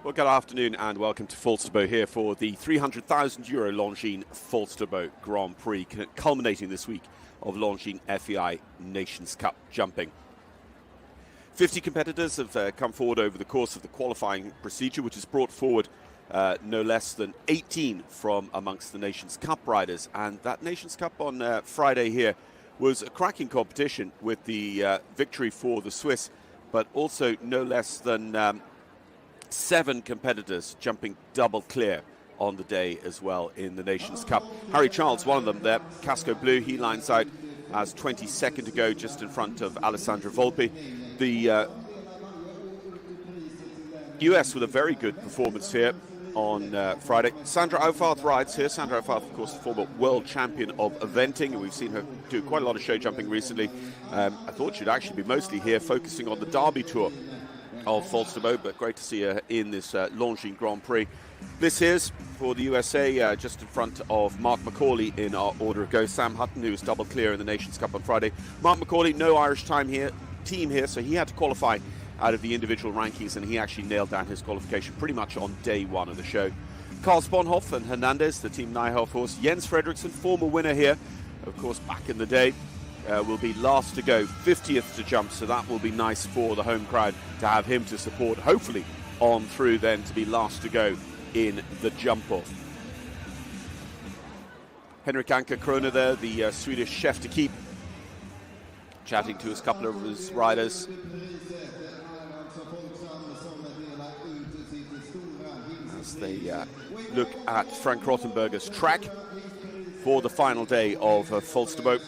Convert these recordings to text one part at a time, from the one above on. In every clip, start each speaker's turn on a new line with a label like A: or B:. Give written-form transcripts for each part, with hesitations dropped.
A: Well, good afternoon and welcome to Falsterbo here for the €300,000 Longines Falsterbo Grand Prix, culminating this week of Longines FEI Nations Cup jumping. 50 competitors have come forward over the course of the qualifying procedure, which has brought forward no less than 18 from amongst the Nations Cup riders. And that Nations Cup on Friday here was a cracking competition with the victory for the Swiss, but also no less than 7 competitors jumping double clear on the day as well in the Nations Cup. Harry Charles, one of them there, Casco Blue, he lines out as 22nd to go, just in front of Alessandro Volpi. The US with a very good performance here on Friday. Sandra Aufarth rides here. Sandra Aufarth, of course, the former world champion of eventing, and we've seen her do quite a lot of show jumping recently. I thought she'd actually be mostly here focusing on the Derby Tour of Falsterbo, but great to see her in this Longines Grand Prix. This here's for the USA, just in front of Mark McCauley in our order of go. Sam Hutton, who was double clear in the Nations Cup on Friday. Mark McCauley, no Irish team here, so he had to qualify out of the individual rankings, and he actually nailed down his qualification pretty much on day one of the show. Carl Sponhoff and Hernandez, the Team Nijhoff horse. Jens Fredriksson, former winner here, of course, back in the day. Will be last to go, 50th to jump, so that will be nice for the home crowd to have him to support, hopefully on through then to be last to go in the jump-off. Henrik Anker Krona there, the Swedish chef to keep, chatting to a couple of his riders. As they look at Frank Rothenberger's track for the final day of Falsterbo.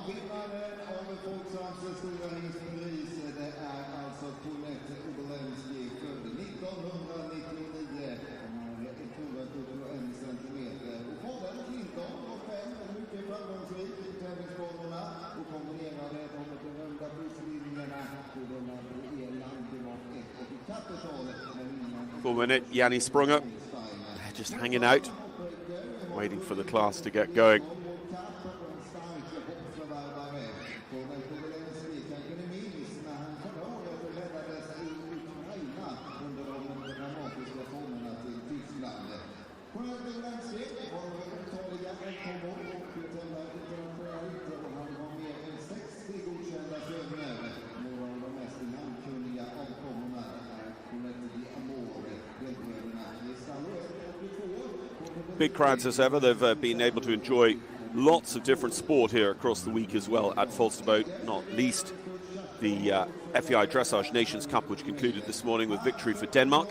B: Vinnaren av Folksams stora Prix, det är alltså Colette Oberlenski, född 1999. Han har 171 centimeter. Och fadern Clinton var själv mycket framgångsrik i tävlingsbanorna och kombinerade de berömda prislinjerna på denna landnivå 1 och i Kappertal.
A: For a minute, Yanni Sprunger just hanging out, waiting for the class to get going. Big crowds as ever. They've been able to enjoy lots of different sport here across the week as well at Falsterbo, not least the FEI Dressage Nations Cup, which concluded this morning with victory for Denmark.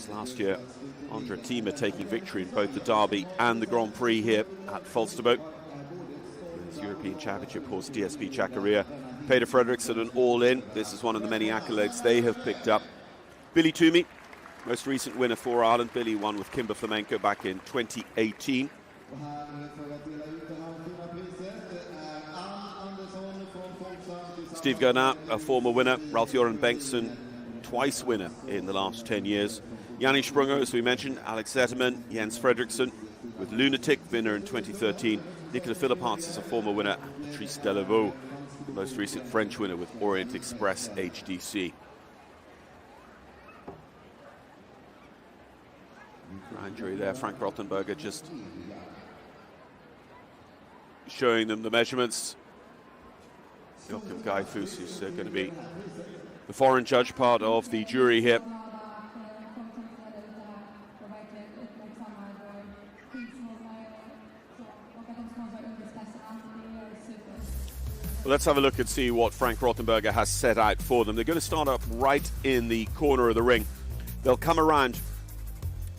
A: Last year, Andra Thiemer taking victory in both the Derby and the Grand Prix here at Falsterbo. His European Championship horse DSP Chakaria. Peter Fredriksson an all-in. This is one of the many accolades they have picked up. Billy Toomey, most recent winner for Ireland. Billy won with Kimber Flamenco back in 2018. Steve Gernat, a former winner. Ralph-Joran Bengtsson, twice winner in the last 10 years. Yanni Sprunger, as we mentioned, Alex Zetterman, Jens Fredriksson with Lunatic, winner in 2013. Nicolas Philipparts is a former winner. Patrice Delaveau, the most recent French winner with Orient Express HDC. Injury there, Frank Rothenberger just showing them the measurements. Joachim Geifus is going to be the foreign judge, part of the jury here. Well, let's have a look and see what Frank Rothenberger has set out for them. They're going to start up right in the corner of the ring. They'll come around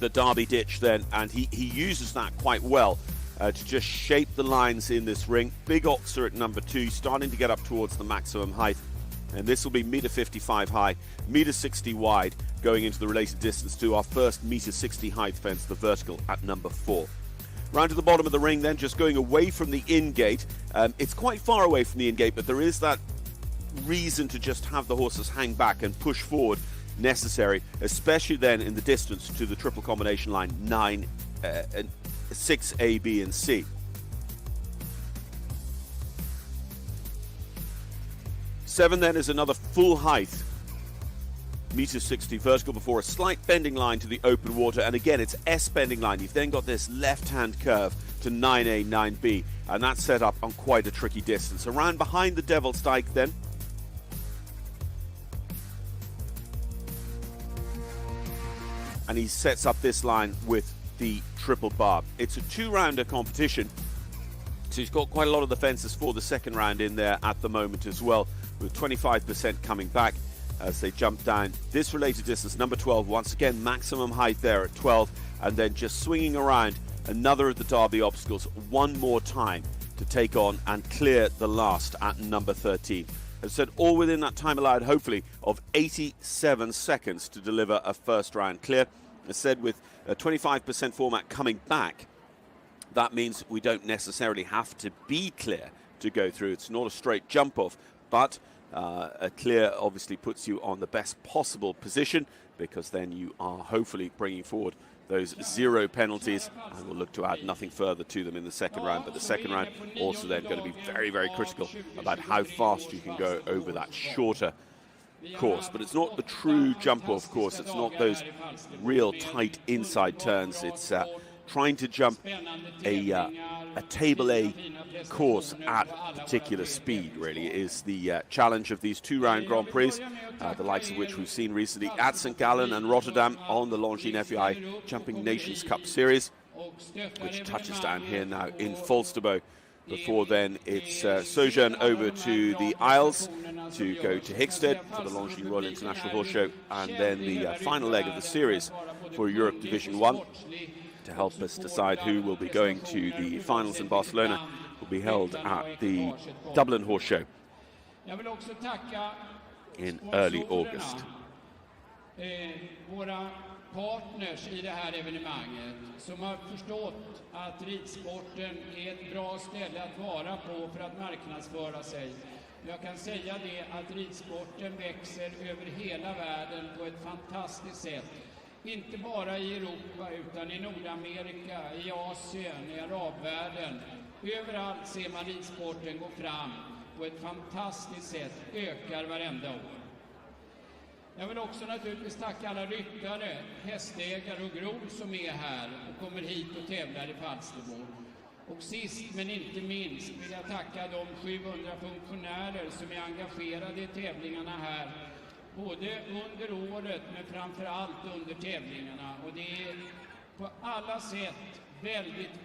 A: the Derby ditch then, and he uses that quite well to just shape the lines in this ring. Big Oxer at number 2, starting to get up towards the maximum height. And this will be -55 high, -60 wide, going into the related distance to our first -60 height fence, the vertical, at number 4. Round to the bottom of the ring then, just going away from the in-gate. It's quite far away from the in-gate, but there is that reason to just have the horses hang back and push forward necessary, especially then in the distance to the triple combination line 9, 6, A, B, and C. Seven then is another full height, -60 vertical, before a slight bending line to the open water, and again it's S bending line. You've then got this left-hand curve to 9A, 9B, and that's set up on quite a tricky distance. Around behind the Devil's Dyke then, and he sets up this line with the triple barb. It's a 2-rounder competition, so he's got quite a lot of the fences for the second round in there at the moment as well, with 25% coming back as they jump down this related distance. Number 12, once again maximum height there at 12, and then just swinging around another of the Derby obstacles one more time to take on and clear the last at number 13. As I said, all within that time allowed, hopefully, of 87 seconds to deliver a first round clear. As I said, with a 25% format coming back, that means we don't necessarily have to be clear to go through. It's not a straight jump off, but a clear obviously puts you on the best possible position because then you are hopefully bringing forward those 0 penalties, and we'll look to add nothing further to them in the second round. But the second round also then going to be very, very critical about how fast you can go over that shorter course. But it's not the true jump off course. It's not those real tight inside turns. It's trying to jump a table A course at particular speed, really, is the challenge of these 2-round Grand Prix, the likes of which we've seen recently at St. Gallen and Rotterdam on the Longines FEI Jumping Nations Cup Series, which touches down here now in Falsterbo. Before then, it's sojourn over to the Isles to go to Hickstead for the Longines Royal International Horse Show, and then the final leg of the series for Europe Division 1 to help us decide who will be going to the finals in Barcelona will be held at the Dublin Horse Show in early August.
C: Våra partners i det här evenemanget som har förstått att ridsporten är ett bra ställe att vara på för att marknadsföra sig. Jag kan säga det att ridsporten växer över hela världen på ett fantastiskt sätt. Inte bara i Europa utan i Nordamerika, i Asien, i arabvärlden. Överallt ser man ridsporten gå fram på ett fantastiskt sätt, ökar varenda år. Jag vill också naturligtvis tacka alla ryttare, hästägare och grol som är här och kommer hit och tävlar i Falsterbo. Och sist men inte minst vill jag tacka de 700 funktionärer som är engagerade i tävlingarna här. Både under året men framför allt under tävlingarna. Och det är på alla sätt väldigt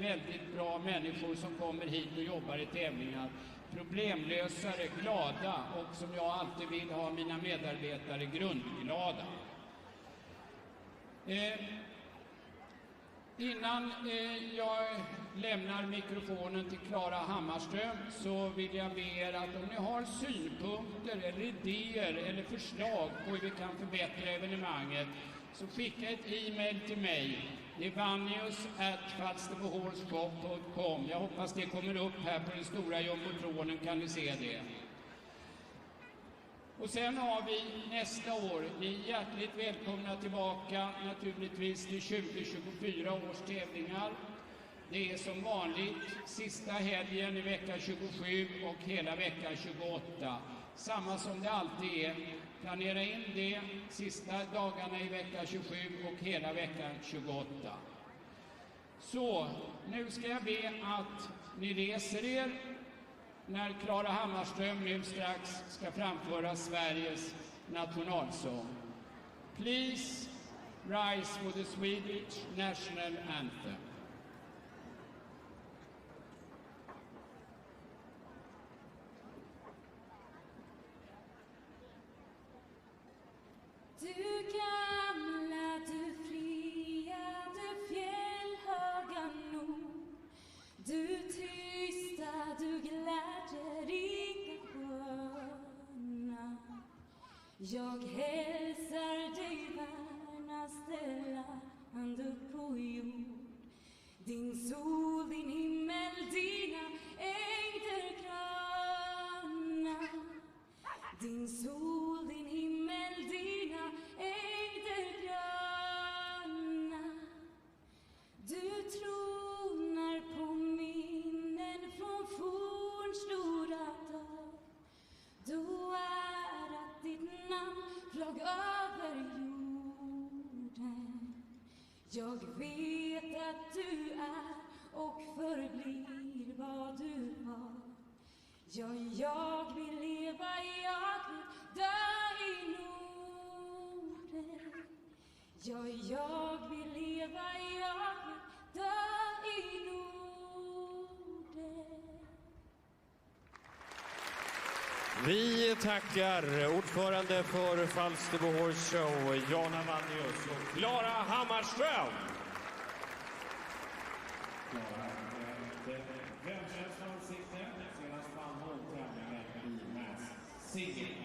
C: bra människor som kommer hit och jobbar i tävlingar. Problemlösare, glada och som jag alltid vill ha mina medarbetare grundglada. Innan jag lämnar mikrofonen till Klara Hammarström så vill jag be er att om ni har synpunkter eller idéer eller förslag på hur vi kan förbättra evenemanget så skicka ett e-mail till mig. Det är vannius@falsterbohorshop.com. Jag hoppas det kommer upp här på den stora jumbotronen, kan ni se det. Och sen har vi nästa år, ni är hjärtligt välkomna tillbaka naturligtvis till 2024 års tävlingar. Det är som vanligt sista helgen i vecka 27 och hela vecka 28. Samma som det alltid är. Planera in det sista dagarna i vecka 27 och hela vecka 28. Så, nu ska jag be att ni reser er när Klara Hammarström nu strax ska framföra Sveriges nationalsång. Please rise for the Swedish national anthem.
D: Du gamla, du fria, du fjällhöga nord. Du tysta, du glädjerika sköna. Jag hälsar dig värnaste land upp på jord. Din sol, din himmel, dina ängder gröna. Din sol, din himmel, dina ängder gröna. Du tronar på minnen från fornstora dag. Då ärat ditt namn flög över jorden. Jag vet att du är och förblir vad du var. Ja, jag vill leva, jag vill dö i Norden. Ja, jag vill leva, jag vill dö i Norden.
E: Vi tackar ordförande för Falsterbo Horse Show, Jana Vannius och Klara Hammarström. Senast vann hon tävlingen i Mass Singing.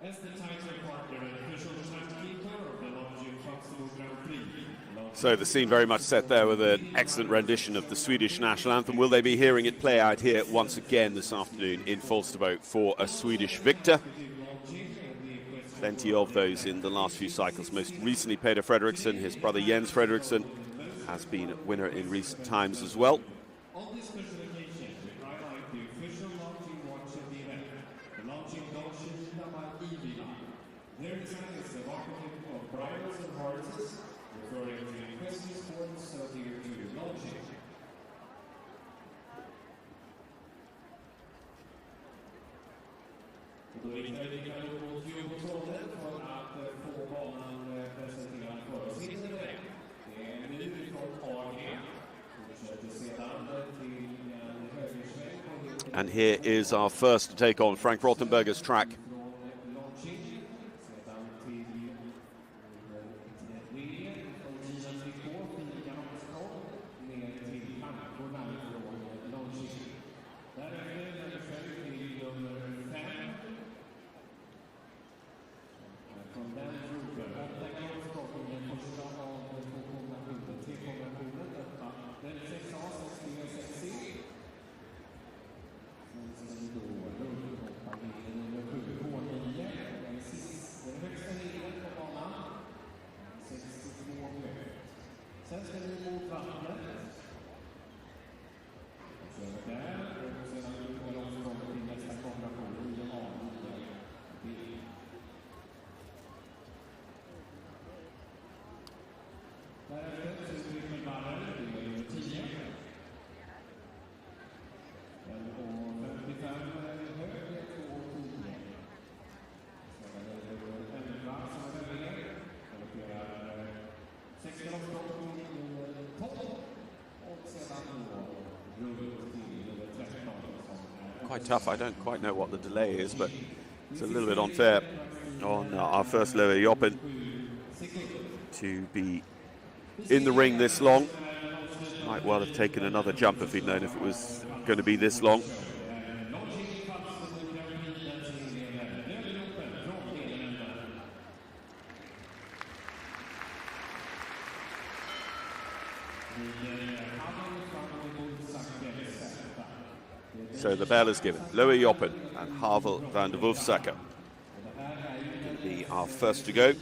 E: as the title partner and official timekeeper of the Longines Grand Prix.
A: So the scene very much set there with an excellent rendition of the Swedish national anthem. Will they be hearing it play out here once again this afternoon in Falsterbo for a Swedish victor? Plenty of those in the last few cycles. Most recently, Peter Fredriksson, his brother Jens Fredriksson, has been a winner in recent times as well.
E: On this special occasion, we highlight the official Longines watch of the event, the Longines Dolce by Evila. Their design is evocative of bridles and horses, referring to equestrian sports associated to Longines. Då riktar vi blicken upp mot Djurgårdsåldern för att få banan presenterad för oss. Det är nu från AG. Fortsätter sedan till en högersväng.
A: And here is our first to take on Frank Rothenberger's track. Quite tough. I don't quite know what the delay is, but it's a little bit unfair on our first Loe Joppen to be in the ring this long. Might well have taken another jump if he'd known if it was going to be this long. So the bell is given. Loe Joppen and Havel van der Wolfsacker will be our first to go.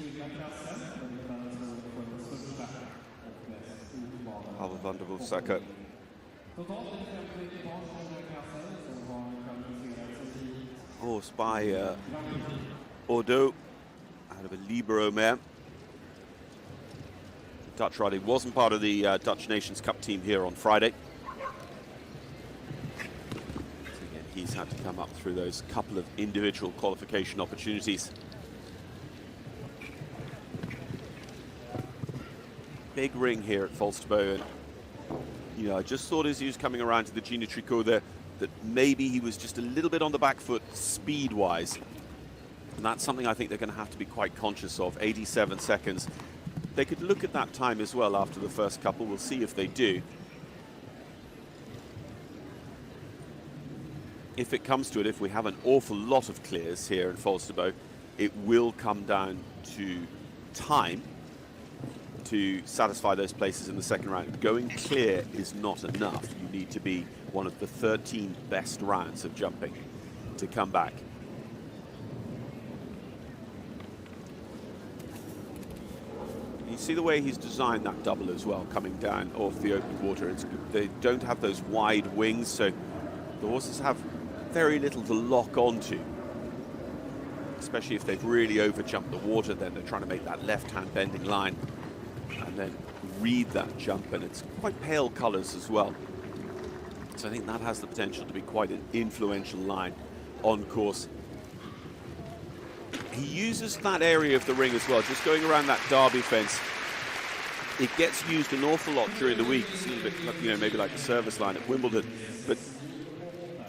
A: Havel van der Wolfsacker. Horse by Bordeaux out of a Libero mare. Dutch riding wasn't part of the Dutch Nations Cup team here on Friday. He's had to come up through those couple of individual qualification opportunities. Big ring here at Falsterbo, and you know, I just thought as he was coming around to the Gina Tricot there that maybe he was just a little bit on the back foot speed-wise, and that's something I think they're going to have to be quite conscious of. 87 seconds. They could look at that time as well after the first couple. We'll see if they do. If it comes to it, if we have an awful lot of clears here in Falsterbo, it will come down to time to satisfy those places in the second round. Going clear is not enough. You need to be one of the 13 best rounds of jumping to come back. You see the way he's designed that double as well, coming down off the open water. They don't have those wide wings, so the horses have very little to lock onto, especially if they've really overjumped the water. Then they're trying to make that left-hand bending line and then read that jump, and it's quite pale colors as well. So I think that has the potential to be quite an influential line on course. He uses that area of the ring as well, just going around that Derby fence. It gets used an awful lot during the week. It's a little bit, you know, maybe like the service line at Wimbledon, but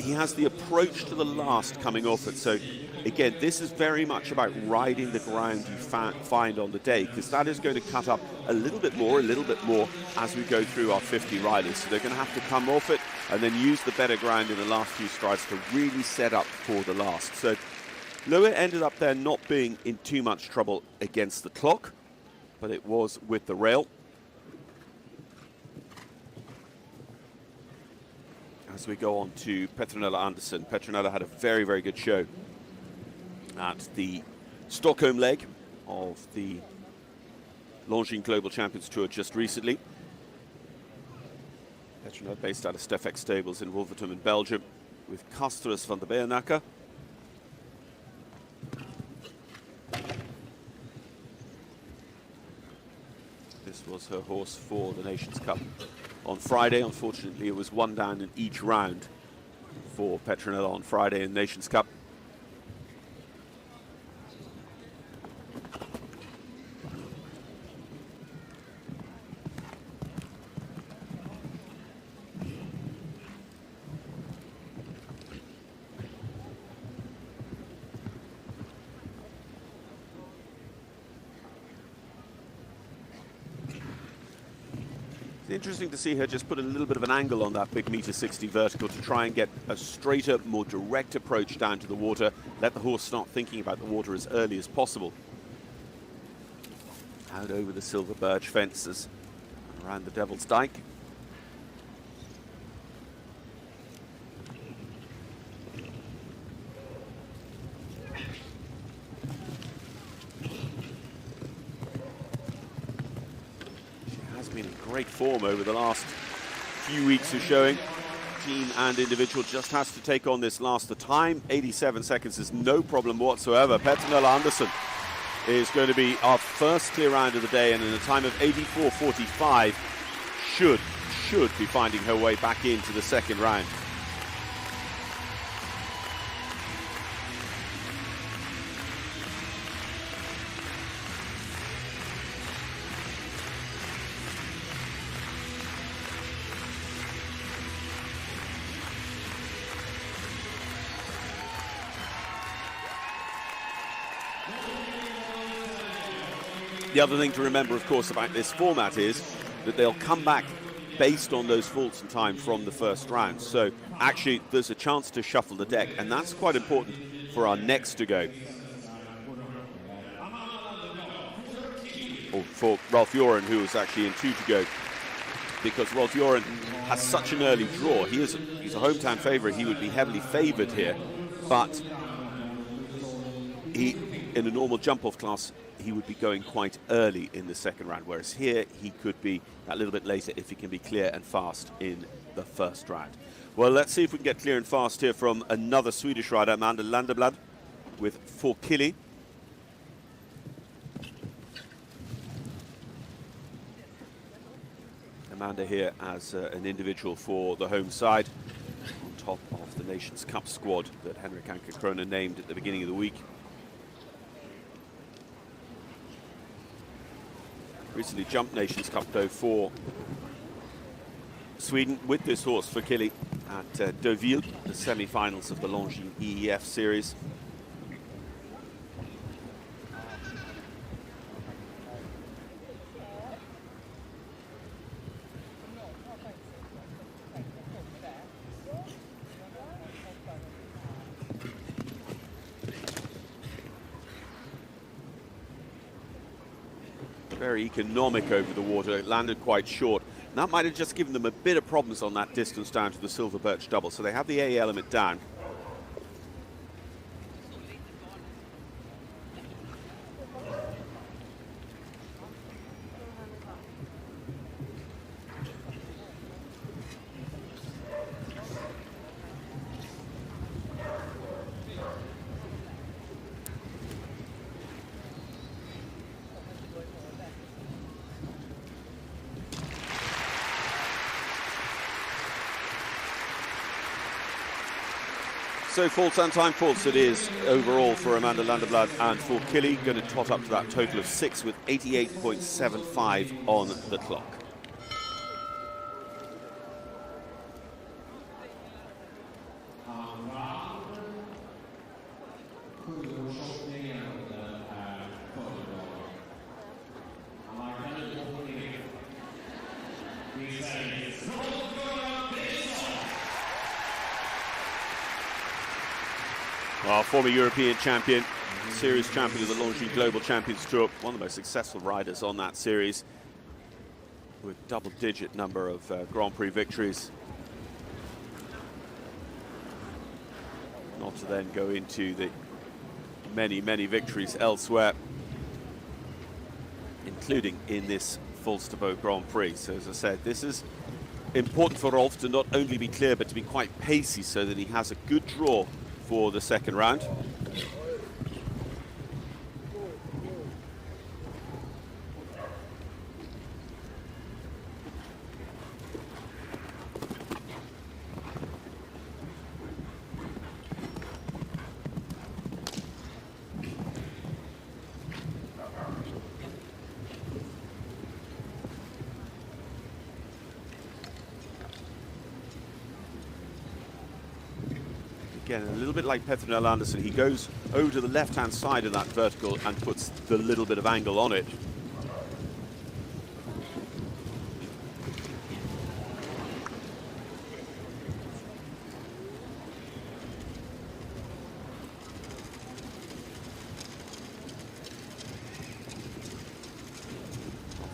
A: he has the approach to the last coming off it. So again, this is very much about riding the ground you find on the day, because that is going to cut up a little bit more as we go through our 50 riders. So they're going to have to come off it and then use the better ground in the last few strides to really set up for the last. So Lowe ended up there not being in too much trouble against the clock, but it was with the rail. As we go on to Petronella Andersson. Petronella had a very, very good show at the Stockholm leg of the Longines Global Champions Tour just recently. Petronella based out of Stefek Stables in Wolverhampton in Belgium with Castorus van der Beernacker. This was her horse for the Nations Cup on Friday. Unfortunately, it was one down in each round for Petronella on Friday in the Nations Cup. Interesting to see her just put a little bit of an angle on that big meter 60 vertical to try and get a straighter, more direct approach down to the water. Let the horse start thinking about the water as early as possible. Out over the silver birch fences and around the Devil's Dyke. Great form over the last few weeks of showing. Team and individual just has to take on this last. The time, 87 seconds, is no problem whatsoever. Petronella Andersson is going to be our first clear round of the day, and in a time of 84.45 should be finding her way back into the second round. The other thing to remember, of course, about this format is that they'll come back based on those faults in time from the first round. So actually, there's a chance to shuffle the deck, and that's quite important for our next to go. Or for Ralph Joren, who is actually in 2 to go, because Ralph Joren has such an early draw. He's a hometown favourite. He would be heavily favoured here, but he, in a normal jump-off class, he would be going quite early in the second round, whereas here he could be a little bit later if he can be clear and fast in the first round. Well, let's see if we can get clear and fast here from another Swedish rider, Amanda Landerblad, with 4 Killy. Amanda here as an individual for the home side, on top of the Nations Cup squad that Henrik Anker-Krona named at the beginning of the week. Recently jumped Nations Cup, though, for Sweden with this horse for Killy at Deauville, the semi-finals of the Longines EEF series. Very economic over the water. It landed quite short. And that might have just given them a bit of problems on that distance down to the silver birch double. So they have the A element down. So faults and time faults it is overall for Amanda Landerblad and for Killy, going to tot up to that total of 6 with 88.75 on the clock. Well, former European champion, series champion of the Longines Global Champions Tour, one of the most successful riders on that series, with double-digit number of Grand Prix victories. Not to then go into the many, many victories elsewhere, including in this Falsterbo Grand Prix. So as I said, this is important for Rolf to not only be clear, but to be quite pacey so that he has a good draw for the second round. Again, a little bit like Petronell Andersson, he goes over to the left-hand side of that vertical and puts the little bit of angle on it.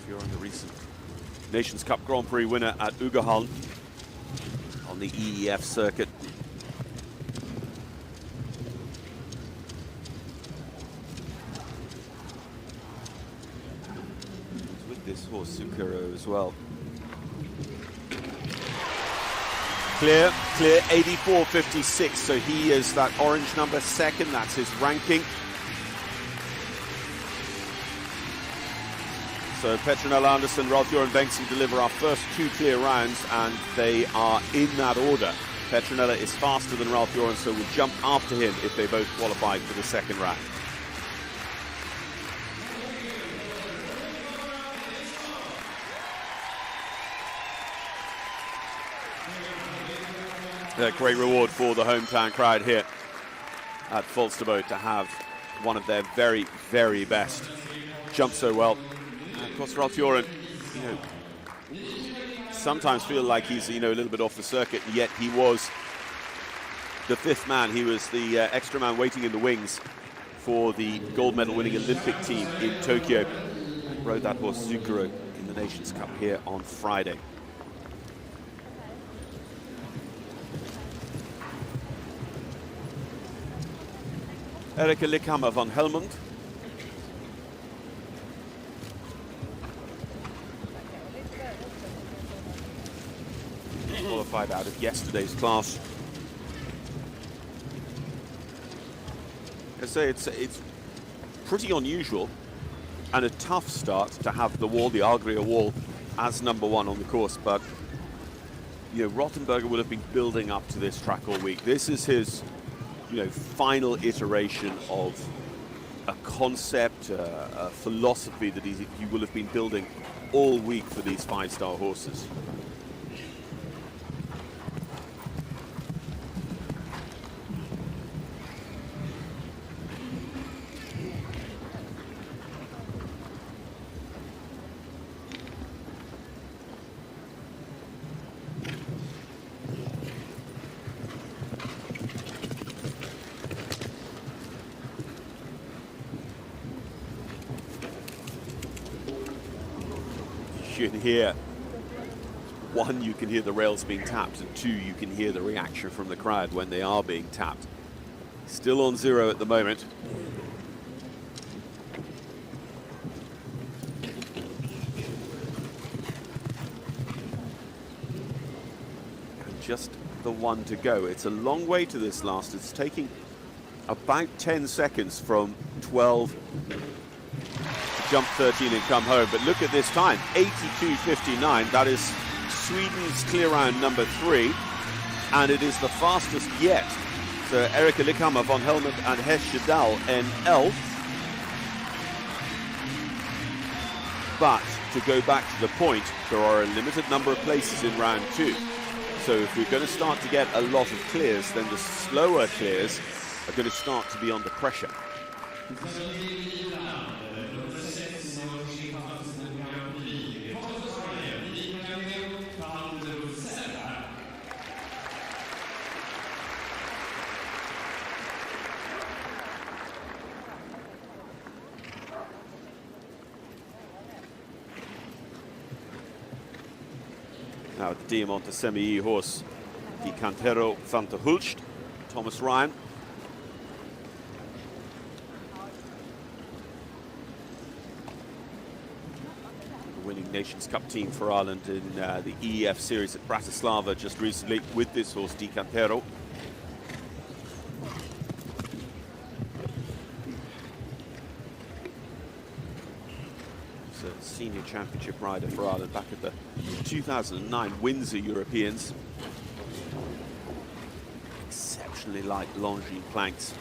A: You're on the recent Nations Cup Grand Prix winner at Ugerhallen on the EEF circuit. This horse Sukuro as well. Clear 84.56, so he is that orange number second, that's his ranking. So Petronell Andersson, Ralf-Göran Bengtsson deliver our first two clear rounds, and they are in that order. Petronella is faster than Ralf-Göran, so will jump after him if they both qualify for the second round. A great reward for the hometown crowd here at Falsterbo to have one of their very, very best jump so well. And of course, Ralf-Göran, sometimes feel like he's, a little bit off the circuit, and yet he was the fifth man. He was the extra man waiting in the wings for the gold medal winning Olympic team in Tokyo. And rode that horse Sukuro in the Nations Cup here on Friday. Erika Lickhammer van Helmond. Qualified out of yesterday's class. I say it's pretty unusual and a tough start to have the wall, the Agria wall, as number one on the course, but Rothenberger will have been building up to this track all week. This is his final iteration of a concept, a philosophy that he will have been building all week for these five-star horses. You can hear, one, you can hear the rails being tapped, and two, you can hear the reaction from the crowd when they are being tapped. Still on zero at the moment. And just the one to go. It's a long way to this last. It's taking about 10 seconds from 12 jump 13 and come home, but look at this time, 82.59. That is Sweden's clear round number 3, and it is the fastest yet. So Erika Lickhammer, von Helmond and Hesjedal NL. But to go back to the point, there are a limited number of places in round 2. So if we're going to start to get a lot of clears, then the slower clears are going to start to be under pressure. Now the Diamante Semi horse, the Cantero van der Hulst, Thomas Ryan. The winning Nations Cup team for Ireland in the EEF series at Bratislava just recently with this horse, Di Cantero. Senior championship rider for Ireland back at the 2009 Windsor Europeans. Exceptionally light Longines planks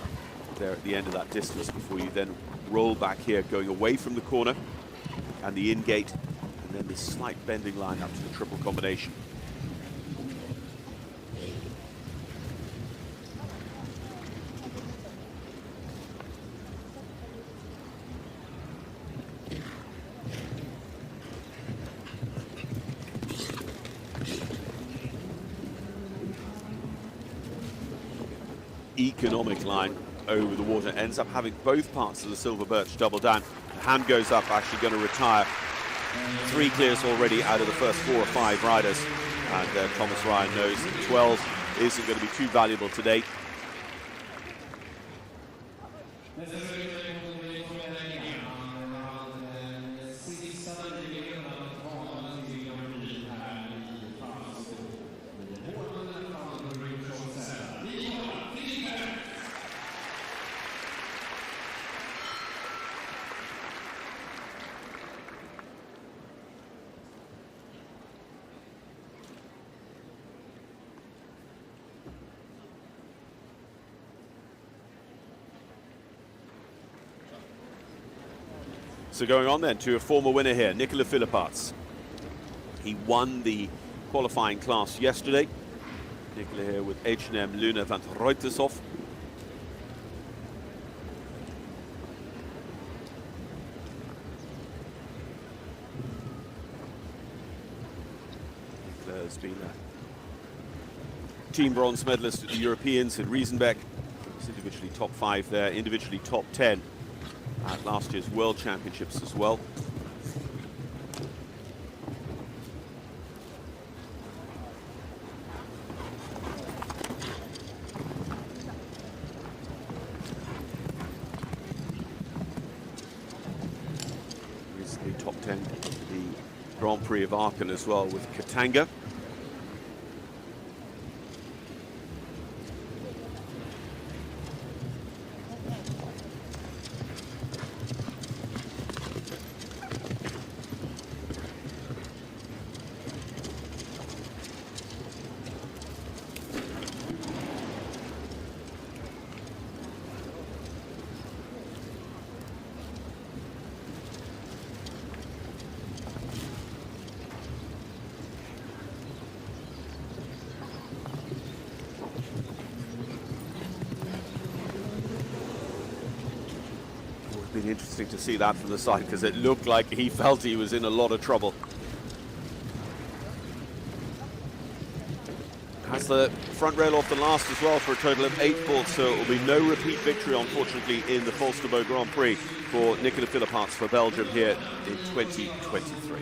A: there at the end of that distance before you then roll back here, going away from the corner and the in gate, and then this slight bending line up to the triple combination. Economic line over the water, ends up having both parts of the silver birch double down. The hand goes up, actually going to retire. 3 clears already out of the first 4 or 5 riders, and Thomas Ryan knows that 12 isn't going to be too valuable today. So going on then to a former winner here, Nicola Philipparts. He won the qualifying class yesterday. Nicola here with H&M Luna van Reutershoff. Nicola has been a team bronze medalist at the Europeans in Riesenbeck. He's individually top 5 there, individually top 10. At last year's World Championships as well. Recently top 10 the Grand Prix of Aachen as well with Katanga. Been interesting to see that from the side because it looked like he felt he was in a lot of trouble. Has the front rail off the last as well for a total of 8 faults, so it will be no repeat victory unfortunately in the Falsterbo Grand Prix for Nicola Philipparts for Belgium here in 2023.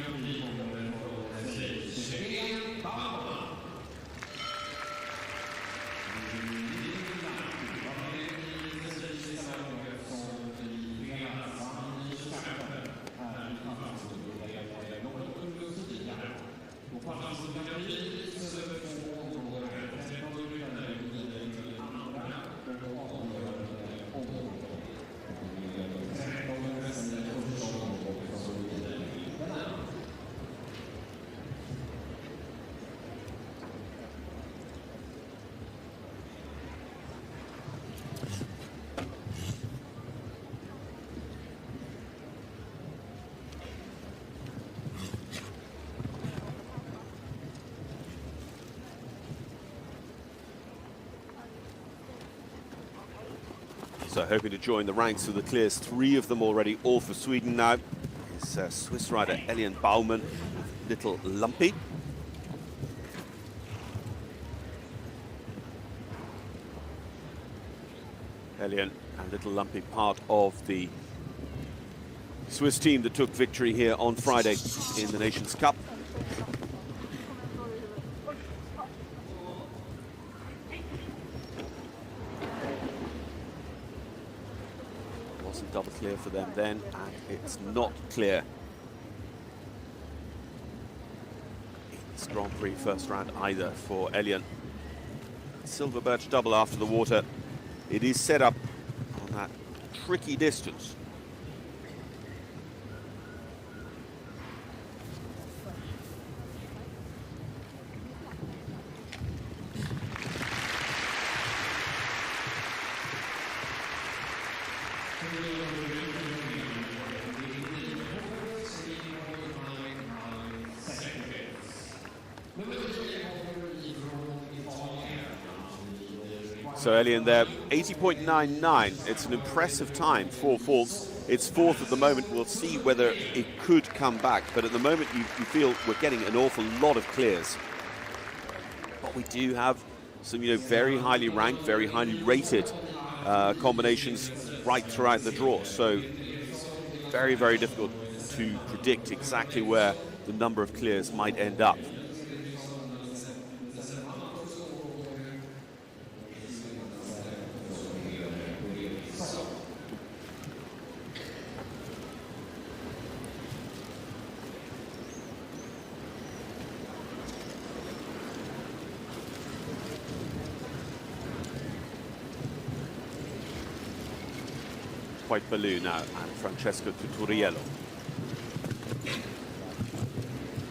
A: So hoping to join the ranks of the clears, 3 of them already, all for Sweden now. Is Swiss rider Elian Baumann, Little Lumpy. Elian and Little Lumpy, part of the Swiss team that took victory here on Friday in the Nations Cup. clear for them then, and it's not clear. In this Grand Prix first round either for Elian. Silver birch double after the water. It is set up on that tricky distance. So Elian there, 80.99. It's an impressive time for faults. It's fourth at the moment. We'll see whether it could come back. But at the moment, you feel we're getting an awful lot of clears. But we do have some, very highly ranked, very highly rated combinations right throughout the draw. So very, very difficult to predict exactly where the number of clears might end up. Quite Baloo now, and Francesco Tuturiello.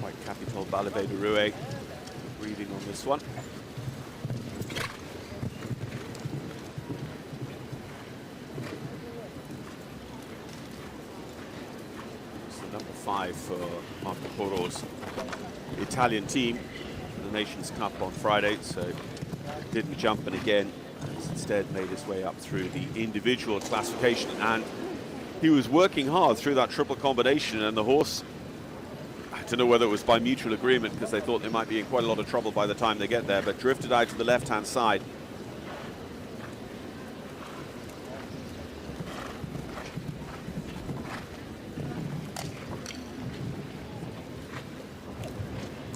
A: Quite Capitol Balabé de Rouet reading on this one. It's the number 5 for Marco Poro's Italian team in the Nations Cup on Friday, so didn't jump, and again instead made his way up through the individual classification, and he was working hard through that triple combination, and the horse, I don't know whether it was by mutual agreement because they thought they might be in quite a lot of trouble by the time they get there, but drifted out to the left-hand side.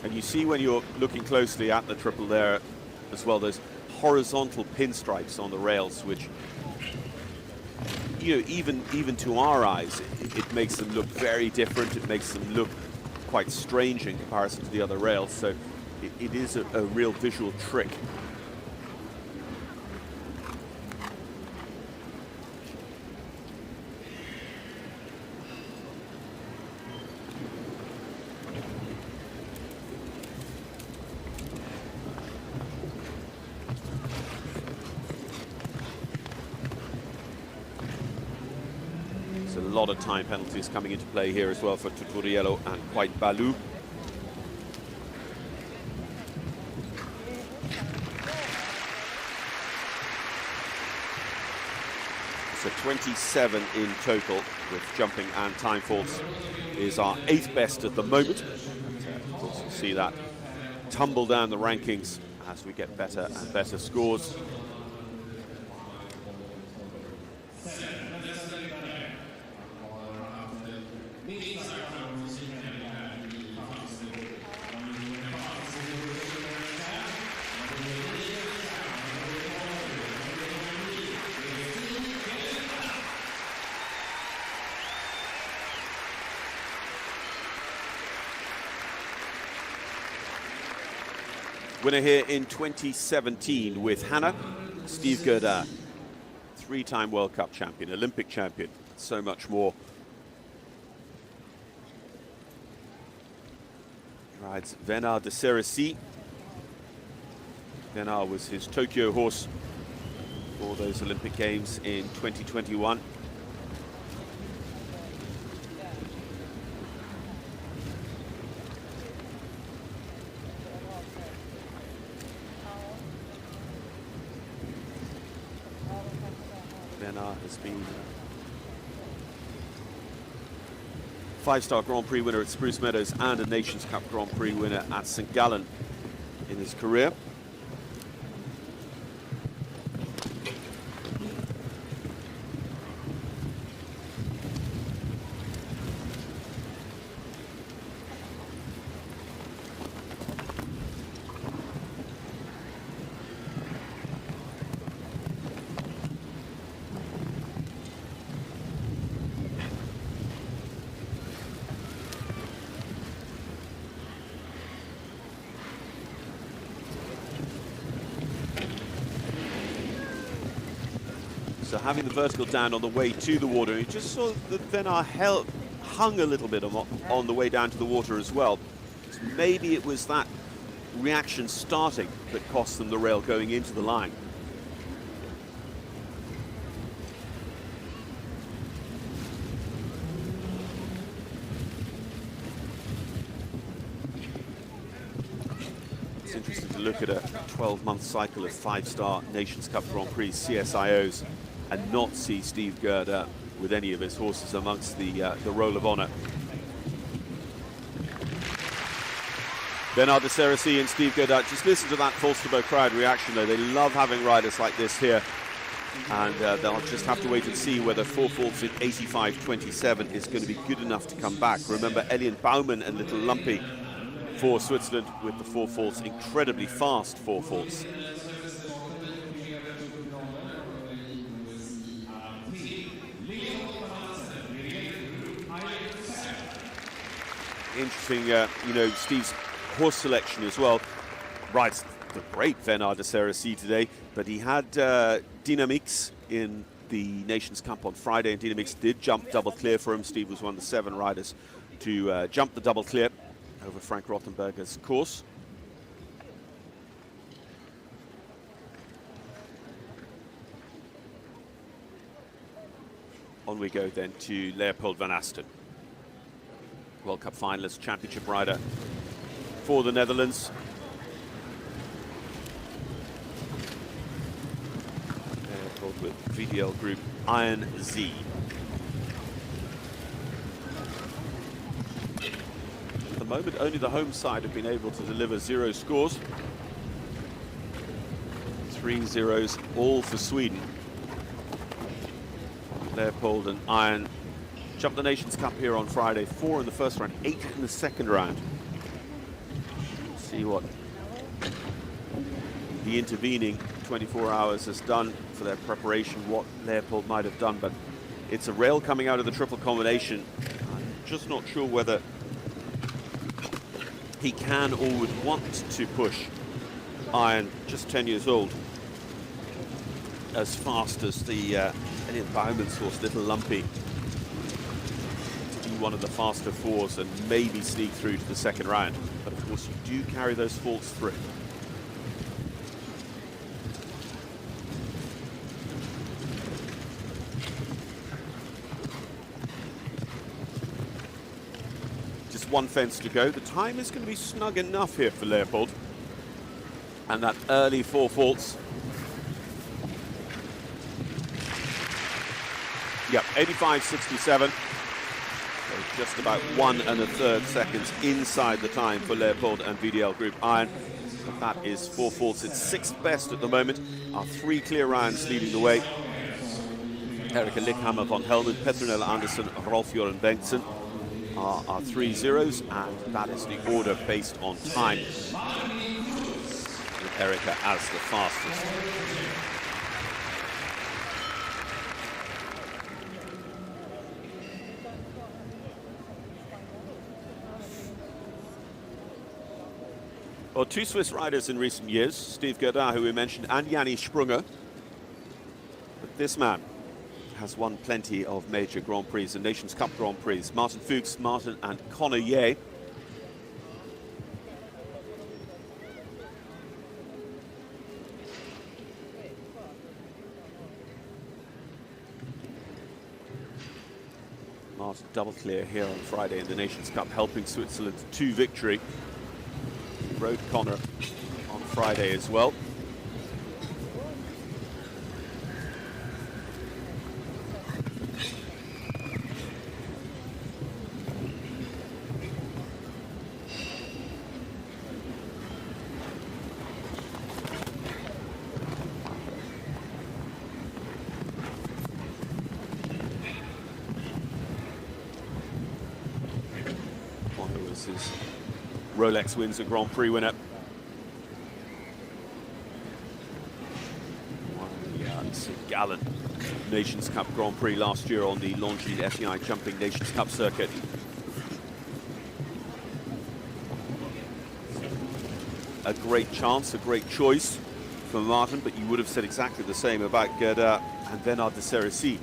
A: And you see when you're looking closely at the triple there as well, there's horizontal pinstripes on the rails, which, even to our eyes, it makes them look very different. It makes them look quite strange in comparison to the other rails. So it is a real visual trick. A lot of time penalties coming into play here as well for Tuturiello and Quite Baloo. So 27 in total with jumping and time faults is our 8th best at the moment. And, of course, you'll see that tumble down the rankings as we get better and better scores. Winner here in 2017 with Hannah, Steve Gerdau, 3-time World Cup champion, Olympic champion, so much more. He rides Venard de Cerisy. Venard was his Tokyo horse for those Olympic Games in 2021. Has been 5-star Grand Prix winner at Spruce Meadows and a Nations Cup Grand Prix winner at St. Gallen in his career. So having the vertical down on the way to the water, you just saw that Van Aert hung a little bit on the way down to the water as well. So maybe it was that reaction starting that cost them the rail going into the line. It's interesting to look at a 12-month cycle of 5-star Nations Cup Grand Prix CSIOs and not see Steve Gerda with any of his horses amongst the roll of honour. Bernard de Cerisy and Steve Gerda, just listen to that Falsterbo crowd reaction though. They love having riders like this here. And they'll just have to wait and see whether 4 faults in 85.27 is going to be good enough to come back. Remember, Elian Baumann and Little Lumpy for Switzerland with the 4 faults, incredibly fast 4 faults. Interesting, you know, Steve's horse selection as well. Rides the great Bernard de Cerisy today, but he had Dynamics in the Nations Cup on Friday, and Dynamics did jump double clear for him. Steve was one of the 7 riders to jump the double clear over Frank Rothenberger's course. On we go then to Leopold van Asten, World Cup finalist, championship rider for the Netherlands. Leopold with VDL Group Iron Z. At the moment, only the home side have been able to deliver 0 scores. 3 zeros, all for Sweden. Leopold and Iron jumped the Nations Cup here on Friday. 4 in the first round, 8 in the second round. See what the intervening 24 hours has done for their preparation, what Leopold might have done, but it's a rail coming out of the triple combination. I'm just not sure whether he can or would want to push Iron, just 10 years old, as fast as the Elian Baumann's horse, Little Lumpy, to be one of the faster 4s and maybe sneak through to the second round. But of course, you do carry those faults through. Just 1 fence to go. The time is going to be snug enough here for Leopold. And that early 4 faults. Yep, 85.67. So just about 1 1/3 seconds inside the time for Leopold and VDL Group Iron. But that is 4 faults. It's 6th best at the moment. Our 3 clear rounds leading the way. Erika Lickhammer, Von Helmond, Petronella Andersson, Rolf-Göran Bengtsson are our 3 zeros, and that is the order based on time, with Erika as the fastest. Well, 2 Swiss riders in recent years, Steve Gerda, who we mentioned, and Yanni Sprunger. But this man has won plenty of major Grand Prix and Nations Cup Grand Prix. Martin Fuchs, Martin and Connor Ye. Martin double clear here on Friday in the Nations Cup, helping Switzerland to victory. Rode Connor on Friday as well. Connor was his Rolex Windsor Grand Prix winner. Won the St. Gallen Nations Cup Grand Prix last year on the Longines FEI Jumping Nations Cup circuit. A great chance, a great choice for Martin, but you would have said exactly the same about Gerda and Venard de Cerisy.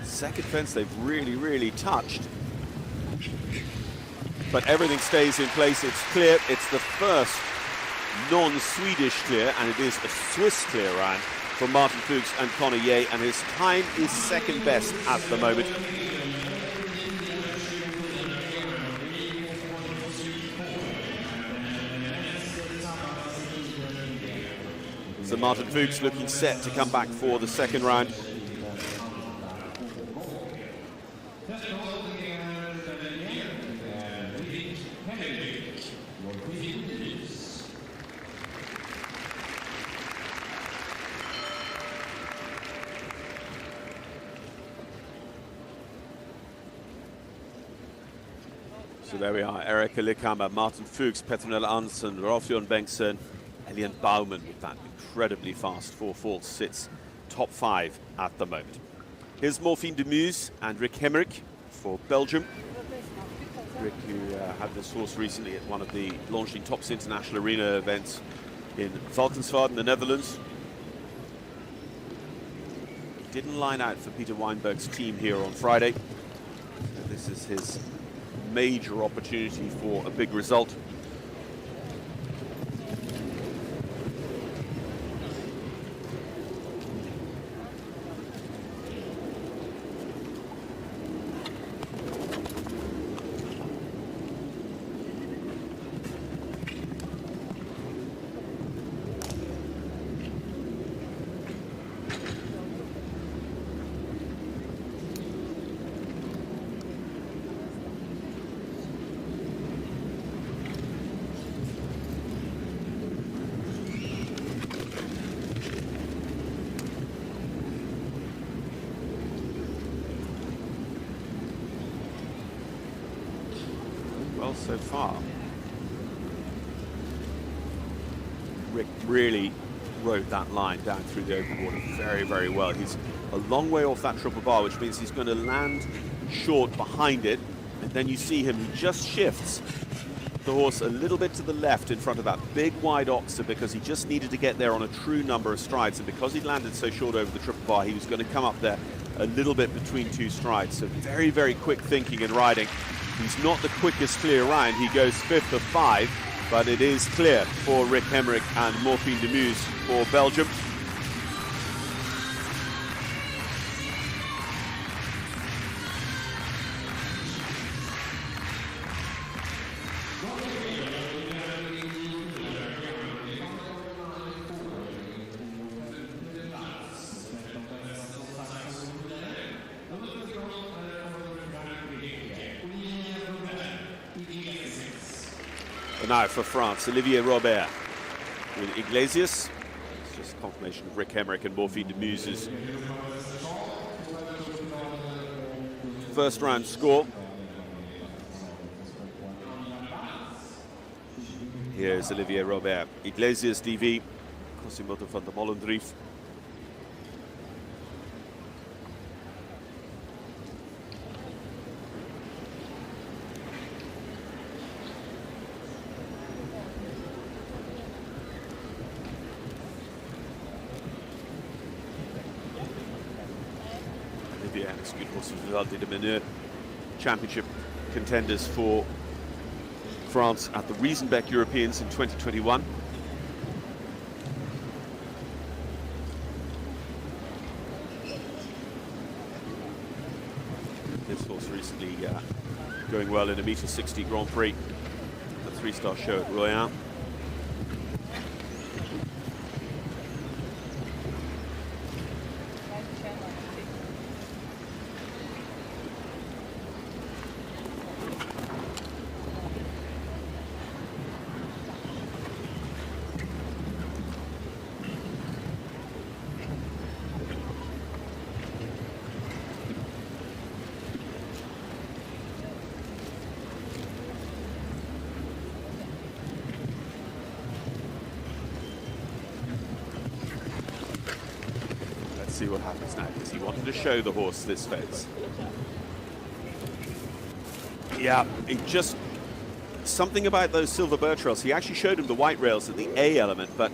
A: Second fence they've really touched, but everything stays in place. It's clear. It's the first non-Swedish clear, and it is a Swiss clear round for Martin Fuchs and Conor Ye, and his time is second best at the moment. So Martin Fuchs looking set to come back for the second round. So there we are, Erika Lickhammer, Martin Fuchs, Petronella Andersson, Rolf-Johan Bengtsson, Elian Baumann with that incredibly fast 4 faults, sits top 5 at the moment. Here's Morphine de Muse and Rick Hemmerich for Belgium. Rick, who had this horse recently at one of the Longines Tops International Arena events in Valkenswaard in the Netherlands. He didn't line out for Peter Weinberg's team here on Friday. So this is his major opportunity for a big result. Well, so far, Rick really rode that line down through the open water very well. He's a long way off that triple bar, which means he's going to land short behind it, and then you see him, he just shifts the horse a little bit to the left in front of that big wide oxer because he just needed to get there on a true number of strides, and because he landed so short over the triple bar, he was going to come up there a little bit between 2 strides. So very quick thinking and riding. He's not the quickest clear round. He goes 5th of 5, but it is clear for Rick Hemmerich and Morphine de Muse for Belgium. Now for France, Olivier Robert with Iglesias. It's just confirmation of Rick Hemmerich and Morphine de Muse's first round score. Here's Olivier Robert. Iglesias DV, Cosimoto van der Mollendrief. The Meneur Championship contenders for France at the Riesenbeck Europeans in 2021. This horse recently going well in a metre 60 Grand Prix, the 3-star show at Royan. see what happens now, because he wanted to show the horse this fence. Yeah, it just, something about those silver birch rails. He actually showed him the white rails at the A element, but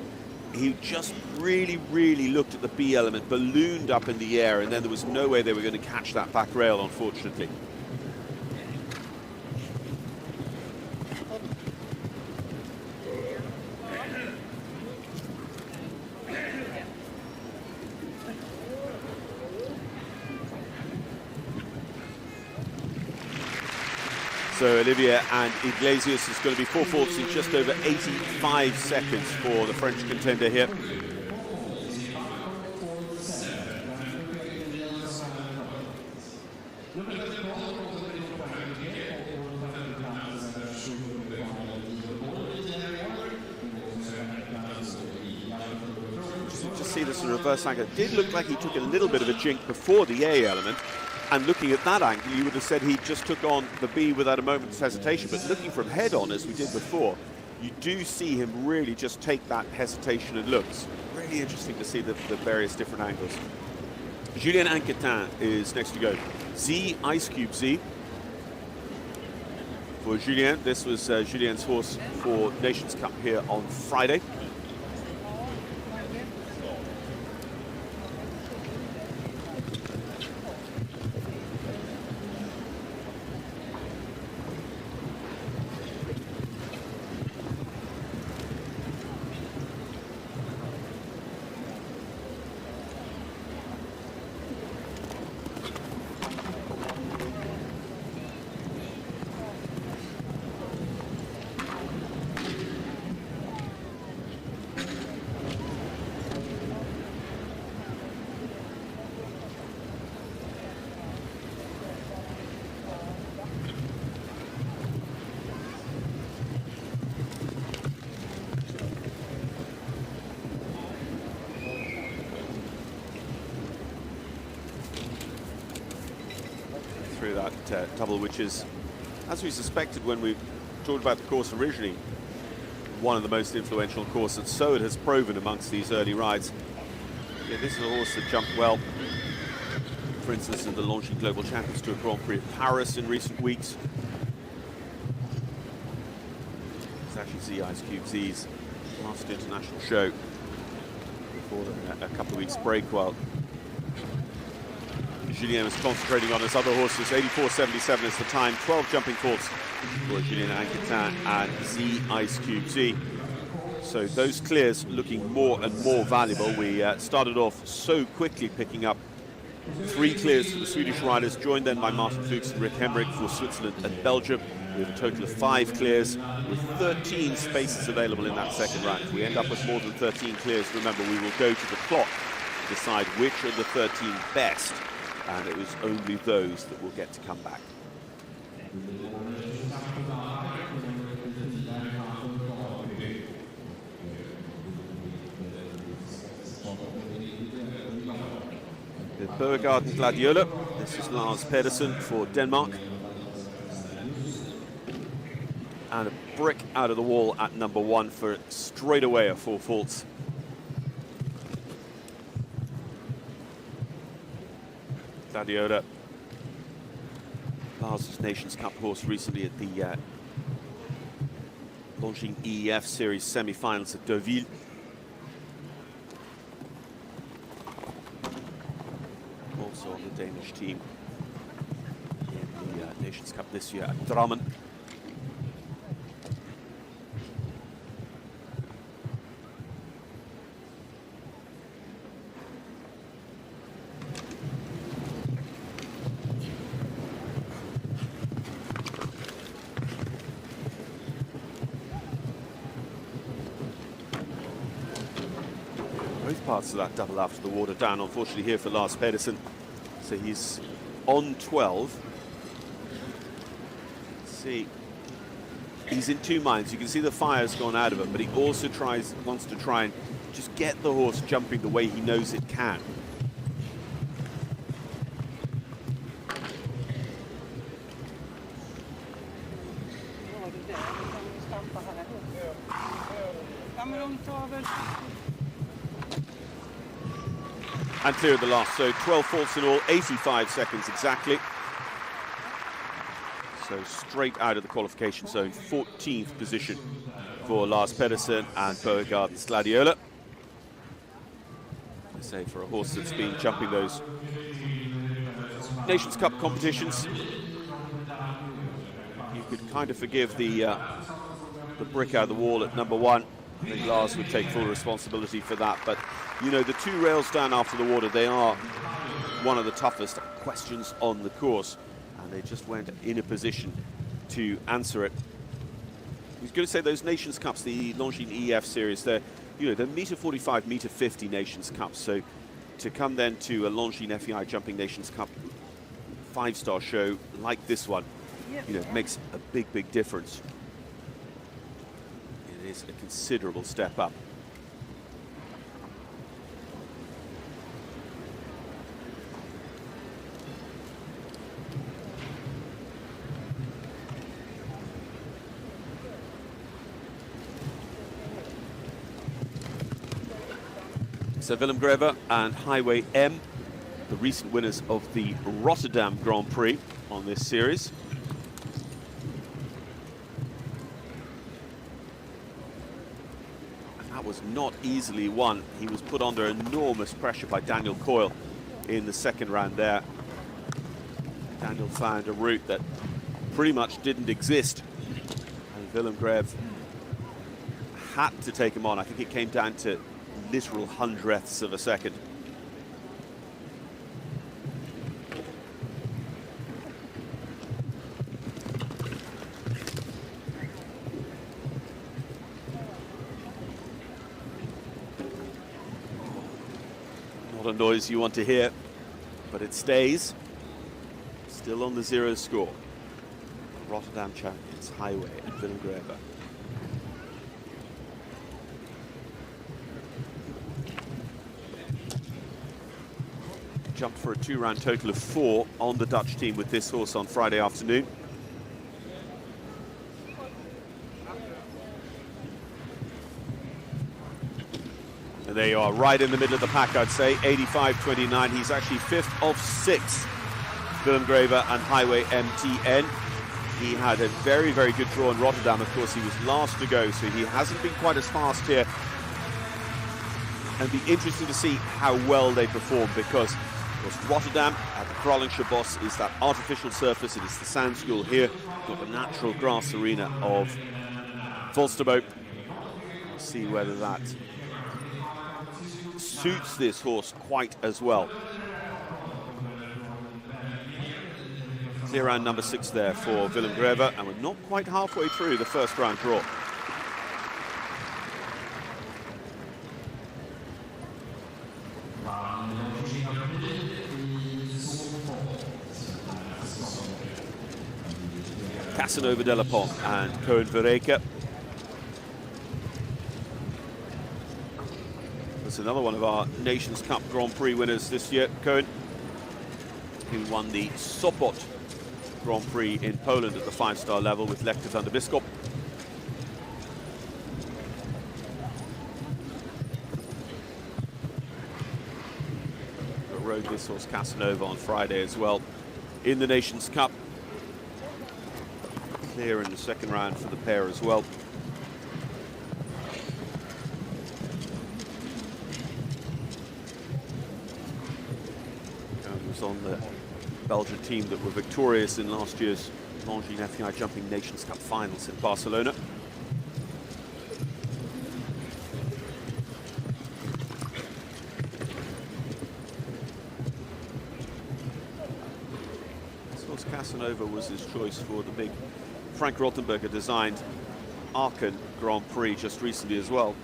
A: he just really, really looked at the B element, ballooned up in the air, and then there was no way they were going to catch that back rail, unfortunately. So Olivier and Iglesias is going to be 4 faults in just over 85 seconds for the French contender here. Just see this in reverse angle. It did look like he took a little bit of a jink before the A element. And looking at that angle, you would have said he just took on the B without a moment's hesitation. But looking from head on, as we did before, you do see him really just take that hesitation and looks. Really interesting to see the various different angles. Julien Anquetin is next to go. Z, Ice Cube Z. For Julien, this was Julien's horse for Nations Cup here on Friday. Through that double, which is, as we suspected when we talked about the course originally, one of the most influential courses, and so it has proven amongst these early rides. Yeah, this is a horse that jumped well, for instance, in the Longines Global Champions Tour Grand Prix of Paris in recent weeks. It's actually Z Ice Cube Z's last international show before a couple of weeks break, while Julien was concentrating on his other horses. 84.77 is the time. 12 jumping faults for Julien Anquetin and Z Ice Cube Z. So those clears looking more and more valuable. We started off so quickly picking up 3 clears for the Swedish riders, joined then by Martin Fuchs and Rick Hemrick for Switzerland and Belgium. We have a total of 5 clears with 13 spaces available in that second round. If we end up with more than 13 clears, remember we will go to the clock to decide which are the 13 best. And it was only those that will get to come back. The Beauregard Gladiola. This is Lars Pedersen for Denmark. And a brick out of the wall at number 1 for straight away a 4 faults. Gladiola, Lars' Nations Cup horse recently at the Longines EEF Series semi-finals at Deauville. Also on the Danish team in the Nations Cup this year at Drammen. Parts of that double after the water down, unfortunately here for Lars Pedersen. So he's on 12. Let's see, he's in 2 minds. You can see the fire's gone out of him, but he also wants to try and just get the horse jumping the way he knows it can. and cleared the last. So 12 faults in all, 85 seconds exactly. So straight out of the qualification zone, 14th position for Lars Pedersen and Beauregardens Gladiola. I say for a horse that's been jumping those Nations Cup competitions, you could kind of forgive the brick out of the wall at number 1. I think Lars would take full responsibility for that. But, you know, the 2 rails down after the water, they are one of the toughest questions on the course. And they just weren't in a position to answer it. I was going to say those Nations Cups, the Longines EF series, they're metre 45, metre 50 Nations Cups. So to come then to a Longines FEI Jumping Nations Cup 5-star show like this one, makes a big difference. It is a considerable step up. So Willem Greve and Highway M, the recent winners of the Rotterdam Grand Prix on this series. And that was not easily won. He was put under enormous pressure by Daniel Coyle in the second round there. Daniel found a route that pretty much didn't exist. And Willem Greve had to take him on. I think it came down to literal hundredths of a second. Not a noise you want to hear, but it stays. Still on the 0 score. Rotterdam champions, Highway and Willem Greve. Jumped for a 2-round total of 4 on the Dutch team with this horse on Friday afternoon. And there you are, right in the middle of the pack, I'd say, 85.29. He's actually 5th of 6, Willem Greve and Highway MTN. He had a very good draw in Rotterdam. Of course, he was last to go, so he hasn't been quite as fast here. And it'll be interesting to see how well they perform, because Rotterdam at the Kralingse Bos is that artificial surface. It is the sand school here. Got the natural grass arena of Volsterbo. We'll see whether that suits this horse quite as well. Clear round number 6 there for Willem Greve, and we're not quite halfway through the first round draw. Casanova de la Pont and Koen Verreke. That's another one of our Nations Cup Grand Prix winners this year, Koen, who won the Sopot Grand Prix in Poland at the 5-star level with Lecter van der Biskop. Rode this horse Casanova on Friday as well in the Nations Cup. Clear in the second round for the pair as well. Was on the Belgian team that were victorious in last year's Longines FEI Jumping Nations Cup finals in Barcelona. This horse Casanova was his choice for the big Frank Rothenberger designed Aachen Grand Prix just recently as well.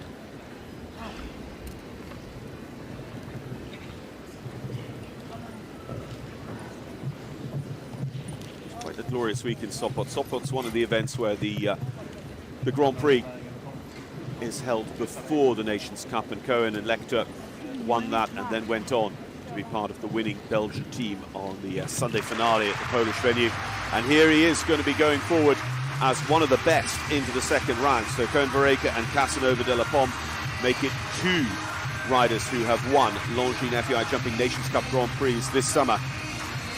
A: Quite a glorious week in Sopot. Sopot's one of the events where the Grand Prix is held before the Nations Cup, and Koen and Lecter won that and then went on to be part of the winning Belgian team on the Sunday finale at the Polish venue. And here he is going to be going forward as one of the best into the second round. So Koen Verreke and Casanova de la Pont make it 2 riders who have won Longines FEI Jumping Nations Cup Grand Prix this summer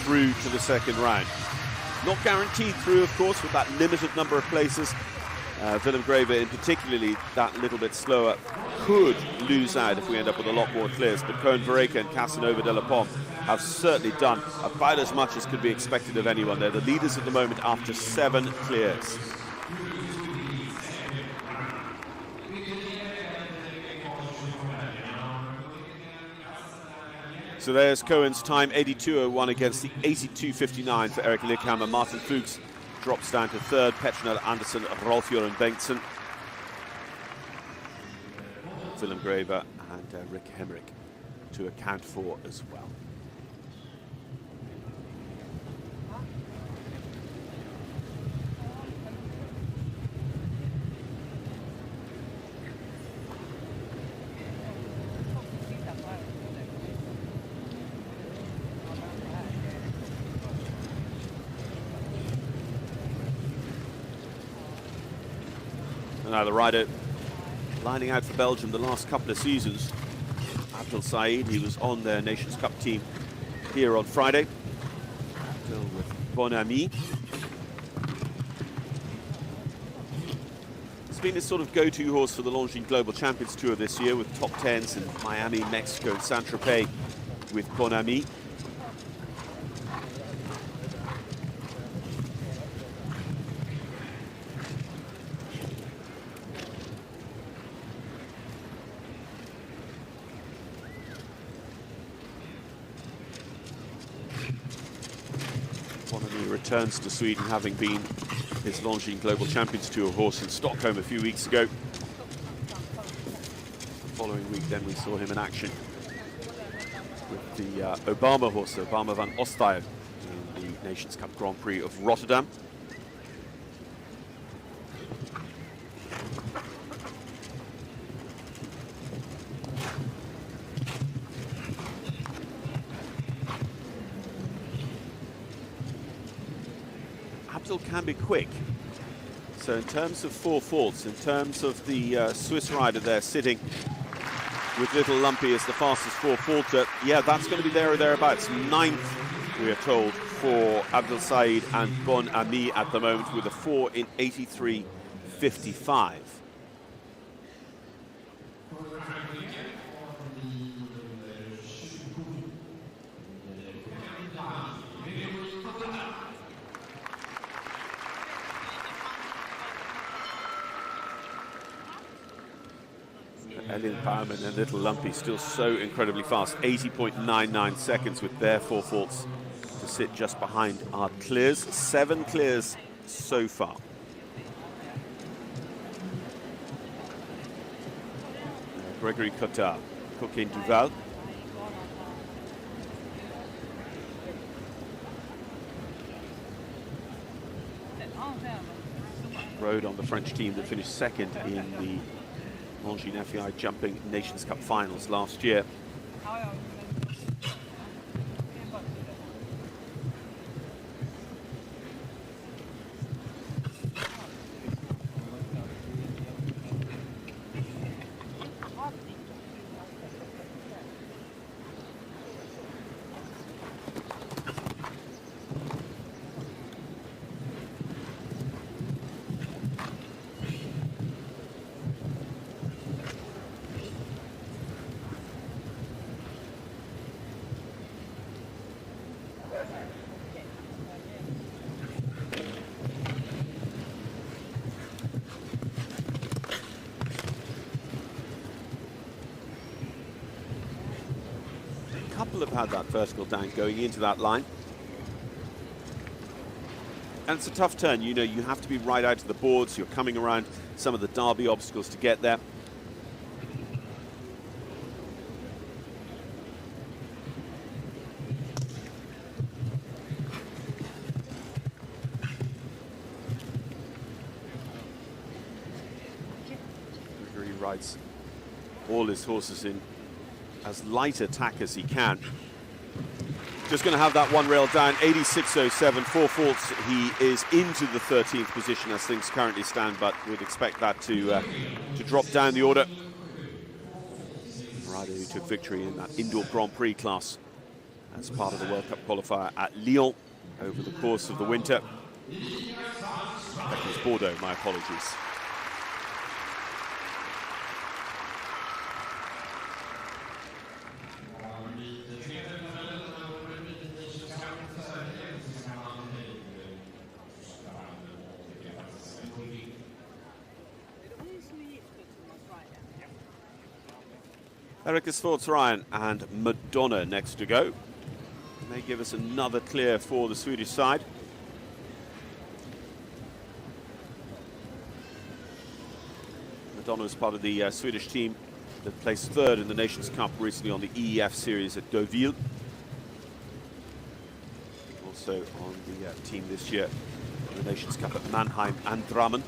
A: through to the second round. Not guaranteed through, of course, with that limited number of places. Willem Greve, in particularly that little bit slower, could lose out if we end up with a lot more clears. But Koen Verreke and Casanova de la Pomme have certainly done about as much as could be expected of anyone. They're the leaders at the moment after 7 clears. So there's Cohen's time, 82.01 against the 82.59 for Erik Lickhammer. Martin Fuchs drops down to third. Petronell Andersen, Rolf-Göran Bengtsson, Willem Greve and Rick Hemrick to account for as well. Now the rider lining out for Belgium the last couple of seasons, Abdel Said, he was on their Nations Cup team here on Friday. Still with Bon Ami. It's been his sort of go-to horse for the Longines Global Champions Tour this year, with top 10s in Miami, Mexico and Saint-Tropez with Bon Ami. Returns to Sweden, having been his Longines Global Champions Tour horse in Stockholm a few weeks ago. The following week then we saw him in action with the Obama horse, Obama van Ostuyt, in the Nations Cup Grand Prix of Rotterdam. Can be quick. So in terms of 4 faults, in terms of the Swiss rider there sitting with Little Lumpy as the fastest 4 faulter, yeah, that's going to be there or thereabouts. 9th, we are told, for Abdel Said and Bon Ami at the moment, with a 4 in 83.55. Elin Baumann and Little Lumpy still so incredibly fast. 80.99 seconds with their 4 faults to sit just behind our clears. 7 clears so far. Gregory Cotard, Coquin Duval. Rode on the French team that finished second in the Longines FEI Jumping Nations Cup finals last year. Have had that vertical down going into that line, and it's a tough turn. You know, you have to be right out to the boards. You're coming around some of the derby obstacles to get there. He rides all his horses in as light attack as he can. Just going to have that one rail down, 86.07, 4 faults. He is into the 13th position as things currently stand, but we'd expect that to drop down the order. rider who took victory in that indoor Grand Prix class as part of the World Cup qualifier at Lyon over the course of the winter. That was Bordeaux, my apologies. Erika Swartz-Ryan and Madonna next to go. May give us another clear for the Swedish side. Madonna was part of the Swedish team that placed third in the Nations Cup recently on the EEF series at Deauville. Also on the team this year in the Nations Cup at Mannheim and Drammen.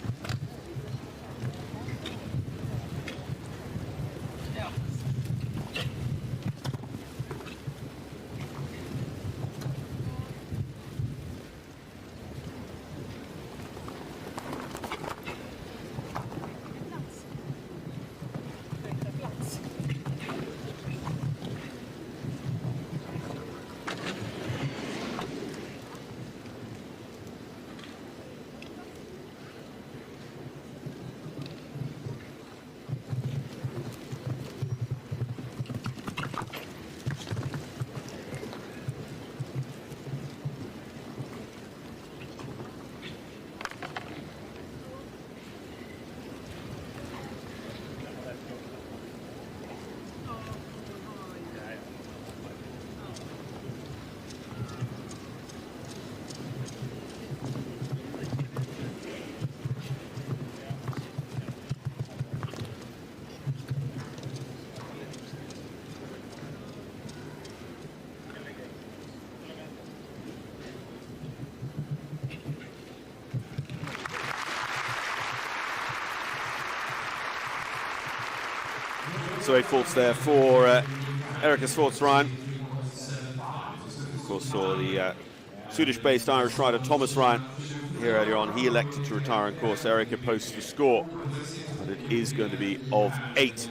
A: So 8 faults there for Erika Swartz-Ryan. Of course, saw the Swedish-based Irish rider Thomas Ryan here earlier on. He elected to retire. Of course, Erika posts the score, and it is going to be of 8.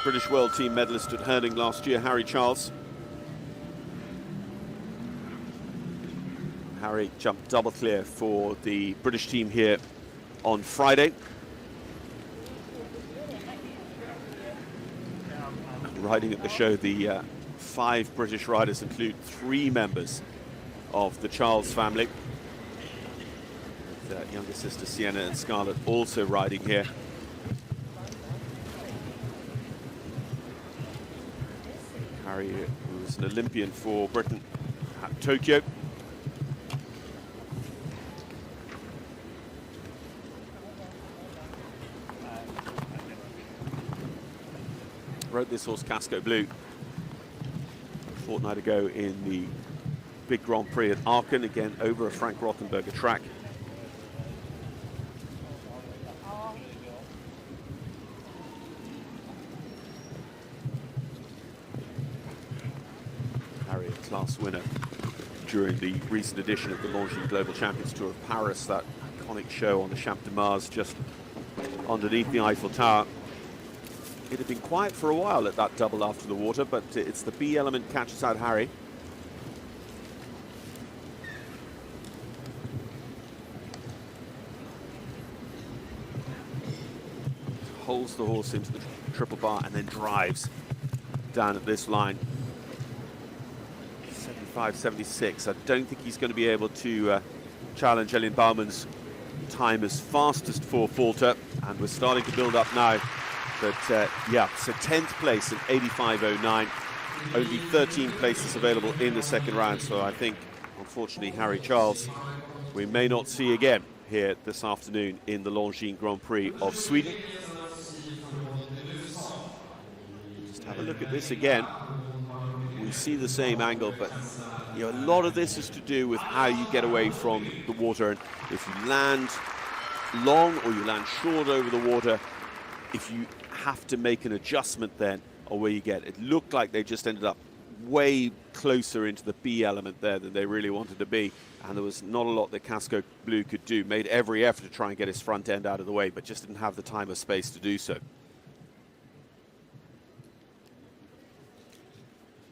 A: British World Team medalist at hurling last year, Harry Charles. Harry jumped double clear for the British team here on Friday. Riding at the show, the 5 British riders include 3 members of the Charles family. With younger sister Sienna and Scarlett also riding here. Harry, who was an Olympian for Britain at Tokyo. Rode this horse Casco Blue a fortnight ago in the big Grand Prix at Aachen, again over a Frank Rothenberger track. Harry, a class winner during the recent edition of the Longines Global Champions Tour of Paris, that iconic show on the Champ de Mars just underneath the Eiffel Tower. It had been quiet for a while at that double after the water, but it's the B element catches out Harry. Holds the horse into the triple bar and then drives down at this line. 75-76. I don't think he's going to be able to challenge Elin Bauman's time as fastest for Falter, and we're starting to build up now. But yeah, so 10th place at 85.09. Only 13 places available in the second round, so I think, unfortunately, Harry Charles, we may not see again here this afternoon in the Longines Grand Prix of Sweden. Just have a look at this again. We see the same angle, but you know, a lot of this is to do with how you get away from the water. And if you land long or you land short over the water, if you have to make an adjustment then, or where you get, it looked like they just ended up way closer into the B element there than they really wanted to be, and there was not a lot that Casco Blue could do. Made every effort to try and get his front end out of the way, but just didn't have the time or space to do so.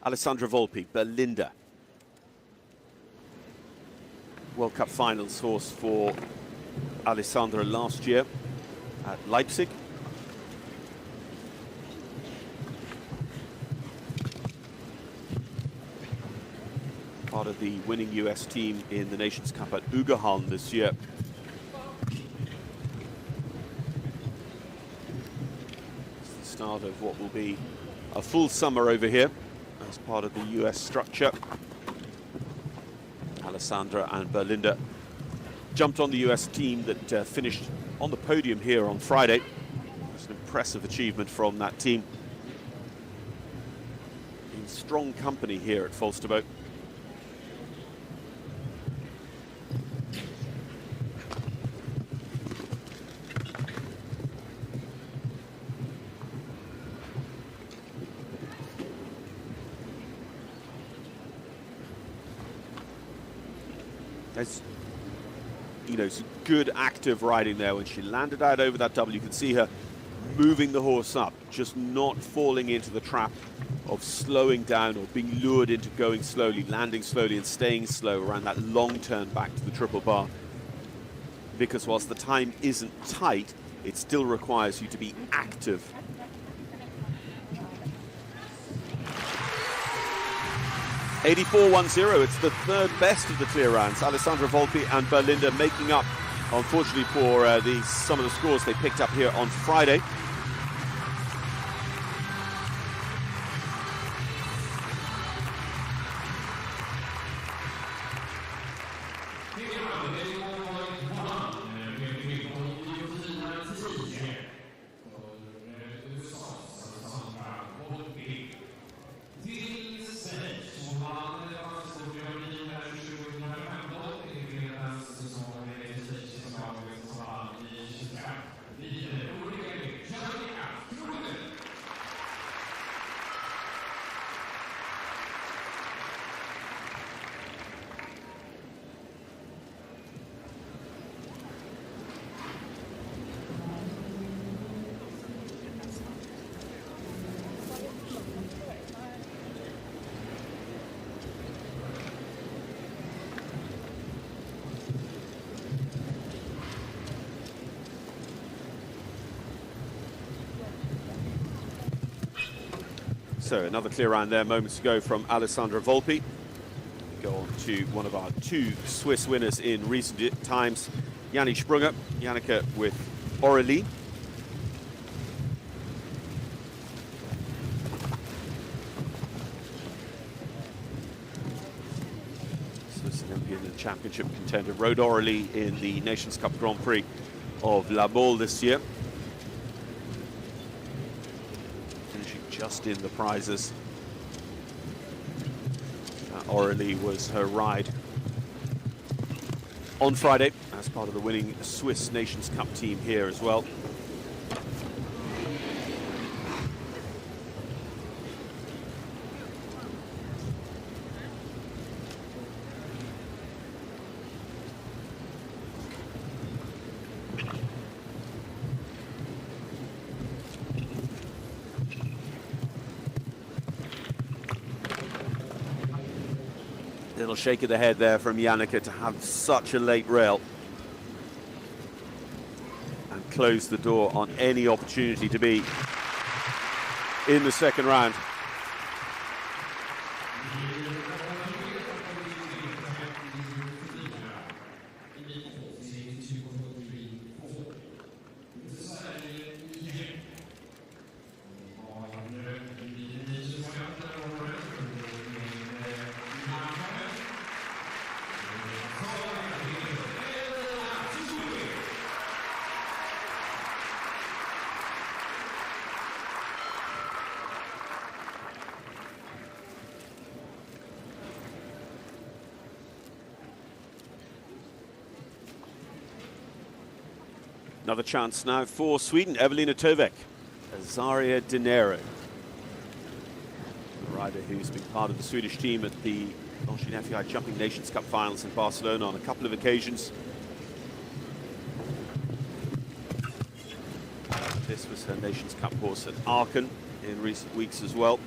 A: Alessandra Volpi, Belinda. World Cup finals horse for Alessandra last year at Leipzig. Part of the winning US team in the Nations Cup at Ugerhaln this year. It's the start of what will be a full summer over here as part of the US structure. Alessandra and Belinda jumped on the US team that finished on the podium here on Friday. It's an impressive achievement from that team. In strong company here at Falsterbo. There's, you know, some good active riding there. When she landed out over that double, you can see her moving the horse up, just not falling into the trap of slowing down or being lured into going slowly, landing slowly and staying slow around that long turn back to the triple bar. Because whilst the time isn't tight, it still requires you to be active. (84.10). It's the third best of the clear rounds. Alessandra Volpi and Belinda making up, unfortunately, for some of the scores they picked up here on Friday. So another clear round there moments ago from Alessandra Volpi. We go on to one of our two Swiss winners in recent times, Yanni Sprunger, Yannicka with Aurelie. Swiss Olympian and championship contender, rode Aurelie in the Nations Cup Grand Prix of La Baule this year. Just in the prizes. Aurelie was her ride on Friday as part of the winning Swiss Nations Cup team here as well. Little shake of the head there from Yannicka to have such a late rail and close the door on any opportunity to be in the second round. Another chance now for Sweden. Evelina Tovek, Azaria Dinero, a rider who's been part of the Swedish team at the Longines FEI Jumping Nations Cup finals in Barcelona on a couple of occasions. This was her Nations Cup horse at Aachen in recent weeks as well.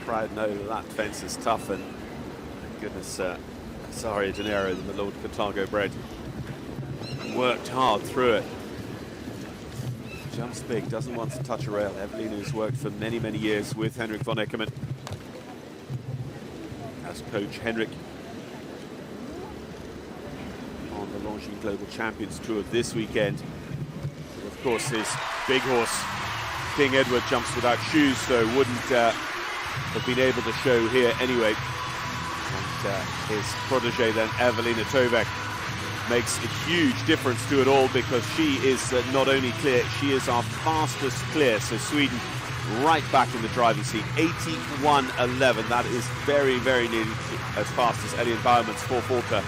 A: Proud know that fence is tough, and goodness, Azaria Dinero, the Milord Carthago bred, worked hard through it. Jumps big, doesn't want to touch a rail. Evelina has worked for many, many years with Henrik von Eckermann as coach. Henrik on the Longines Global Champions Tour this weekend. And of course, his big horse, King Edward, jumps without shoes, so wouldn't have been able to show here anyway. And his protege then, Evelina Tovek, makes a huge difference to it all, because she is not only clear, she is our fastest clear. So Sweden right back in the driving seat, 81.11. That is very, very nearly as fast as Elian Bauermann's 4-4.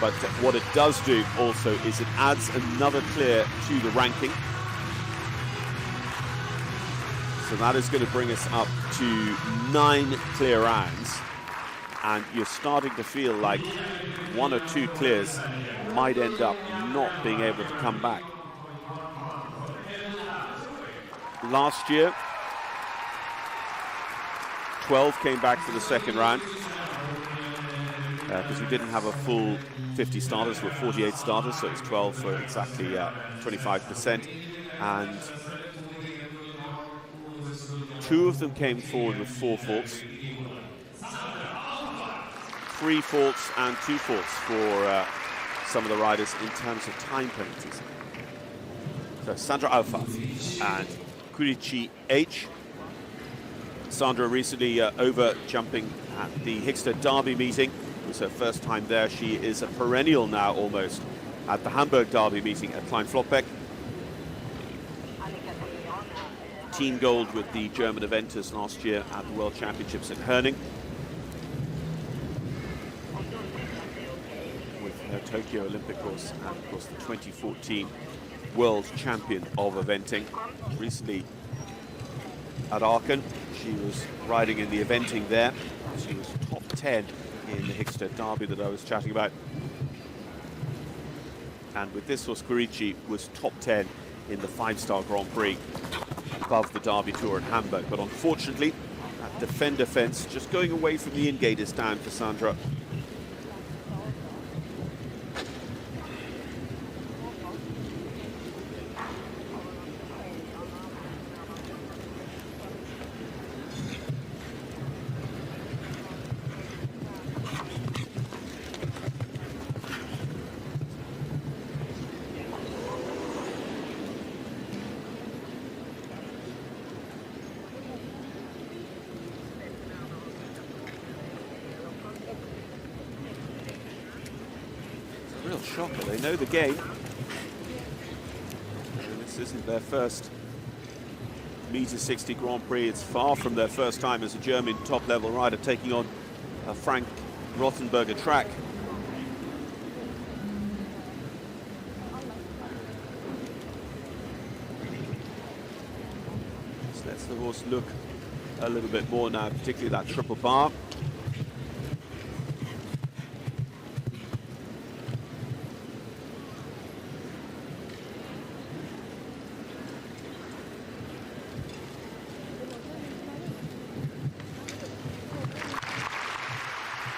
A: But what it does do also is it adds another clear to the ranking. So that is going to bring us up to 9 clear rounds. And you're starting to feel like 1 or 2 clears might end up not being able to come back. Last year, 12 came back for the second round, because we didn't have a full 50 starters, with 48 starters, so it's 12 for exactly 25%. And 2 of them came forward with 4 faults. 3 faults and 2 faults for some of the riders in terms of time penalties. So Sandra Aufath and Kurichi H. Sandra recently over jumping at the Hickstead Derby meeting. It was her first time there. She is a perennial now almost at the Hamburg Derby meeting at Kleinflottbeck. Team gold with the German eventers last year at the World Championships in Herning. With her Tokyo Olympic horse and of course the 2014 World Champion of eventing. Recently at Aachen, she was riding in the eventing there. She was top 10 in the Hickstead Derby that I was chatting about. And with this horse, Kurichi was top 10 in the 5-star Grand Prix above the Derby Tour in Hamburg. But unfortunately, that defender fence just going away from the in-gate is down for Sandra. Real shocker, they know the game. And this isn't their first Meter 60 Grand Prix. It's far from their first time as a German top-level rider taking on a Frank Rothenberger track. So lets the horse look a little bit more now, particularly that triple bar.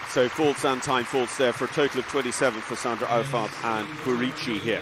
A: So faults and time faults there for a total of 27 for Sandra Aufath and Kurichi here.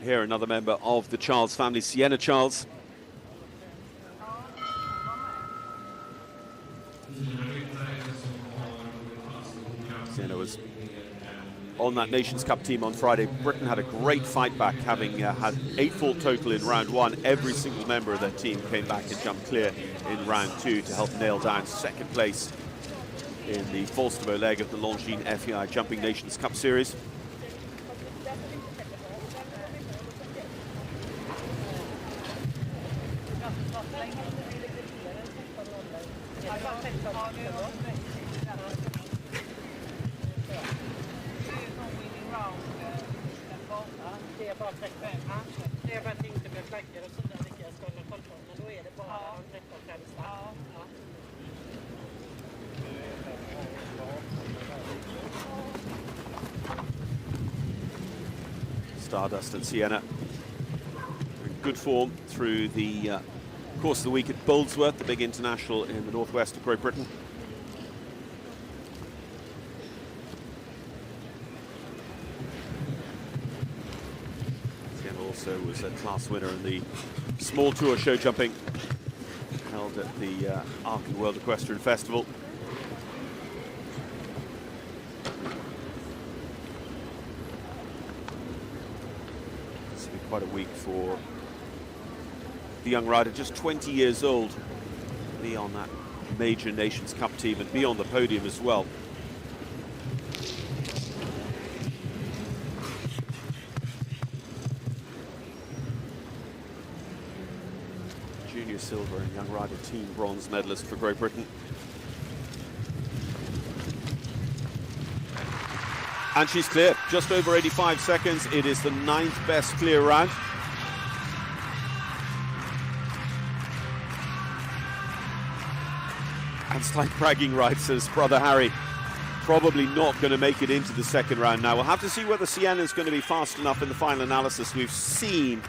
A: Here, another member of the Charles family, Sienna Charles. Sienna was on that Nations Cup team on Friday. Britain had a great fight back, having had 8 fault total in round 1. Every single member of their team came back and jumped clear in round 2 to help nail down second place in the Falsterbo leg of the Longines FEI Jumping Nations Cup Series. Stardust and Sienna in good form through the course of the week at Boldsworth, the big international in the northwest of Great Britain. Sienna also was a class winner in the small tour show jumping held at the Aachen World Equestrian Festival. Quite a week for the young rider, just 20 years old, be on that major Nations Cup team and be on the podium as well. Junior silver and young rider team bronze medalist for Great Britain. And she's clear, just over 85 seconds. It is the 9th best clear round. And slight bragging rights, says brother Harry. Probably not going to make it into the second round now. We'll have to see whether Sienna is going to be fast enough in the final analysis. We've seen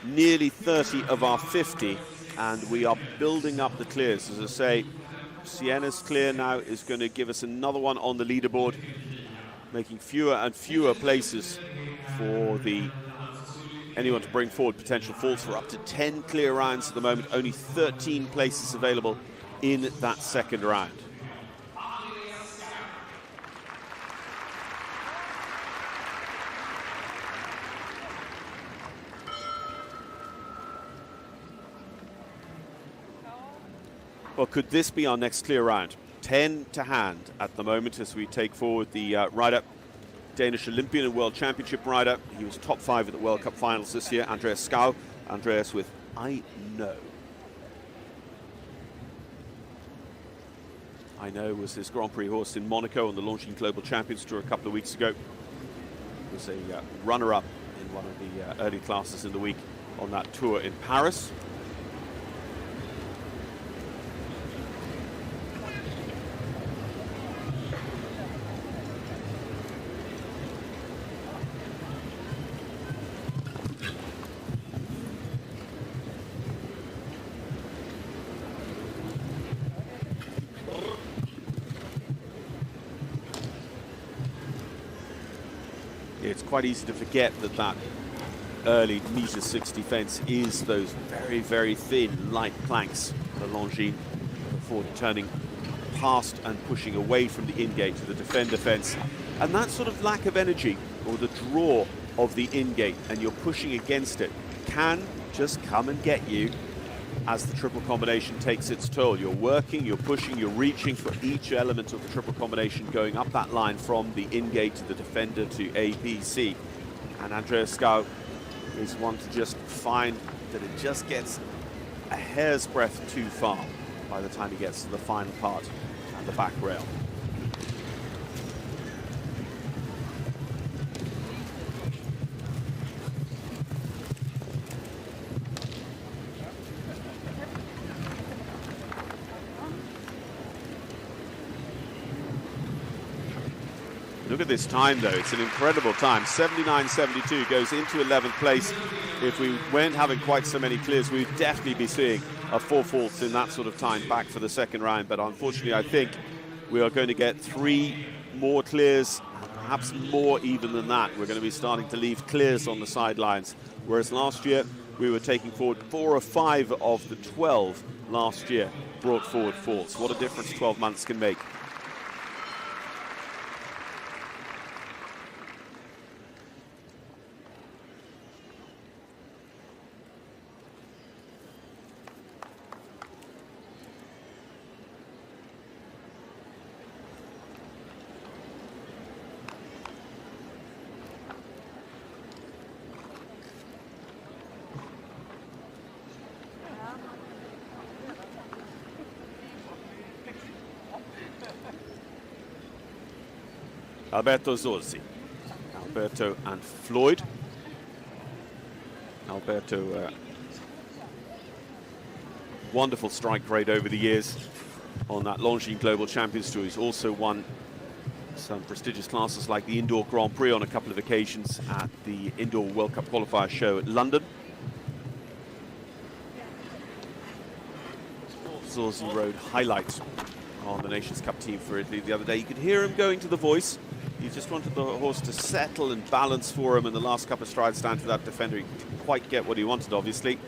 A: nearly 30 of our 50, and we are building up the clears. As I say, Sienna's clear now is going to give us another one on the leaderboard, making fewer and fewer places for anyone to bring forward potential faults. For up to 10 clear rounds at the moment, only 13 places available in that second round. Well, could this be our next clear round? 10 to hand at the moment as we take forward the rider, Danish Olympian and World Championship rider. He was top 5 at the World Cup finals this year, Andreas Skau. Andreas with I Know. I Know was his Grand Prix horse in Monaco on the Longines Global Champions Tour a couple of weeks ago. He was a runner-up in one of the early classes in the week on that tour in Paris. It's quite easy to forget that early meter 60 fence is those very, very thin, light planks, the Longines, before turning past and pushing away from the in-gate to the defender fence. And that sort of lack of energy, or the draw of the in-gate, and you're pushing against it, can just come and get you as the triple combination takes its toll. You're working, you're pushing, you're reaching for each element of the triple combination, going up that line from the in-gate to the defender to APC. And Andreas Skau is one to just find that it just gets a hair's breadth too far by the time he gets to the final part and the back rail. Look at this time, though. It's an incredible time. 79.72 goes into 11th place. If we weren't having quite so many clears, we'd definitely be seeing a 4 faults in that sort of time back for the second round. But unfortunately, I think we are going to get 3 more clears, perhaps more even than that. We're going to be starting to leave clears on the sidelines, whereas last year we were taking forward 4 or 5 of the 12 last year brought forward faults. What a difference 12 months can make. Alberto Zorzi, Alberto and Floyd. Alberto, wonderful strike rate over the years on that Longines Global Champions Tour. He's also won some prestigious classes like the Indoor Grand Prix on a couple of occasions at the Indoor World Cup Qualifier show at London. Zorzi rode highlights on the Nations Cup team for Italy the other day. You could hear him going to the voice. He just wanted the horse to settle and balance for him in the last couple of strides down to that defender. He didn't quite get what he wanted, obviously.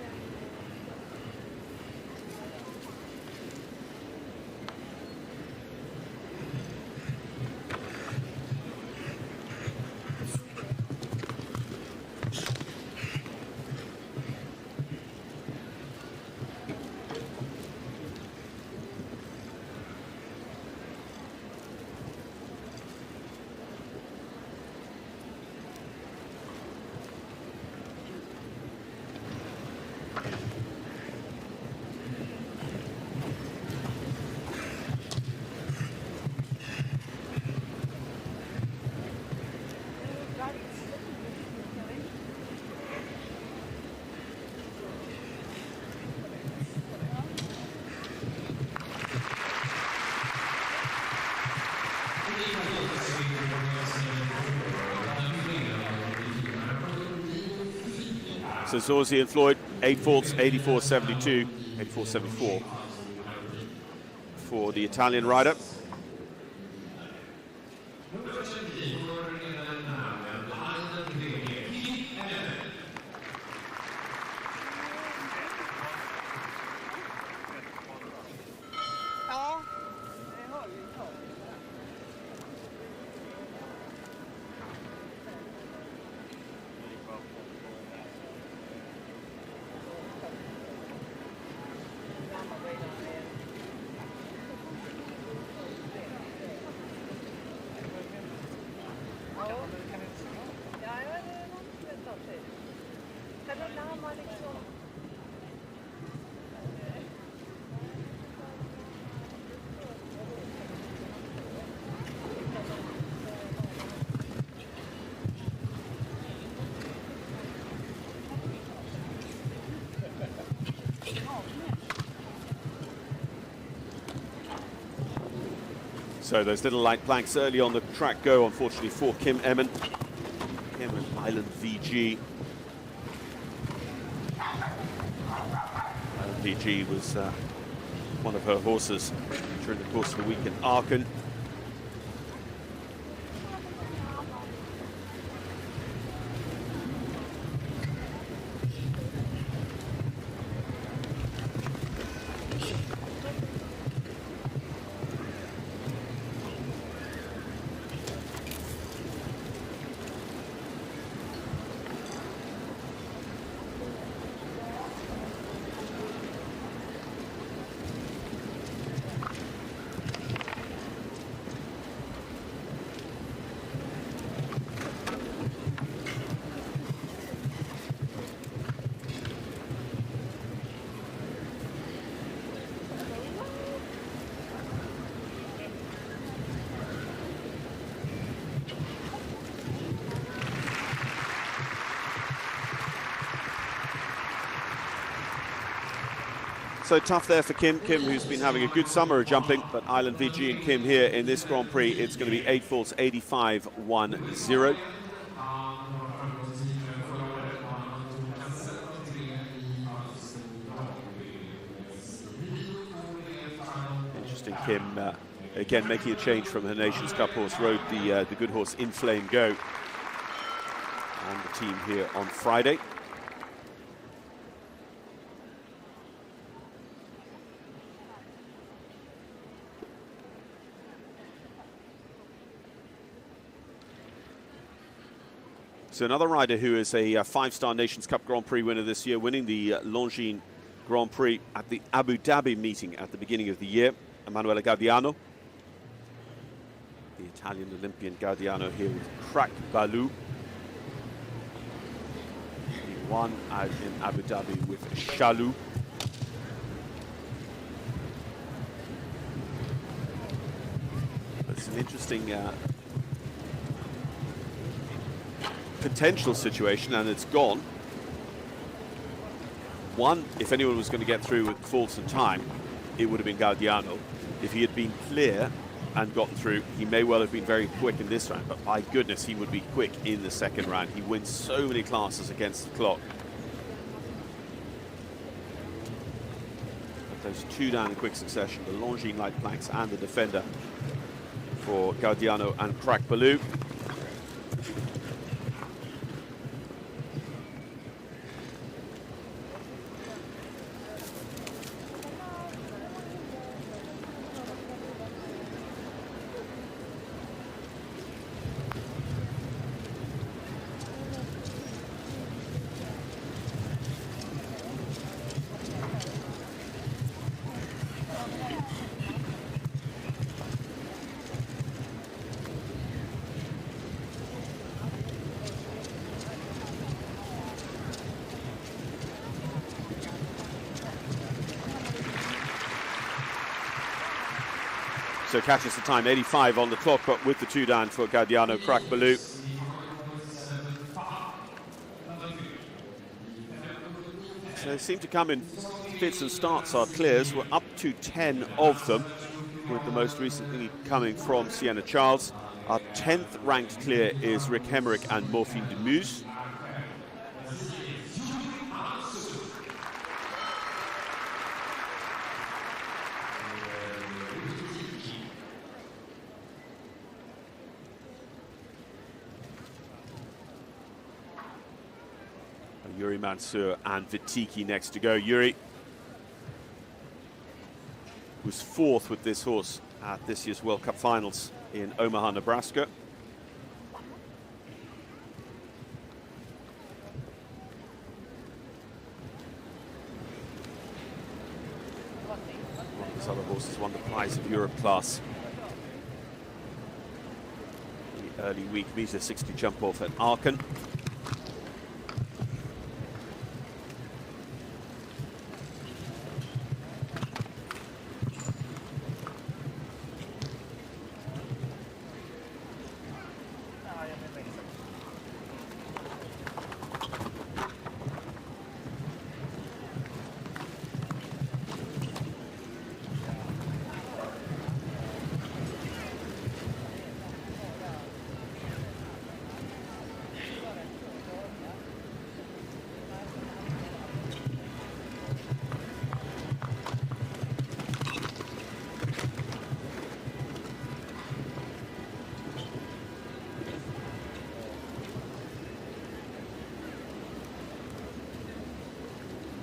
A: So Zorzi and Floyd, 8 faults, 84.72, 84.74 for the Italian rider. So those little light planks early on the track go, unfortunately, for Kim Emmen. Kim and Island VG. Island VG was one of her horses during the course of the week in Aachen. So tough there for Kim. Kim, who's been having a good summer of jumping, but Island VG and Kim here in this Grand Prix, it's going to be 8 faults, 85.10. Interesting, Kim again making a change from her Nations Cup horse, rode the good horse In Flame Go on the team here on Friday. So another rider who is a five-star Nations Cup Grand Prix winner this year, winning the Longines Grand Prix at the Abu Dhabi meeting at the beginning of the year, Emanuele Gaudiano. The Italian Olympian Gaudiano here with Crack Baloo. He won out in Abu Dhabi with Chalou. It's an interesting potential situation, and it's gone. One, if anyone was going to get through with faults in time, it would have been Gaudiano. If he had been clear and gotten through, he may well have been very quick in this round, but my goodness, he would be quick in the second round. He wins so many classes against the clock. But those two down in quick succession, the Longines light planks and the defender for Gaudiano and Crack Baloo. So catches the time, 85 on the clock, but with the two down for Gaudiano, Crack Baloo. So they seem to come in fits and starts, our clears. We're up to 10 of them, with the most recently coming from Sienna Charles. Our 10th ranked clear is Rick Hemerick and Morphine de Muse. Yuri Mansour and Vitiki next to go. Yuri was fourth with this horse at this year's World Cup finals in Omaha, Nebraska. One of his other horses won the Prize of Europe class. The early week meter 60 jump off at Aachen.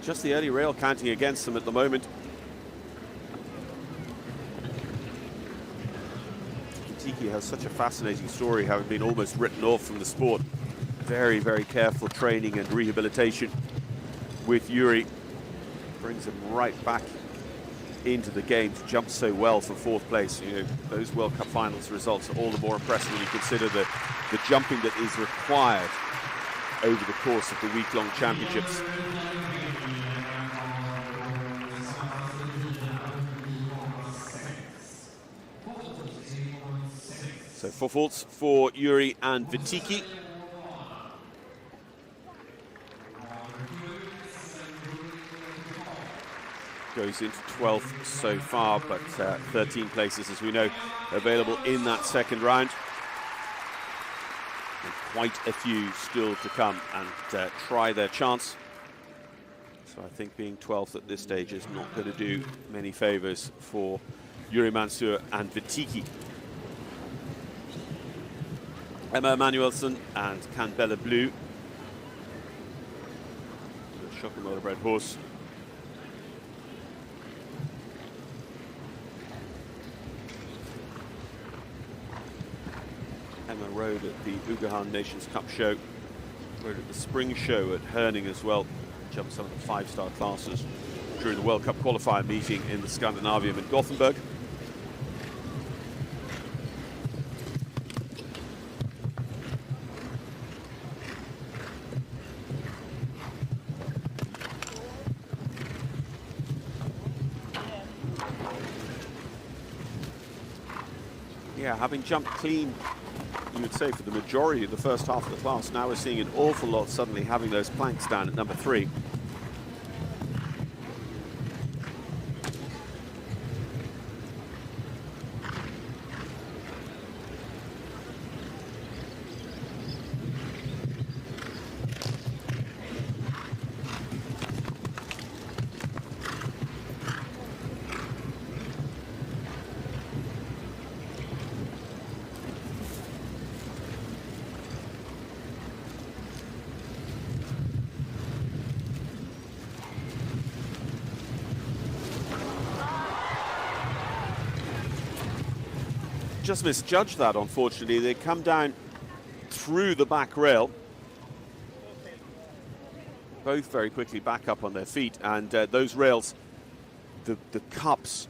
A: Just the early rail counting against them at the moment. Vitiki has such a fascinating story, having been almost written off from the sport. Very, very careful training and rehabilitation with Yuri. Brings him right back into the game to jump so well for fourth place. You know, those World Cup finals results are all the more impressive when you consider the jumping that is required over the course of the week-long championships. So 4 faults for Yuri and Vitiki. Goes into 12th so far, but 13 places, as we know, available in that second round. And quite a few still to come and try their chance. So I think being 12th at this stage is not going to do many favours for Yuri Mansour and Vitiki. Emma Emanuelsen and Canbella Blue. The Shocker Motorbred horse. Emma rode at the Ugahan Nations Cup show, rode at the Spring show at Herning as well, jumped some of the 5-star classes during the World Cup qualifier meeting in the Scandinavium in Gothenburg. Yeah, having jumped clean, you would say, for the majority of the first half of the class, now we're seeing an awful lot suddenly having those planks down at number 3. Just misjudged that, unfortunately. They come down through the back rail, both very quickly back up on their feet, and those rails, the cups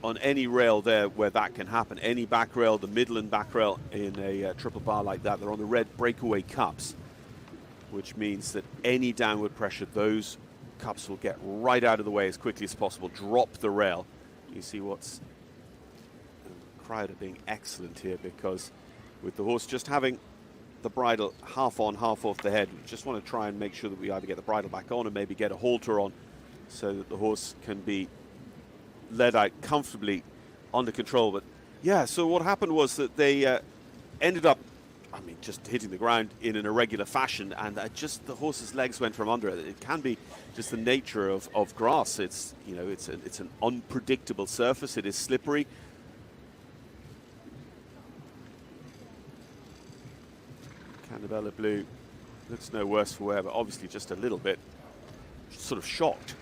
A: on any rail there where that can happen, any back rail, the middle and back rail in a triple bar like that, they're on the red breakaway cups, which means that any downward pressure, those cups will get right out of the way as quickly as possible, drop the rail. You see what's Crowder being excellent here, because with the horse just having the bridle half on, half off the head, we just want to try and make sure that we either get the bridle back on and maybe get a halter on so that the horse can be led out comfortably under control. But yeah, so what happened was that they ended up, I mean, just hitting the ground in an irregular fashion, and just the horse's legs went from under it. It can be just the nature of grass. It's, you know, it's an unpredictable surface. It is slippery. Canbella Blue looks no worse for wear, but obviously just a little bit sort of shocked.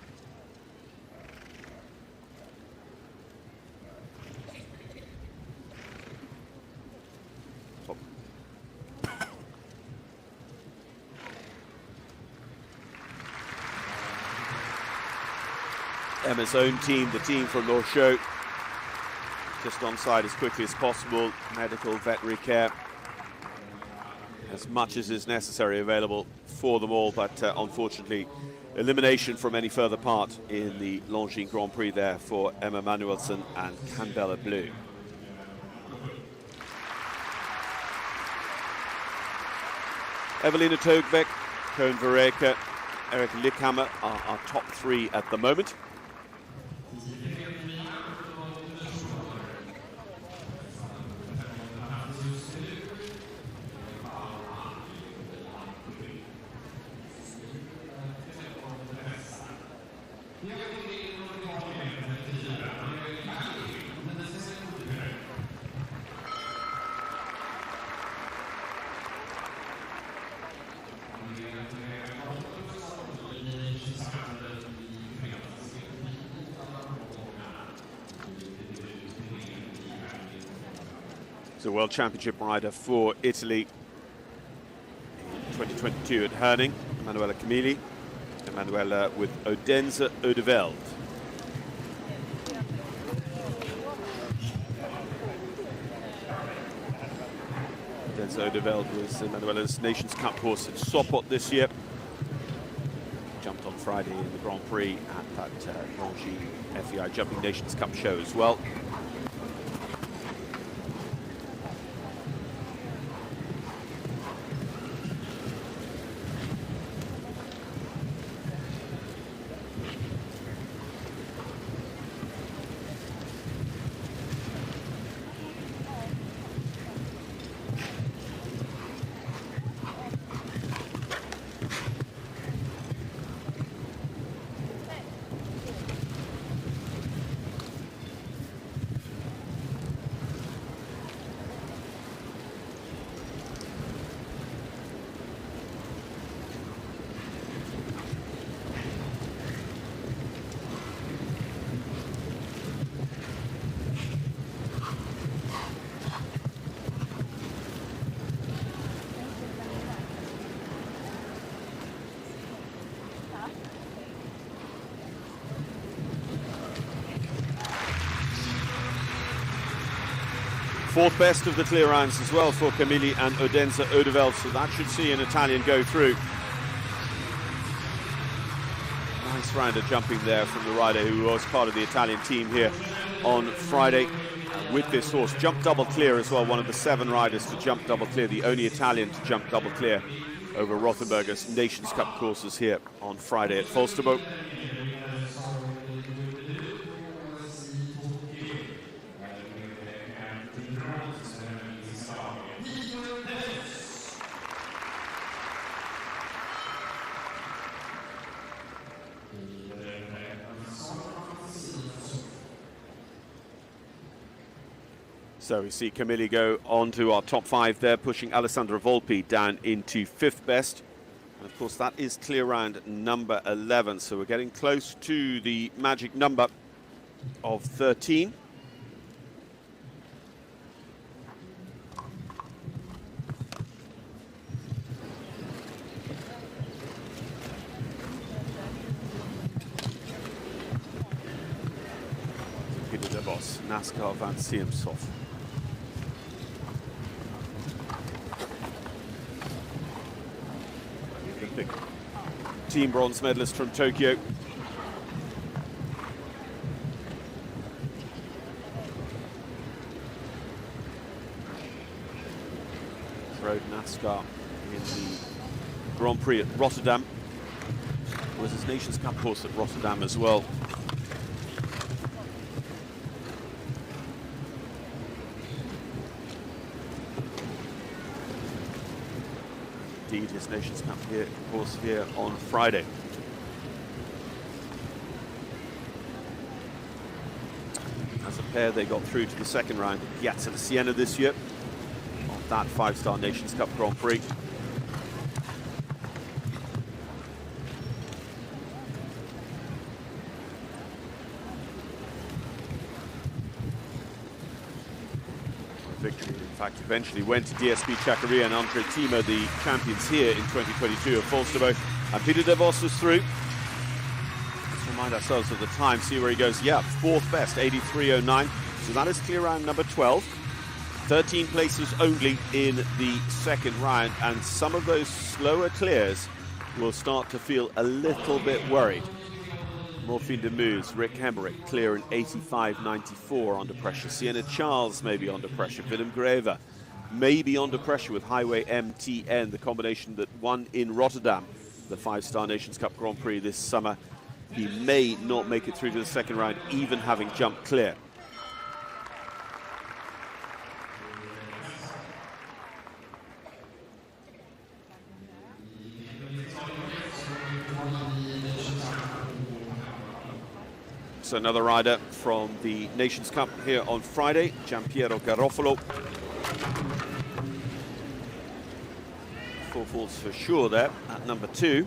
A: Emma's own team, the team from North Show, just on side as quickly as possible. Medical, veterinary care, as much as is necessary available for them all, but unfortunately elimination from any further part in the Longines Grand Prix there for Emma Emanuelsen and Canbella Blue. Evelina Togbeck, Koen Verreke, Eric Lickhammer are our top 3 at the moment. The World Championship rider for Italy in 2022 at Herning, Emanuela Camilli. Emanuela with Odense Oudeveld. Odense Oudeveld was Emanuela's Nations Cup horse at Sopot this year. Jumped on Friday in the Grand Prix at that Longines FEI Jumping Nations Cup show as well. Fourth best of the clear rounds as well for Camilli and Odense Odeveld, so that should see an Italian go through. Nice rounder jumping there from the rider who was part of the Italian team here on Friday with this horse. Jumped double clear as well, one of the 7 riders to jump double clear, the only Italian to jump double clear over Rothenberger's Nations Cup courses here on Friday at Falsterbo. So we see Camilli go on to our top 5 there, pushing Alessandro Volpi down into 5th best. And of course, that is clear round number 11. So we're getting close to the magic number of 13. Peter de Vos, NASCAR Van Siemshoff. Team bronze medalist from Tokyo. Rode NASCAR in the Grand Prix at Rotterdam. Was his Nations Cup course at Rotterdam as well. Indeed, his Nations Cup here, course here on Friday. As a pair, they got through to the second round at Piazza di Siena this year of that 5-star Nations Cup Grand Prix. Victory, in fact, eventually went to DSP Chacarria and Andre Tima, the champions here in 2022 of Falsterbo. And Peter de Vos is through. Let's remind ourselves of the time, see where he goes. Yeah, 4th best, 83.09. So that is clear round number 12. 13 places only in the second round, and some of those slower clears will start to feel a little bit worried. Morphine de Meuse, Rick Hemmerich, clear in 85.94 under pressure. Sienna Charles may be under pressure. Willem Greve may be under pressure with Highway MTN, the combination that won in Rotterdam, the 5-star Nations Cup Grand Prix this summer. He may not make it through to the second round, even having jumped clear. So another rider from the Nations Cup here on Friday, Giampiero Garofalo. 4 falls for sure there at number 2.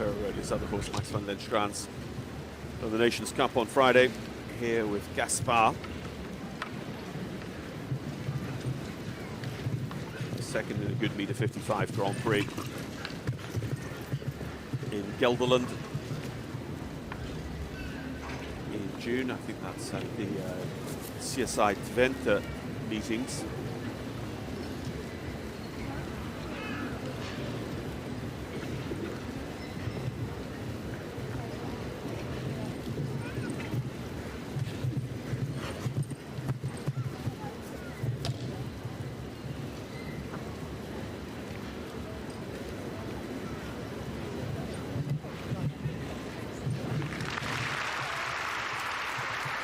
A: Rode his other horse, Max van Lenskrans, on the Nations Cup on Friday, here with Gaspar. Second in a good meter 55 Grand Prix in Gelderland in June. I think that's at the CSI Twente meetings.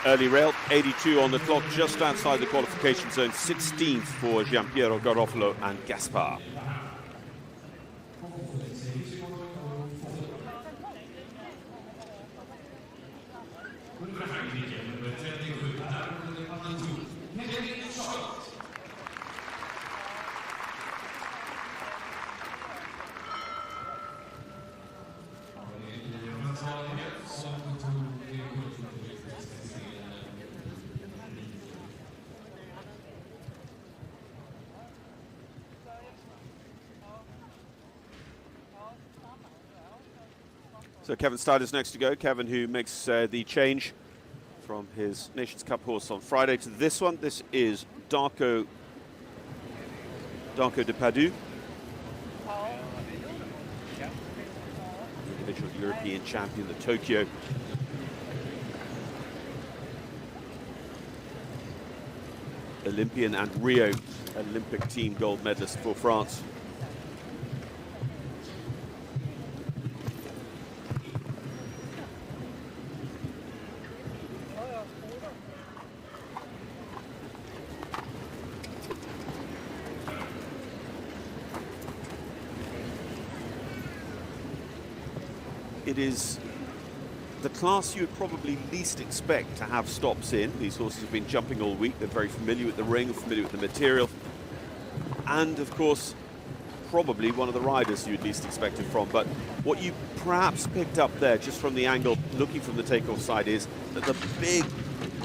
A: Early rail, 82 on the clock, just outside the qualification zone, 16th for Giampiero Garofalo and Gaspar. So Kevin Steider's next to go. Kevin, who makes the change from his Nations Cup horse on Friday to this one. This is Darko de Padoue, the individual European champion at Tokyo. Olympian and Rio Olympic team gold medalist for France. It is the class you would probably least expect to have stops in. These horses have been jumping all week. They're very familiar with the ring, familiar with the material. And, of course, probably one of the riders you'd least expect it from. But what you perhaps picked up there, just from the angle, looking from the takeoff side, is that the big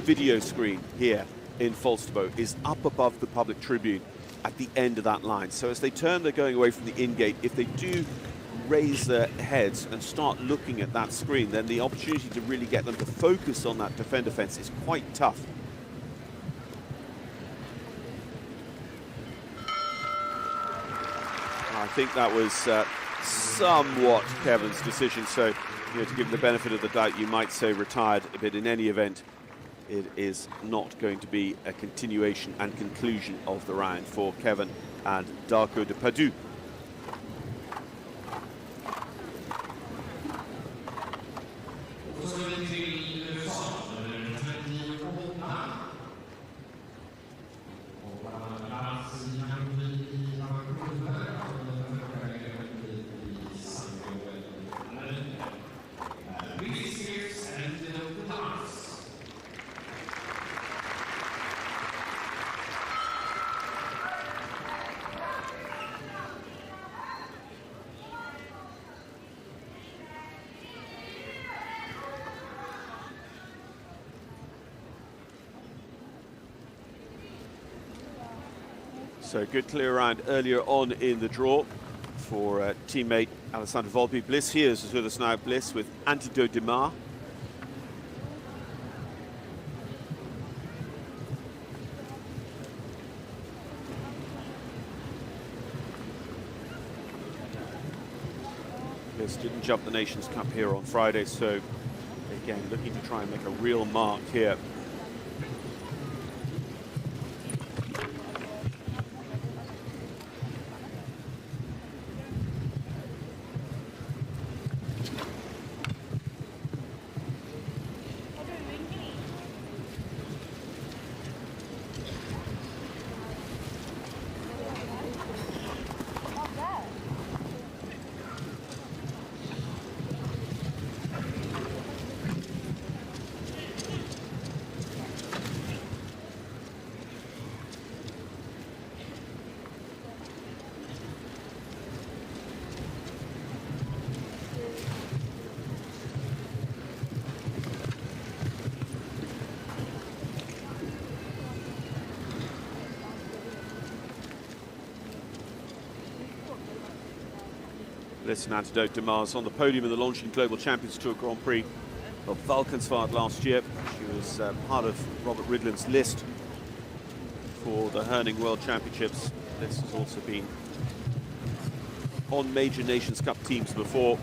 A: video screen here in Falsterbo is up above the public tribune at the end of that line. So as they turn, they're going away from the in-gate. If they do raise their heads and start looking at that screen, then the opportunity to really get them to focus on that defender fence is quite tough. I think that was somewhat Kevin's decision, so to give him the benefit of the doubt, you might say retired, but in any event, it is not going to be a continuation and conclusion of the round for Kevin and Darko de Padoue. So good clear round earlier on in the draw for teammate Alessandro Volpi. Bliss here is with us now. Bliss with Antidote de Mar. Bliss didn't jump the Nations Cup here on Friday, so again looking to try and make a real mark here. Bliss and Antidote de Mars on the podium in the Longines Global Champions Tour Grand Prix of Valkenswaard last year. She was part of Robert Ridland's list for the Herning World Championships. Bliss has also been on major Nations Cup teams before.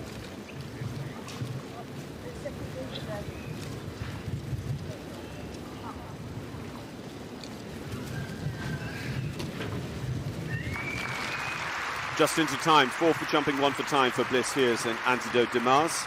A: Just into time, 4 for jumping, 1 for time for Bliss. Here's an Antidote de Mars.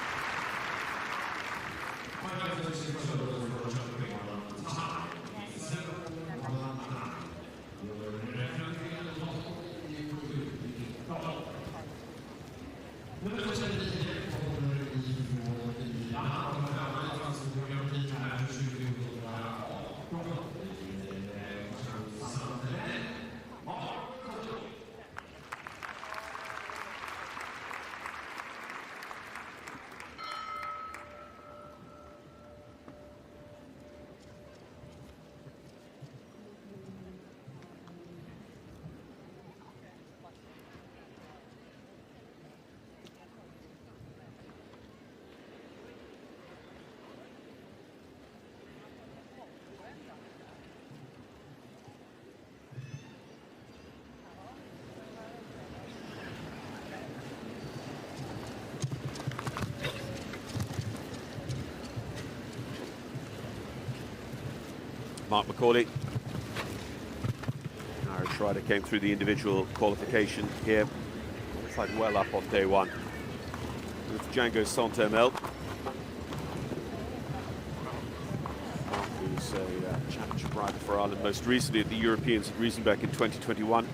A: Mark Macaulay. Irish rider came through the individual qualification here. Looks like well up on day one with Django Santermel, who's a championship rider for Ireland, most recently at the Europeans at Riesenbeck in 2021.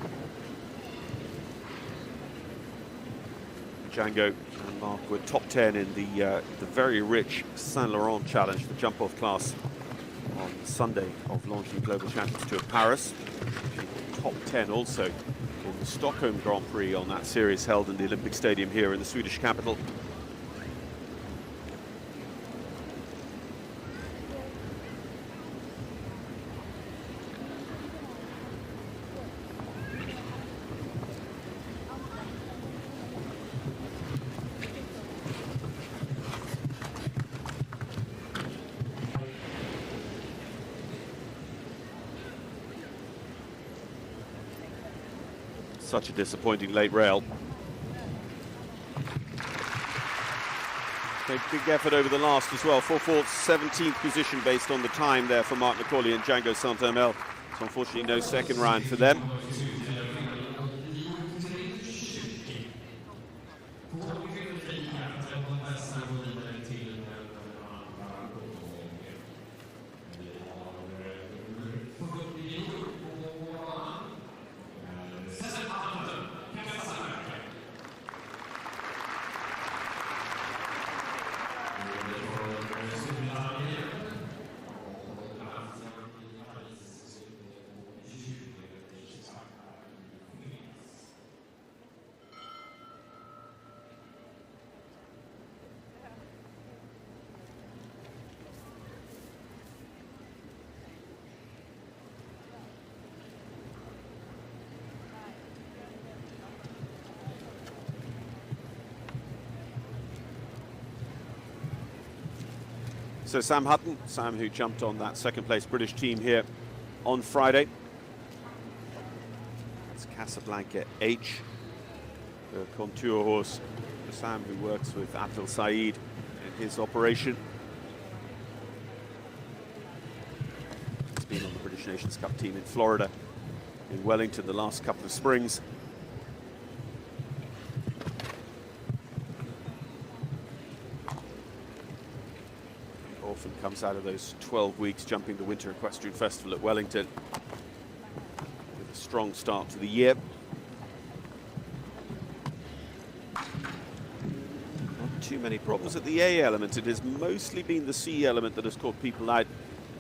A: Django and Mark were top 10 in the very rich Saint Laurent Challenge, the jump-off class, on Sunday of Longines Global Champions Tour Paris. Top 10 also in the Stockholm Grand Prix on that series held in the Olympic Stadium here in the Swedish capital. Such a disappointing late rail. A big effort over the last as well. 4/4, 17th position based on the time there for Mark Macaulay and Django Santermel. So unfortunately no second round for them. So Sam Hutton, who jumped on that second place British team here on Friday. It's Casablanca H, the contour horse. Sam, who works with Abdel Said in his operation. He's been on the British Nations Cup team in Florida, in Wellington the last couple of springs. Often comes out of those 12 weeks jumping the Winter Equestrian Festival at Wellington with a strong start to the year. Not too many problems at the A element. It has mostly been the C element that has caught people out,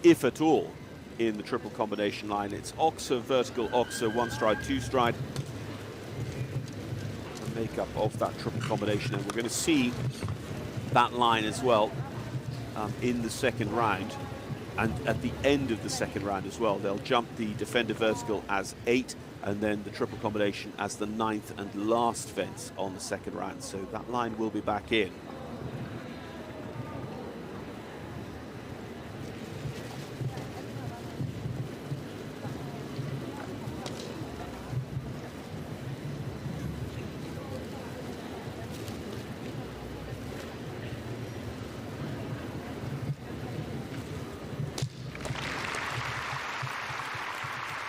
A: if at all, in the triple combination line. It's Oxer, vertical Oxer, one stride, two stride. The makeup of that triple combination, and we're going to see that line as well in the second round, and at the end of the second round as well. They'll jump the defender vertical as 8 and then the triple combination as the 9th and last fence on the second round. So that line will be back in.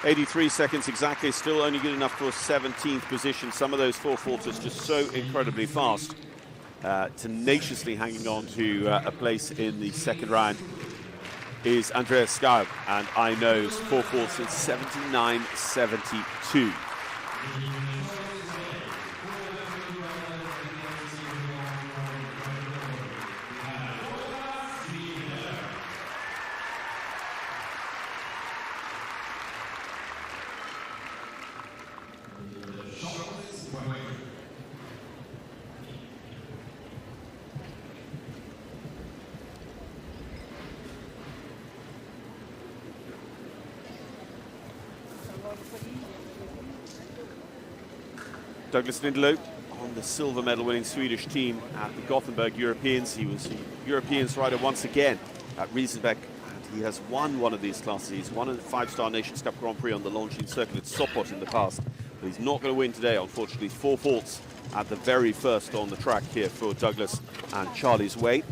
A: .83 seconds exactly, still only good enough for a 17th position. Some of those 4/4s just so incredibly fast, tenaciously hanging on to a place in the second round is Andreas Schaub, and I knows 4/4s at 79.72. Douglas Lindelof on the silver medal winning Swedish team at the Gothenburg Europeans. He was the Europeans rider once again at Riesenbeck, and he has won one of these classes. He's won a 5-star Nations Cup Grand Prix on the Longines circuit at Sopot in the past, but he's not going to win today, unfortunately. 4/4 at the very first on the track here for Douglas and Charlie's Way.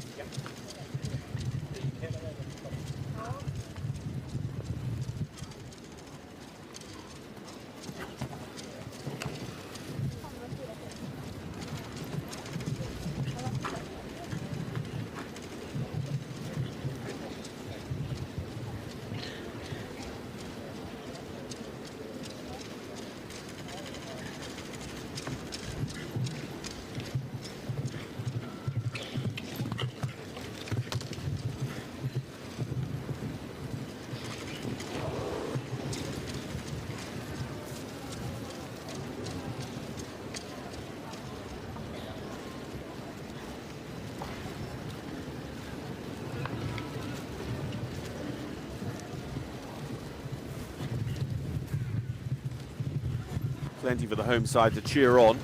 A: plenty for the home side to cheer on,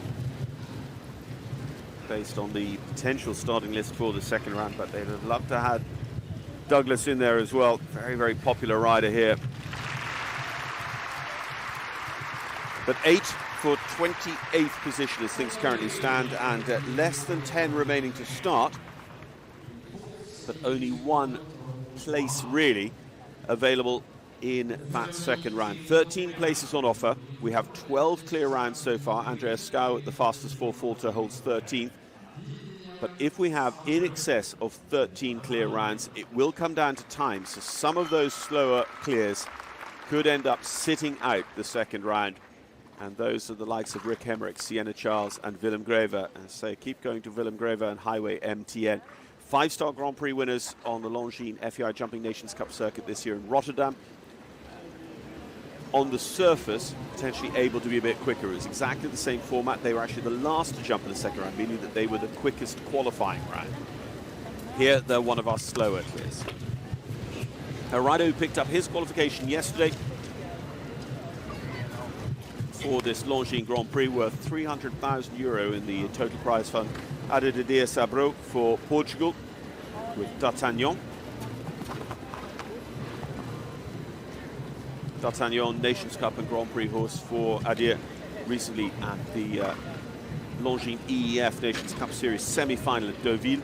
A: based on the potential starting list for the second round, but they'd have loved to have Douglas in there as well. Very, very popular rider here. But 8 for 28th position as things currently stand, and less than 10 remaining to start, but only one place really available in that second round. 13 places on offer. We have 12 clear rounds so far. Andreas Skau, the fastest 4-faulter, holds 13th. But if we have in excess of 13 clear rounds, it will come down to time. So some of those slower clears could end up sitting out the second round. And those are the likes of Rick Hemrick, Sienna Charles, and Willem Greve. And so keep going to Willem Greve and Highway MTN. 5-star Grand Prix winners on the Longines FEI Jumping Nations Cup circuit this year in Rotterdam. On the surface, potentially able to be a bit quicker. It was exactly the same format. They were actually the last to jump in the second round, meaning that they were the quickest qualifying round. Here, they're one of our slower clears. A rider who picked up his qualification yesterday for this Longines Grand Prix, worth €300,000 in the total prize fund. Adedier Sabro for Portugal with D'Artagnan. D'Artagnan, Nations Cup and Grand Prix horse for Adir, recently at the Longines EEF Nations Cup Series semi-final at Deauville.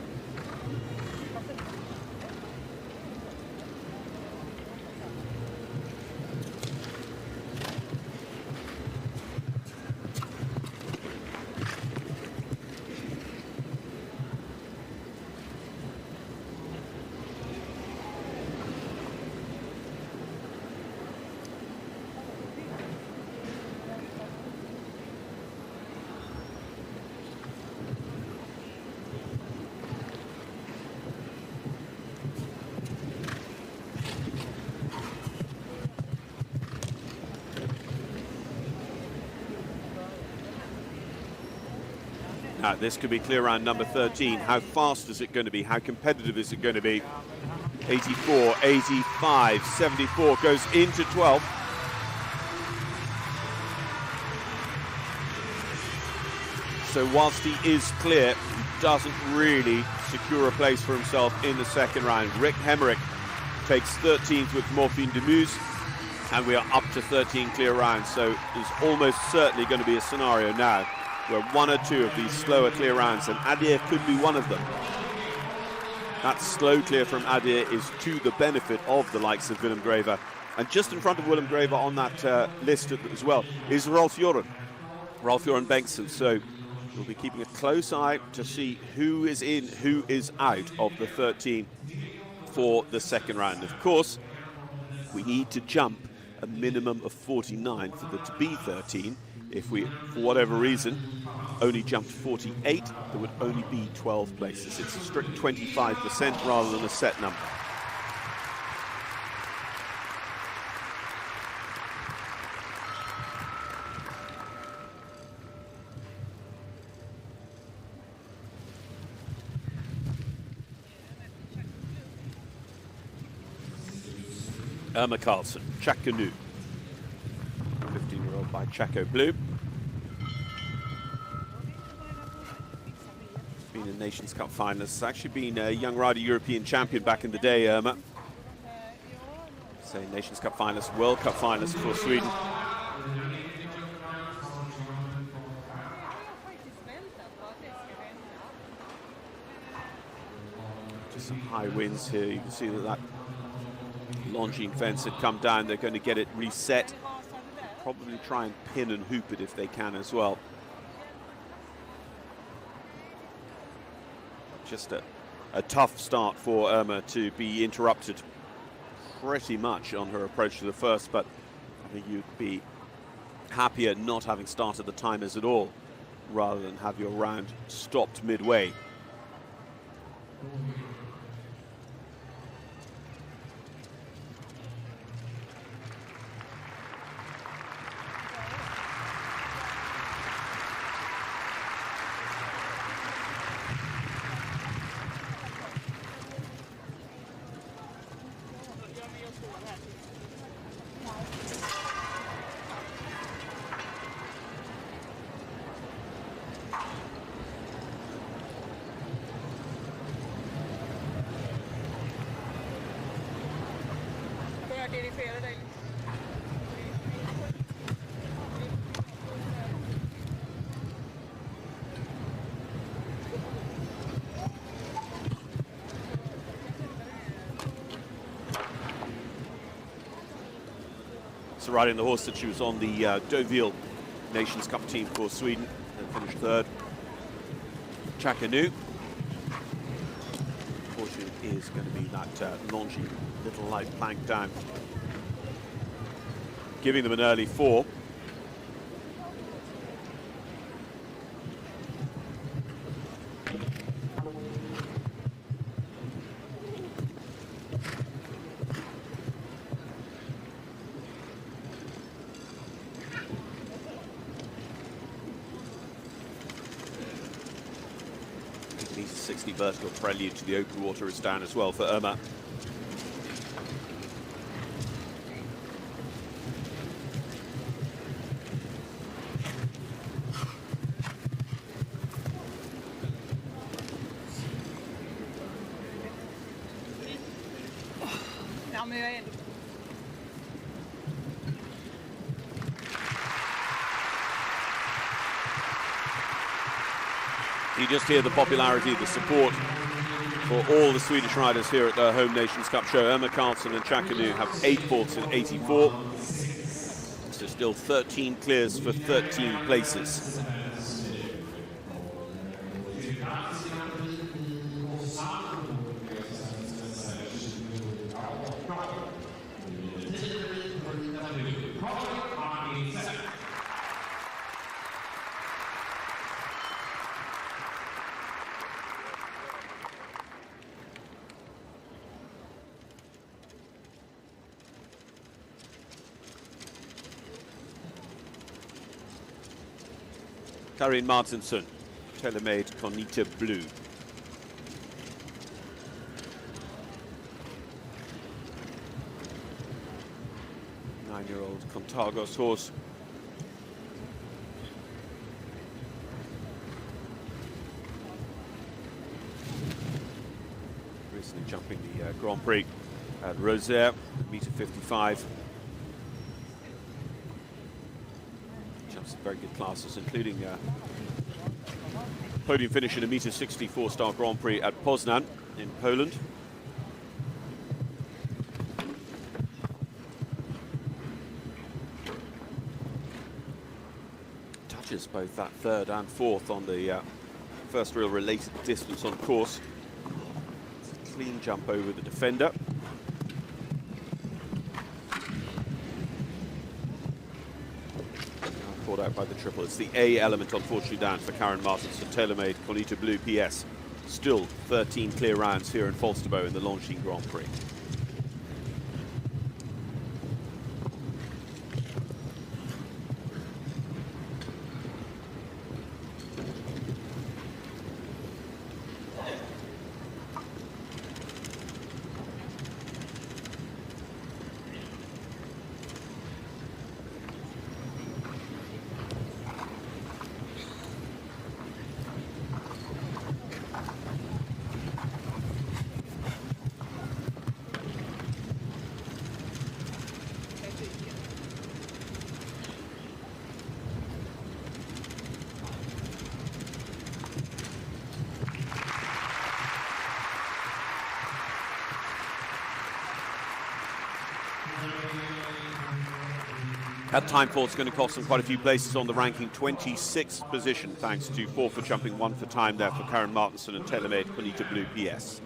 A: Now, this could be clear round number 13. How fast is it going to be? How competitive is it going to be? 84, 85, 74 goes into 12. So whilst he is clear, he doesn't really secure a place for himself in the second round. Rick Hemrick takes 13th with Morphine de Muse, and we are up to 13 clear rounds. So there's almost certainly going to be a scenario now where one or two of these slower clear rounds, and Adir could be one of them. That slow clear from Adir is to the benefit of the likes of Willem Greve. And just in front of Willem Greve on that list as well is Ralph Joren Bengtsson. So we'll be keeping a close eye to see who is in, who is out of the 13 for the second round. Of course, we need to jump a minimum of 49 for there to be 13. If we, for whatever reason, only jumped 48, there would only be 12 places. It's a strict 25% rather than a set number. Irma Karlsson, Chakanu. 15-year-old by Chaco Blue. Been a Nations Cup finalist. Actually been a young rider European champion back in the day, Irma. So Nations Cup finalist, World Cup finalist for Sweden. Just some high winds here. You can see that Longines fence had come down. They're going to get it reset. Probably try and pin and hoop it if they can as well. Just a tough start for Irma to be interrupted pretty much on her approach to the first, but I think you'd be happier not having started the timers at all rather than have your round stopped midway.
F: dirigera dig.
A: So riding the horse that she was on the Deauville Nations Cup team for Sweden and finished third. Chakanu. Unfortunately, is going to be that Longines little light plank down, giving them an early 4. Meter 60 vertical prelude to the open water is down as well for Irma.
F: Ja, men jag är ändå...
A: You just hear the popularity, the support for all the Swedish riders here at the home Nations Cup show. Irma Karlsson and Chakanu have 8 points in 84. So still 13 clears for 13 places. Karin Martinsson, tailor-made Conita Blue. Nine-year-old Contagos horse. Recently jumping the Grand Prix at Rosaire, meter 55. Jumps some very good classes, including podium finish in a meter 64 star Grand Prix at Poznan in Poland. Touches both that third and fourth on the first real related distance on course. It's a clean jump over the defender. Caught out by the triple. It's the A element, unfortunately, down for Karin Martinsson, tailor-made Conita Blue PS. Still 13 clear rounds here in Falsterbo in the Longines Grand Prix. That time fall is going to cost them quite a few places on the ranking. 26th position, thanks to 4 for jumping, 1 for time there for Karin Martinsson and tailor-made Conita Blue PS.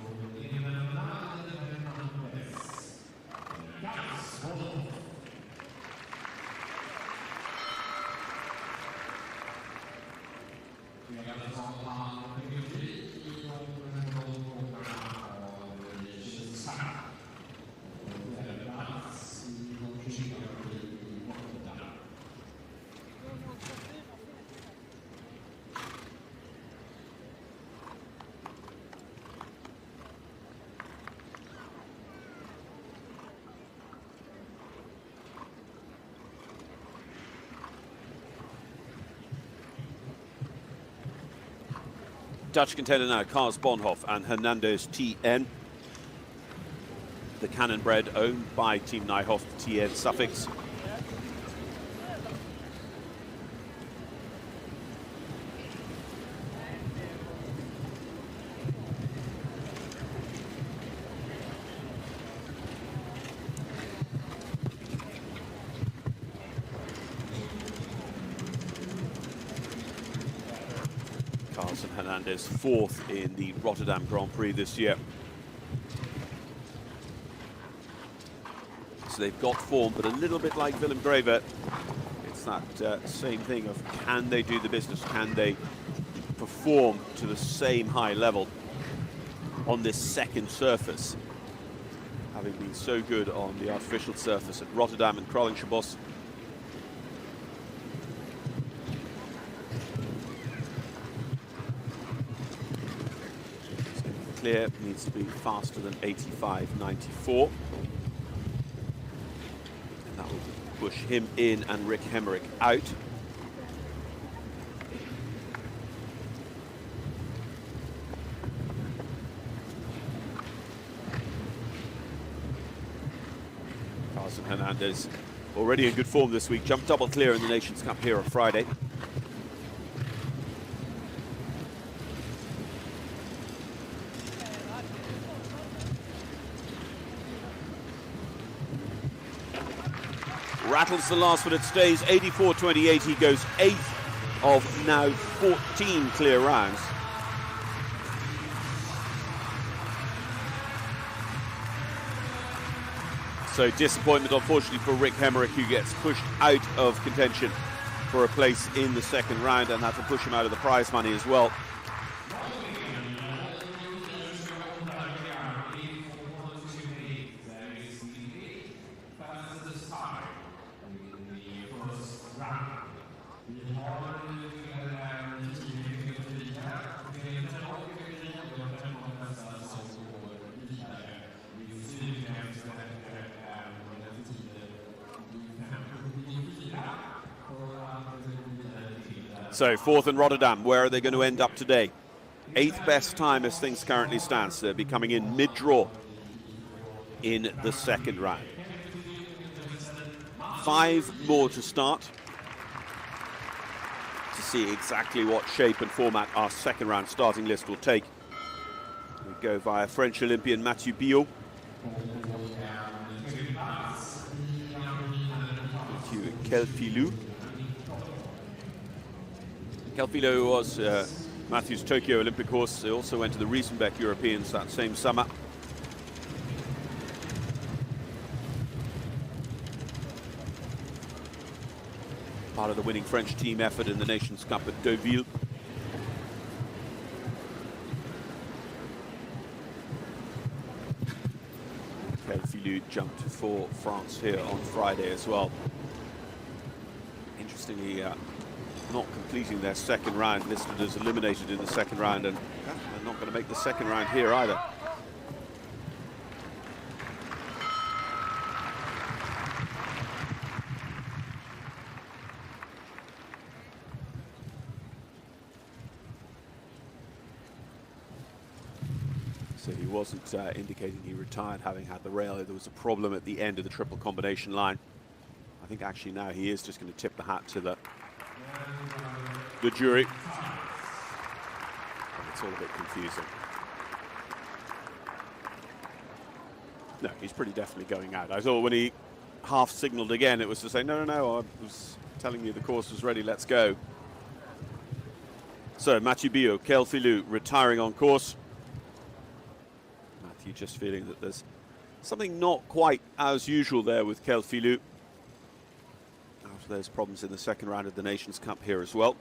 A: Dutch contender now, Kars Bonhoff and Hernandez TN. the Cannon bred owned by Team Nijhoff TN Suffix. Hernandez fourth in the Rotterdam Grand Prix this year. So they've got form, but a little bit like Willem Graver, it's that same thing of can they do the business, can they perform to the same high level on this second surface, having been so good on the artificial surface at Rotterdam and Kralingschabos. Clear needs to be faster than 85.94. And that will push him in and Rick Hemmerich out. Carson Hernandez already in good form this week, jumped double clear in the Nations Cup here on Friday. Rattles the last, but it stays 84.28. He goes 8th of now 14 clear rounds. So disappointment, unfortunately, for Rick Hemmerich, who gets pushed out of contention for a place in the second round, and that will push him out of the prize money as well. So fourth in Rotterdam, where are they going to end up today? 8th best time as things currently stand. So they'll be coming in mid-draw in the second round. 5 more to start to see exactly what shape and format our second round starting list will take. We go via French Olympian Mathieu Biot. Mathieu Kelfilou. Kelfilou was Matthew's Tokyo Olympic horse. They also went to the Riesenbeck Europeans that same summer. Part of the winning French team effort in the Nations Cup at Deauville. Kelfilou jumped for France here on Friday as well. Interestingly, not completing their second round, listed as eliminated in the second round, and they're not going to make the second round here either. So he wasn't indicating he retired having had the rail. There was a problem at the end of the triple combination line. I think actually now he is just going to tip the hat to the jury. It's all a bit confusing. No, he's pretty definitely going out. I thought when he half signaled again, it was to say, no, I was telling you the course was ready, let's go. So Mathieu Biot, Kelfilou retiring on course. Mathieu just feeling that there's something not quite as usual there with Kelfilou. After those problems in the second round of the Nations Cup here as well.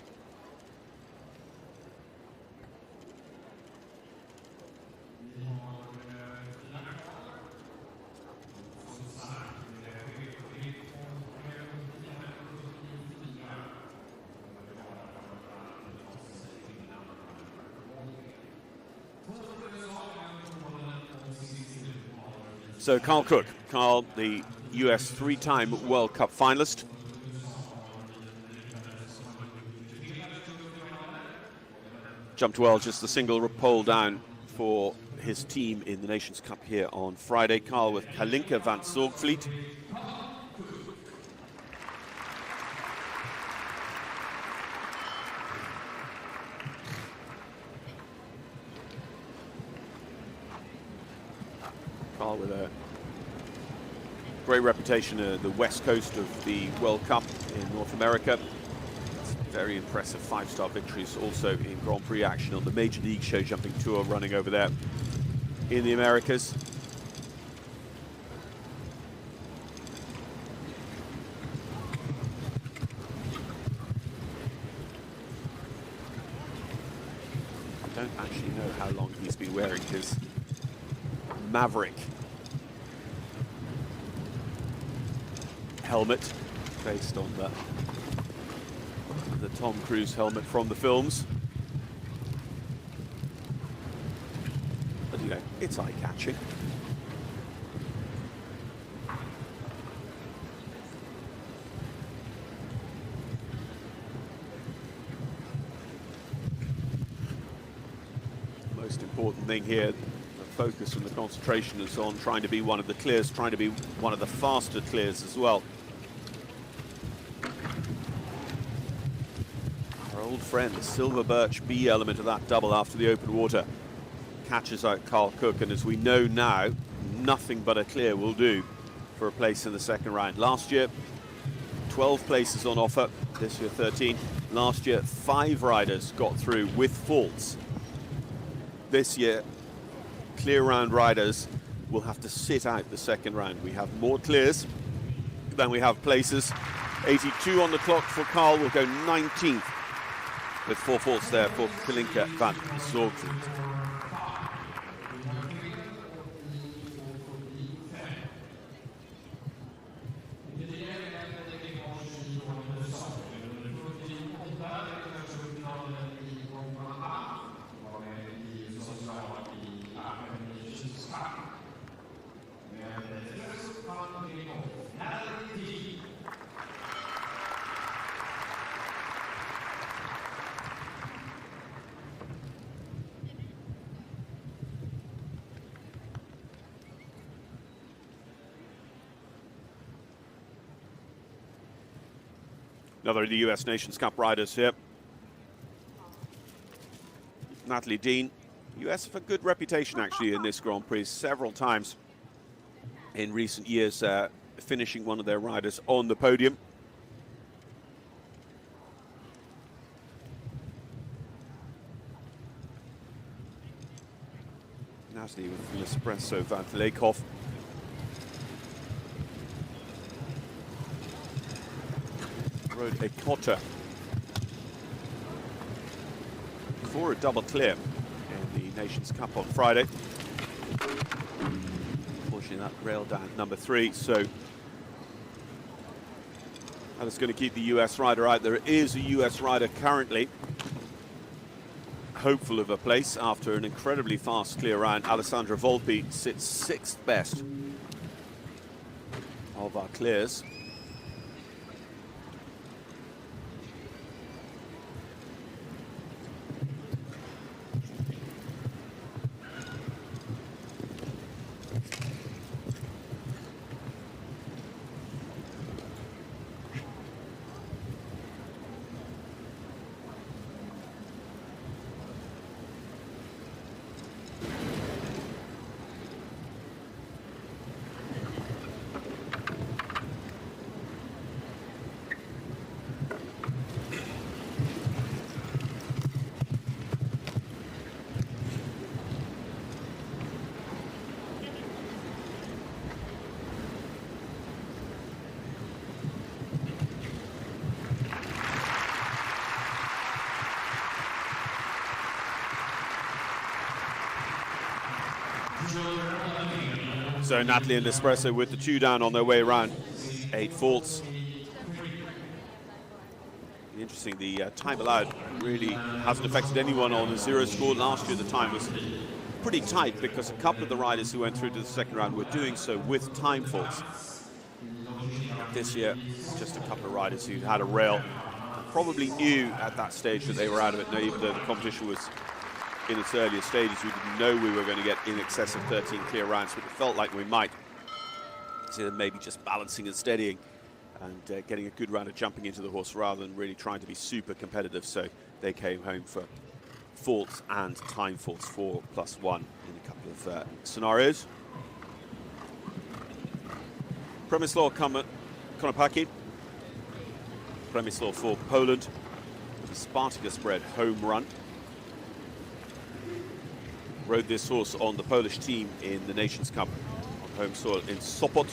A: So Carl Cook, the US 3-time World Cup finalist. Jumped well, just the single pole down for his team in the Nations Cup here on Friday. Carl with Kalinka van Zorgvliet. Carl with a great reputation at the west coast of the World Cup in North America. Very impressive 5-star victories also in Grand Prix action on the Major League Show Jumping Tour running over there in the Americas. I don't actually know how long he's been wearing his Maverick helmet based on the Tom Cruise helmet from the films. But you know, it's eye-catching. The most important thing here, the focus and the concentration is on trying to be one of the clears, trying to be one of the faster clears as well. Old friend, the Silver Birch B element of that double after the open water catches out Carl Cook, and as we know now, nothing but a clear will do for a place in the second round. Last year, 12 places on offer, this year 13. Last year, 5 riders got through with faults. This year, clear round riders will have to sit out the second round. We have more clears than we have places. 82 on the clock for Carl, will go 19th. With 4 faults there for Kalinka van Zorgvliet. Another of the US Nations Cup riders here. Natalie Dean. US have a good reputation actually in this Grand Prix several times in recent years, finishing one of their riders on the podium. Natalie with L'Espresso van Vleekhoff. Rode a Cotter for a double clear in the Nations Cup on Friday. Unfortunately, that railed down number 3, so that is going to keep the US rider out. There is a US rider currently hopeful of a place after an incredibly fast clear round. Alessandra Volpi sits 6th best of our clears. So Natalie and L'Espresso with the 2 down on their way around. 8 faults. Interesting, the time allowed really hasn't affected anyone on the 0 score. Last year the time was pretty tight because a couple of the riders who went through to the second round were doing so with time faults. This year, just a couple of riders who had a rail, probably knew at that stage that they were out of it, even though the competition was in its earlier stages. We didn't know we were going to get in excess of 13 clear rounds, but it felt like we might. So maybe just balancing and steadying and getting a good round of jumping into the horse rather than really trying to be super competitive. So they came home for faults and time faults, 4+1 in a couple of scenarios. Przemysław Konopacki. Przemysław for Poland. The Spartacus bred home run. Rode this horse on the Polish team in the Nations Cup on home soil in Sopot.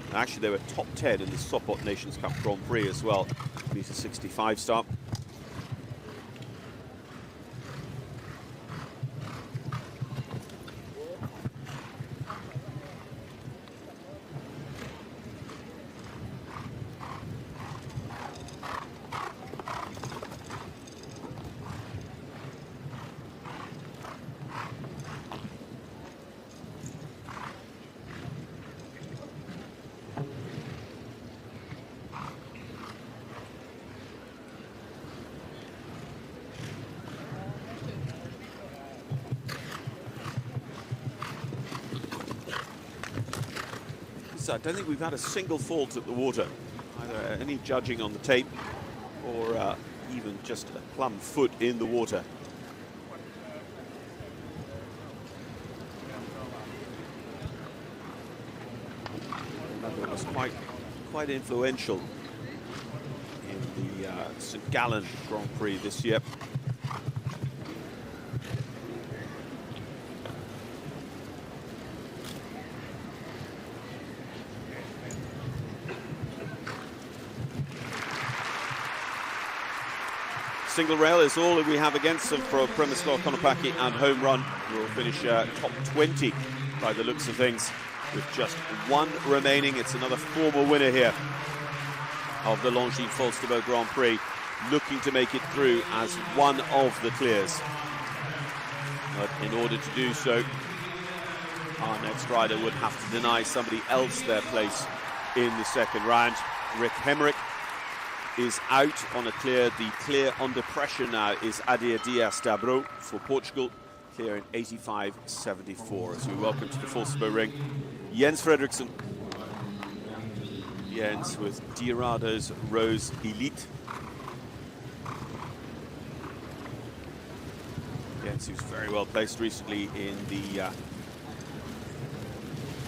A: And actually, they were top 10 in the Sopot Nations Cup Grand Prix as well. Meter 65 start. I don't think we've had a single fault at the water, either any judging on the tape or even just a plumb foot in the water. That was quite influential in the St. Gallen Grand Prix this year. Single rail is all that we have against them for Przemysław Konopacki, and home run will finish top 20 by the looks of things, with just one remaining. It's another former winner here of the Longines Falsterbo Grand Prix, looking to make it through as one of the clears. But in order to do so, our next rider would have to deny somebody else their place in the second round. Rick Hemrick is out on a clear. The clear under pressure now is Adir Dias-Dabro for Portugal, clear in 85.74. As we welcome to the Falsterbo ring, Jens Fredriksson. Jens with Dierado's Rose Elite. Jens, who's very well placed recently in the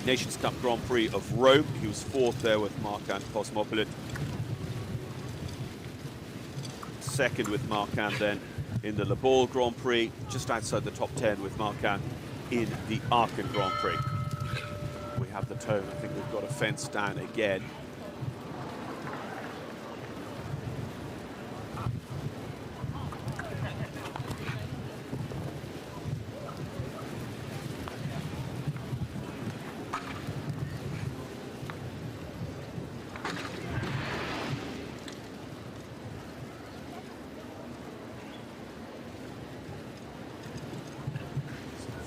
A: Nations Cup Grand Prix of Rome. He was fourth there with Marcan Cosmopolit. Second with Marcan then in the Le Ball Grand Prix, just outside the top 10 with Marcan in the Aachen Grand Prix. We have the tone. I think we've got a fence down again.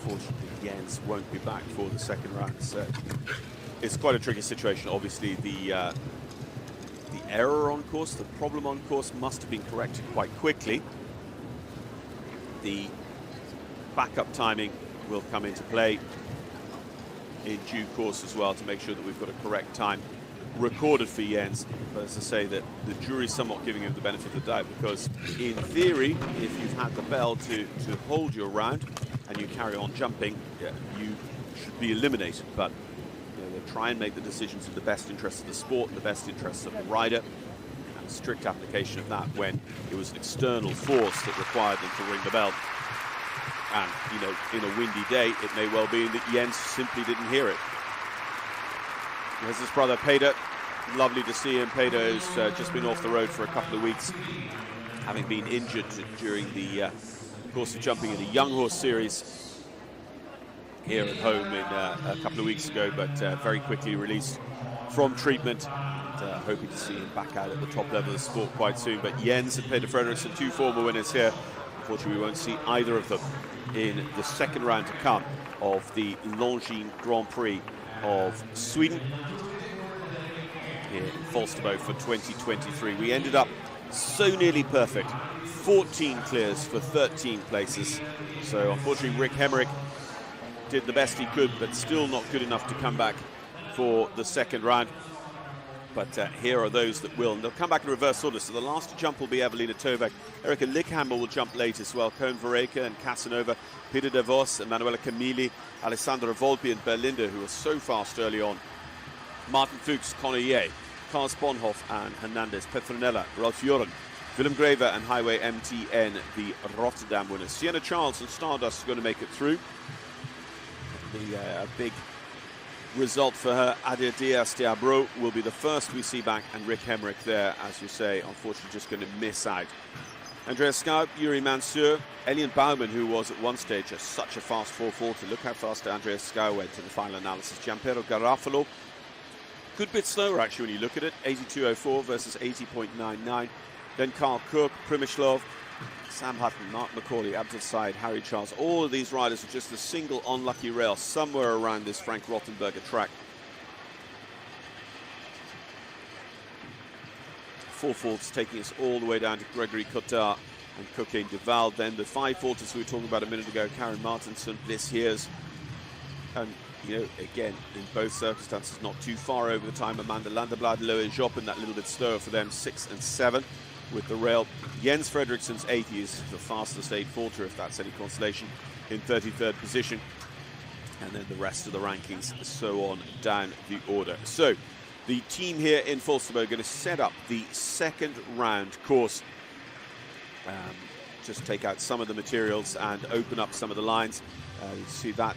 A: Unfortunately, Jens won't be back for the second round. So it's quite a tricky situation. Obviously, the error on course, the problem on course, must have been corrected quite quickly. The backup timing will come into play in due course as well to make sure that we've got a correct time recorded for Jens. But as I say, that the jury's somewhat giving him the benefit of the doubt, because in theory, if you've had the bell to hold your round and you carry on jumping, you should be eliminated. But they try and make the decisions in the best interest of the sport and the best interest of the rider, and a strict application of that when it was an external force that required them to ring the bell. And in a windy day, it may well be that Jens simply didn't hear it. There's his brother Peter. Lovely to see him. Peter has just been off the road for a couple of weeks, having been injured during the course of jumping in the Young Horse Series here at home in a couple of weeks ago, but very quickly released from treatment. And, hoping to see him back out at the top level of the sport quite soon. But Jens and Peter Fredriksson, two former winners here. Unfortunately, we won't see either of them in the second round to come of the Longines Grand Prix of Sweden here in Falsterbo for 2023. We ended up so nearly perfect. 14 clears for 13 places. So unfortunately Rick Hemerick did the best he could, but still not good enough to come back for the second round. But here are those that will. And they'll come back in reverse order. So the last to jump will be Evelina Tovek. Erika Lickhammer will jump late as well. Cohen Vareka and Casanova, Peter De Vos, Emanuela Camilli, Alessandra Volpi and Berlinda, who are so fast early on. Martin Fuchs, Conor Ye, Carl Sponhoff and Hernandez, Petronella, Ralph Joren, Willem Graver and Highway MTN, the Rotterdam winners. Sienna Charles and Stardust are going to make it through. The big result for her. Adir Diaz Diabro will be the first we see back, and Rick Hemerick there, as you say, unfortunately just going to miss out. Andreas Scout, Yuri Mansur, Elian Baumann, who was at one stage such a fast 440. Look how fast Andreas Scout went in the final analysis. Gianpiero Garofalo, good bit slower actually when you look at it, 82.04 versus 80.99. Then Carl Cook, Primishlov, Sam Hutton, Mark Macaulay, Abdul Said, Harry Charles. All of these riders are just a single unlucky rail somewhere around this Frank Rottenberger track. 4 faults taking us all the way down to Gregory Cotard and Cocaine Duval. Then the 5 faulters we were talking about a minute ago, Karen Martinson, Bliss Heers. And, you know, again, in both circumstances, not too far over the time. Amanda Landerblad, Loe Joppen, that little bit slower for them, 6 and 7. With the rail. Jens Fredriksen's 80 is the fastest 8-faulter, if that's any consolation, in 33rd position. And then the rest of the rankings, so on down the order. So the team here in Falsterbo are going to set up the second round course. Just take out some of the materials and open up some of the lines. You see that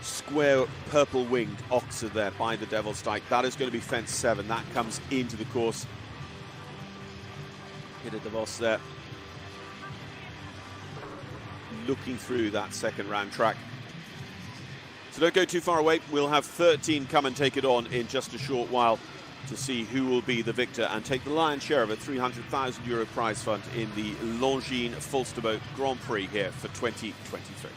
A: square purple-winged oxer there by the Devil's Dyke. That is going to be fence 7. That comes into the course. Peter De Vos there, looking through that second round track. So don't go too far away. We'll have 13 come and take it on in just a short while to see who will be the victor and take the lion's share of a €300,000 prize fund in the Longines Falsterbo Grand Prix here for 2023.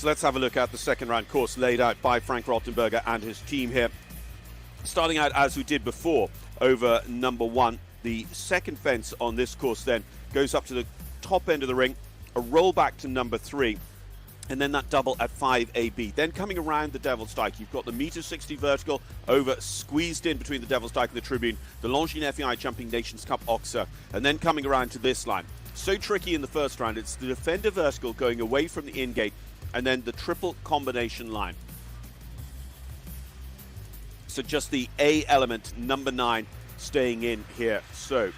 A: So let's have a look at the second round course laid out by Frank Rottenberger and his team here. Starting out as we did before over number 1. The second fence on this course then goes up to the top end of the ring, a roll back to number 3, and then that double at 5AB. Then coming around the Devil's Dyke, you've got the meter 60 vertical over squeezed in between the Devil's Dyke and the Tribune, the Longines FEI Jumping Nations Cup Oxer, and then coming around to this line. So tricky in the first round. It's the Defender vertical going away from the in gate, and then the triple combination line. So just the A element, number 9, staying in here. So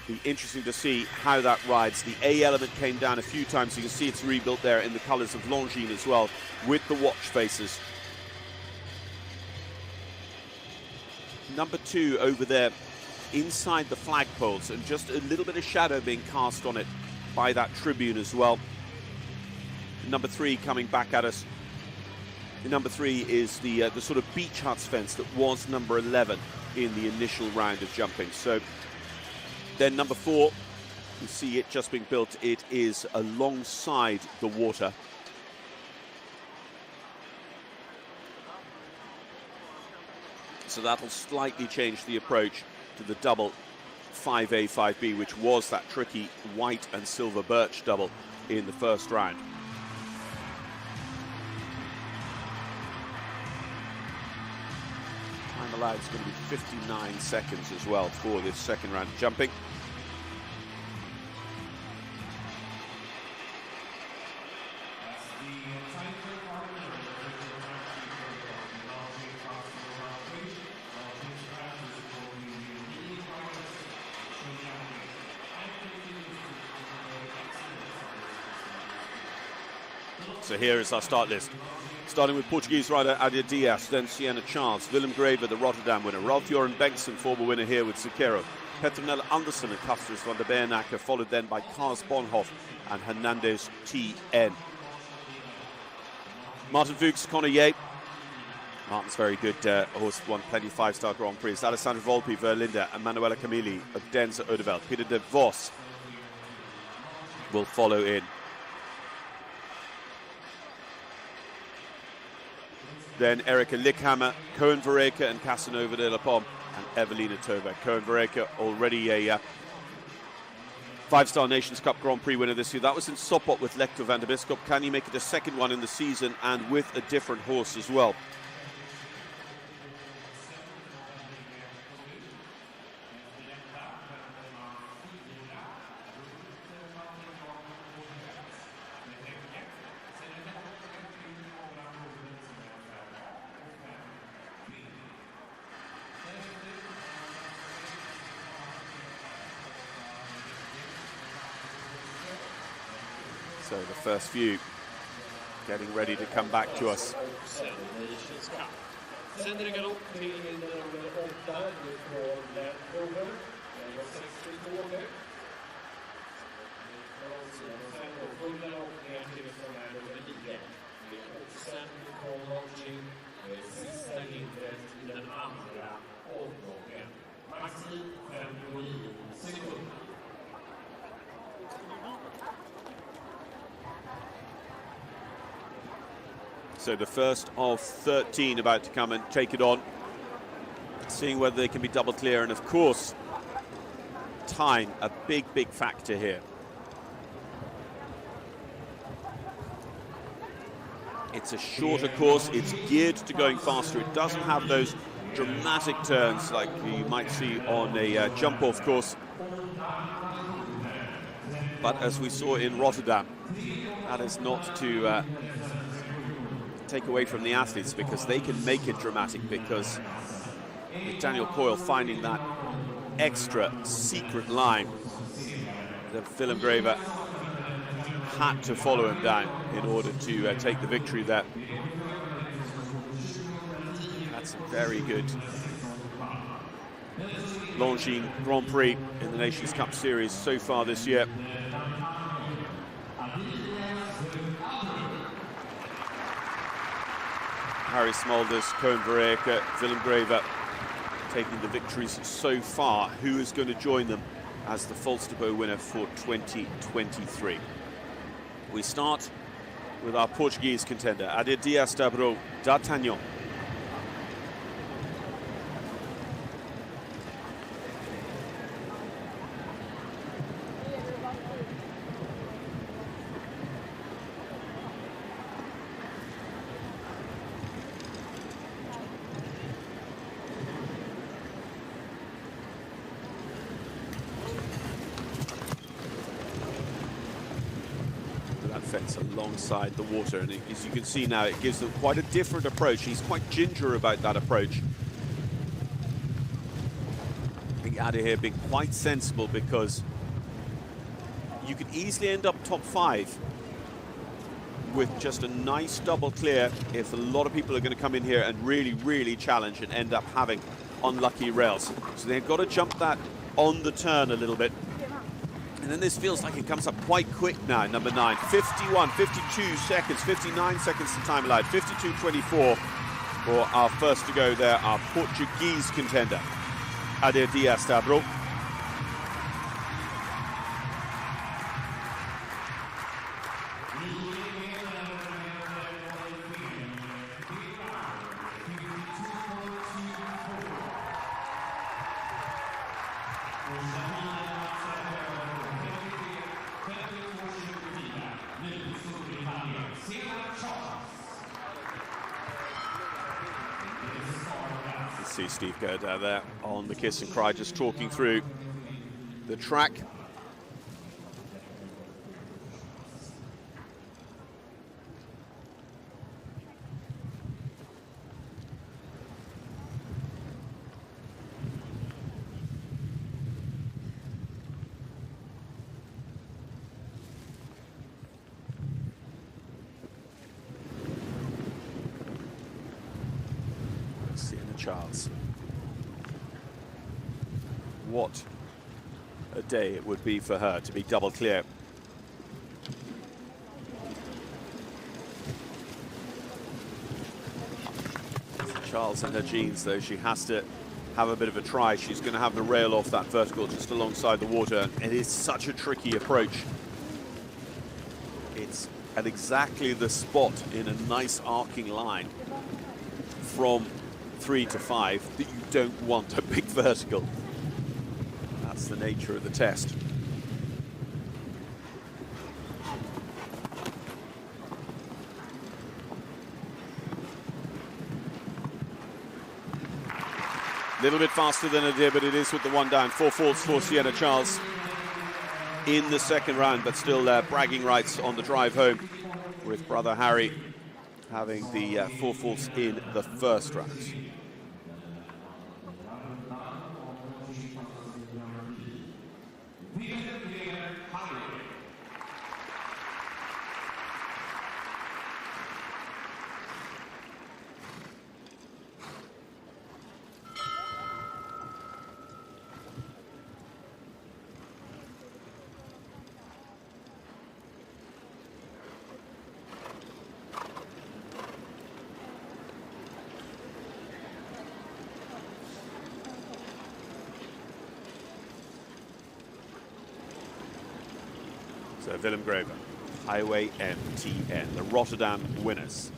A: be interesting to see how that rides. The A element came down a few times. You can see it's rebuilt there in the colours of Longines as well, with the watch faces. Number 2 over there inside the flagpoles, and just a little bit of shadow being cast on it by that Tribune as well. Number 3 coming back at us. The number 3 is the sort of beach huts fence that was number 11 in the initial round of jumping. So then number 4, you see it just being built. It is alongside the water. So that'll slightly change the approach to the double 5A, 5B, which was that tricky white and silver birch double in the first round. Time allowed is going to be 59 seconds as well for this second round of jumping. So here is our start list. Starting with Portuguese rider Adia Diaz, then Sienna Charles, Willem Graver, the Rotterdam winner, Ralph Joran Bengtsson, former winner here with Zucchero, Petronella Andersen and Custers van der Beernacker, followed then by Kars Bonhoff and Hernandez TN. Martin Fuchs, Connor Yates. Martin's very good horse, won plenty of 5-star Grand Prix. Alessandro Volpi, Verlinda, and Manuela Camilli of Denza Oudeveld. Peter de Vos will follow in. Then Erika Lickhammer, Cohen Vereka and Casanova de la Pomme, and Evelina Tova. Cohen Vereka already a 5-star Nations Cup Grand Prix winner this year. That was in Sopot with Lector van der Bisschop. Can he make it a second one in the season and with a different horse as well? So the first few getting ready to come back to us.
G: Sen är det galopp till nummer 8 från Prover. 62 nu. Sen då fulla och ner till från nummer 9. Och sen från Longines sista hindret i den andra omgången. Maxi 59 sekunder.
A: So the first of 13 about to come and take it on, seeing whether they can be double clear, and of course time, a big factor here. It's a shorter course, it's geared to going faster, it doesn't have those dramatic turns like you might see on a jump-off course, but as we saw in Rotterdam, that is not to take away from the athletes, because they can make it dramatic, because with Daniel Coyle finding that extra secret line that Willem Graver had to follow him down in order to take the victory there. That's a very good Longines Grand Prix in the Nations Cup Series so far this year. Harry Smulders, Cohen Vereka, Willem Graver taking the victories so far. Who is going to join them as the Falsterbo winner for 2023? We start with our Portuguese contender, Ade Dias Dabro D'Artagnan. Fence alongside the water, and as you can see now, it gives them quite a different approach. He's quite ginger about that approach. I think Ade here being quite sensible, because you could easily end up top 5 with just a nice double clear if a lot of people are going to come in here and really challenge and end up having unlucky rails. So they've got to jump that on the turn a little bit. And then this feels like it comes up quite quick now, number 9. 51, 52 seconds, 59 seconds to time allowed. 52.24 for our first to go there, our Portuguese contender, Ade Dias Dabro. See Steve go down there on the kiss and cry, just talking through the track. Charles. What a day it would be for her to be double clear. Charles and her jeans, though, she has to have a bit of a try. She's going to have the rail off that vertical just alongside the water. It is such a tricky approach. It's at exactly the spot in a nice arcing line from 3 to 5 that you don't want a big vertical. That's the nature of the test. A little bit faster than it did, but it is with the one down. 4 faults for Sienna Charles in the second round, but still bragging rights on the drive home, with brother Harry having the 4 faults in the first round. So Willem Graver, Highway MTN, the Rotterdam winners.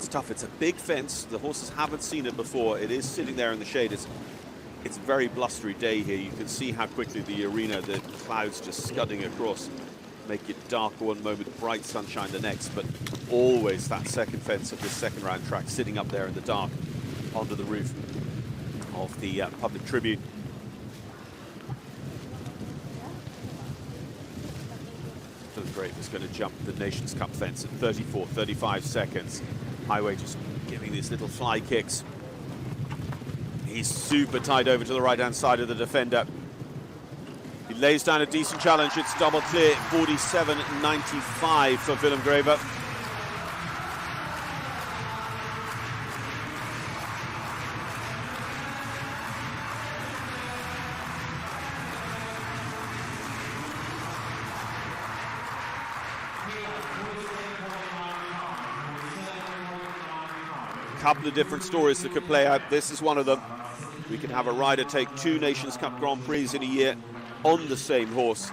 A: Tough. It's a big fence. The horses haven't seen it before. It is sitting there in the shade. It's a very blustery day here. You can see how quickly the arena, the clouds just scudding across, make it dark one moment, bright sunshine the next, but always that second fence of this second round track sitting up there in the dark under the roof of the public tribune. Willem Graver is going to jump the Nations Cup fence at 34, 35 seconds. Highway just giving these little fly kicks. He's super tight over to the right-hand side of the defender. He lays down a decent challenge. It's double clear, 47.95 for Willem Graver. couple of different stories that could play out. This is one of them. We can have a rider take 2 Nations Cup Grand Prix in a year on the same horse.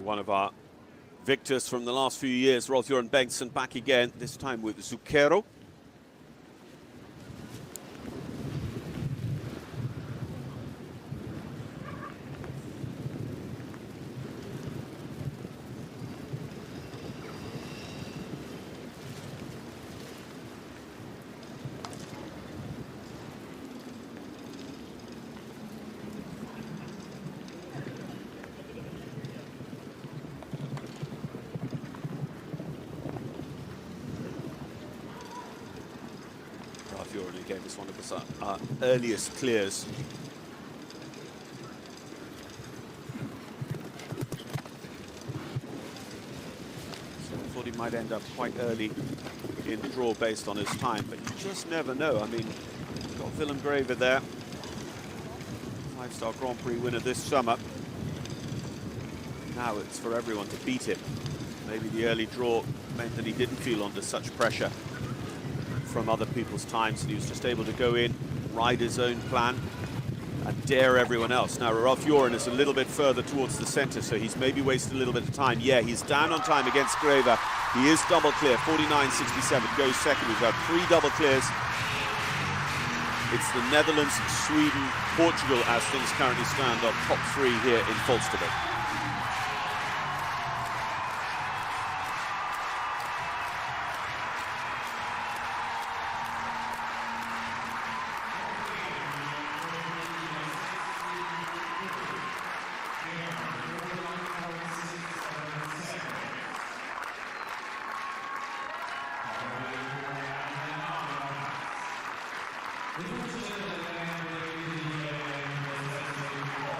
A: One of our victors from the last few years, Rolf-Göran Bengtsson, back again, this time with Zucchero. Again, was one of our earliest clears. So I thought he might end up quite early in the draw based on his time, but you just never know. I mean, you've got Willem Graver there, 5-star Grand Prix winner this summer. Now it's for everyone to beat him. Maybe the early draw meant that he didn't feel under such pressure from other people's times, and he was just able to go in, ride his own plan, and dare everyone else. Now, Rolf-Göran is a little bit further towards the centre, so he's maybe wasted a little bit of time. Yeah, he's down on time against Graver. He is double clear, 49.67, goes second. We've got 3 double clears. It's the Netherlands, Sweden, Portugal, as things currently stand, on top 3 here in Falsterbo.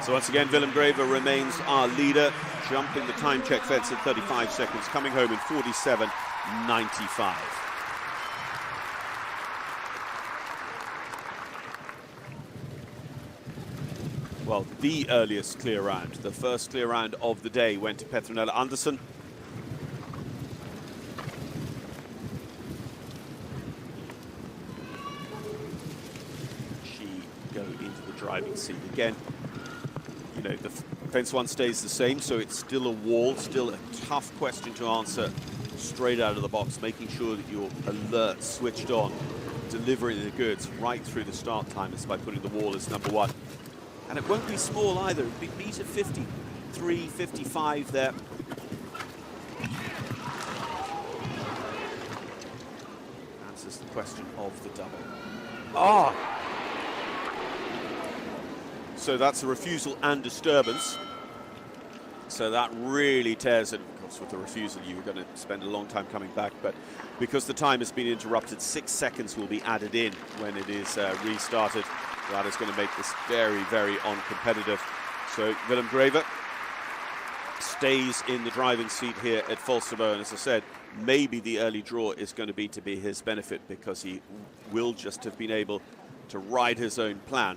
A: So once again, Willem Graver remains our leader, jumping the time check fence in 35 seconds, coming home in 47.95. Well, the earliest clear round, the first clear round of the day, went to Petronella Andersson. She go into the driving seat again. You know, the fence one stays the same, so it's still a wall, still a tough question to answer straight out of the box, making sure that you're alert, switched on, delivering the goods right through the start time is by putting the wall as number 1. And it won't be small either. It'll be meter 53, 55 there. Answers the question of the double. Ah! So that's a refusal and disturbance. So that really tears it. Of course, with the refusal, you were going to spend a long time coming back, but because the time has been interrupted, 6 seconds will be added in when it is restarted. That is going to make this very, very uncompetitive. So Willem Graver stays in the driving seat here at Falsterbo, and as I said, maybe the early draw is going to be his benefit, because he will just have been able to ride his own plan.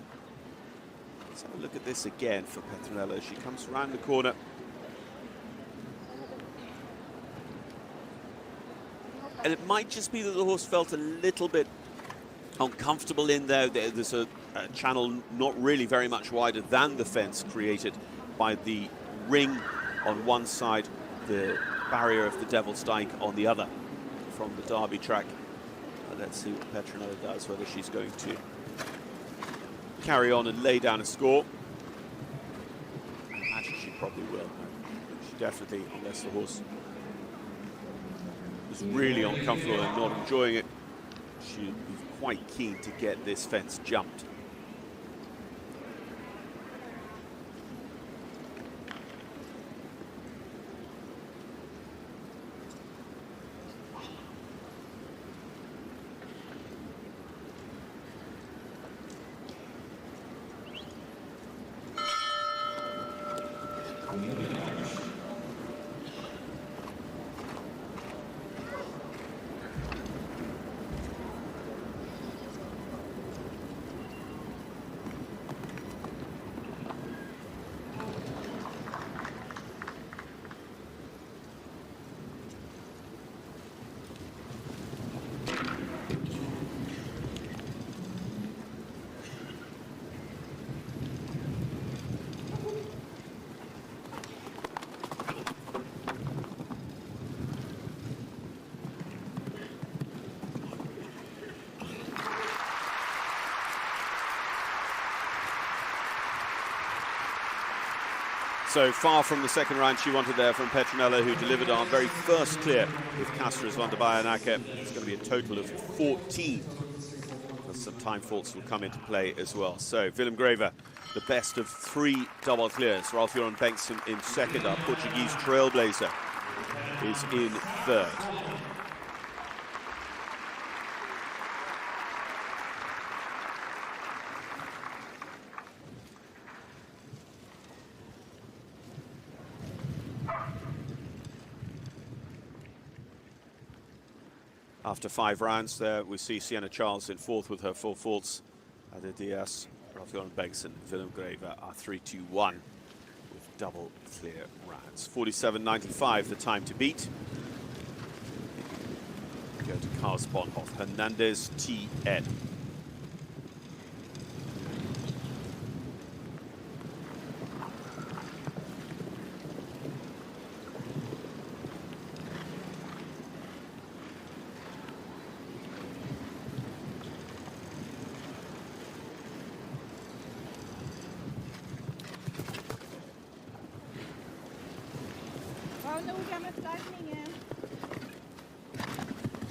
A: Let's have a look at this again for Petronella. She comes around the corner. And it might just be that the horse felt a little bit uncomfortable in there. There's a channel not really very much wider than the fence created by the ring on one side, the barrier of the Devil's Dyke on the other from the Derby track. Let's see what Petronella does, whether she's going to carry on and lay down a score. I imagine she probably will. She definitely, unless the horse is really uncomfortable and not enjoying it, she'll be quite keen to get this fence jumped. So far from the second round she wanted there from Petronella, who delivered our very first clear with Castras van der Bayenacke. It's going to be a total of 14. Some time faults will come into play as well. So Willem Graver, the best of 3 double clears. Ralph Joran Bengtsson in second. Our Portuguese trailblazer is in third. After 5 rounds there, we see Sienna Charles in fourth with her 4 faults. Ada Diaz, Ralph Joran Bengtsson, Willem Graver are 3-2-1 with double clear rounds. 47.95 the time to beat. We go to Carl Bonhoff, Hernandez, T.N.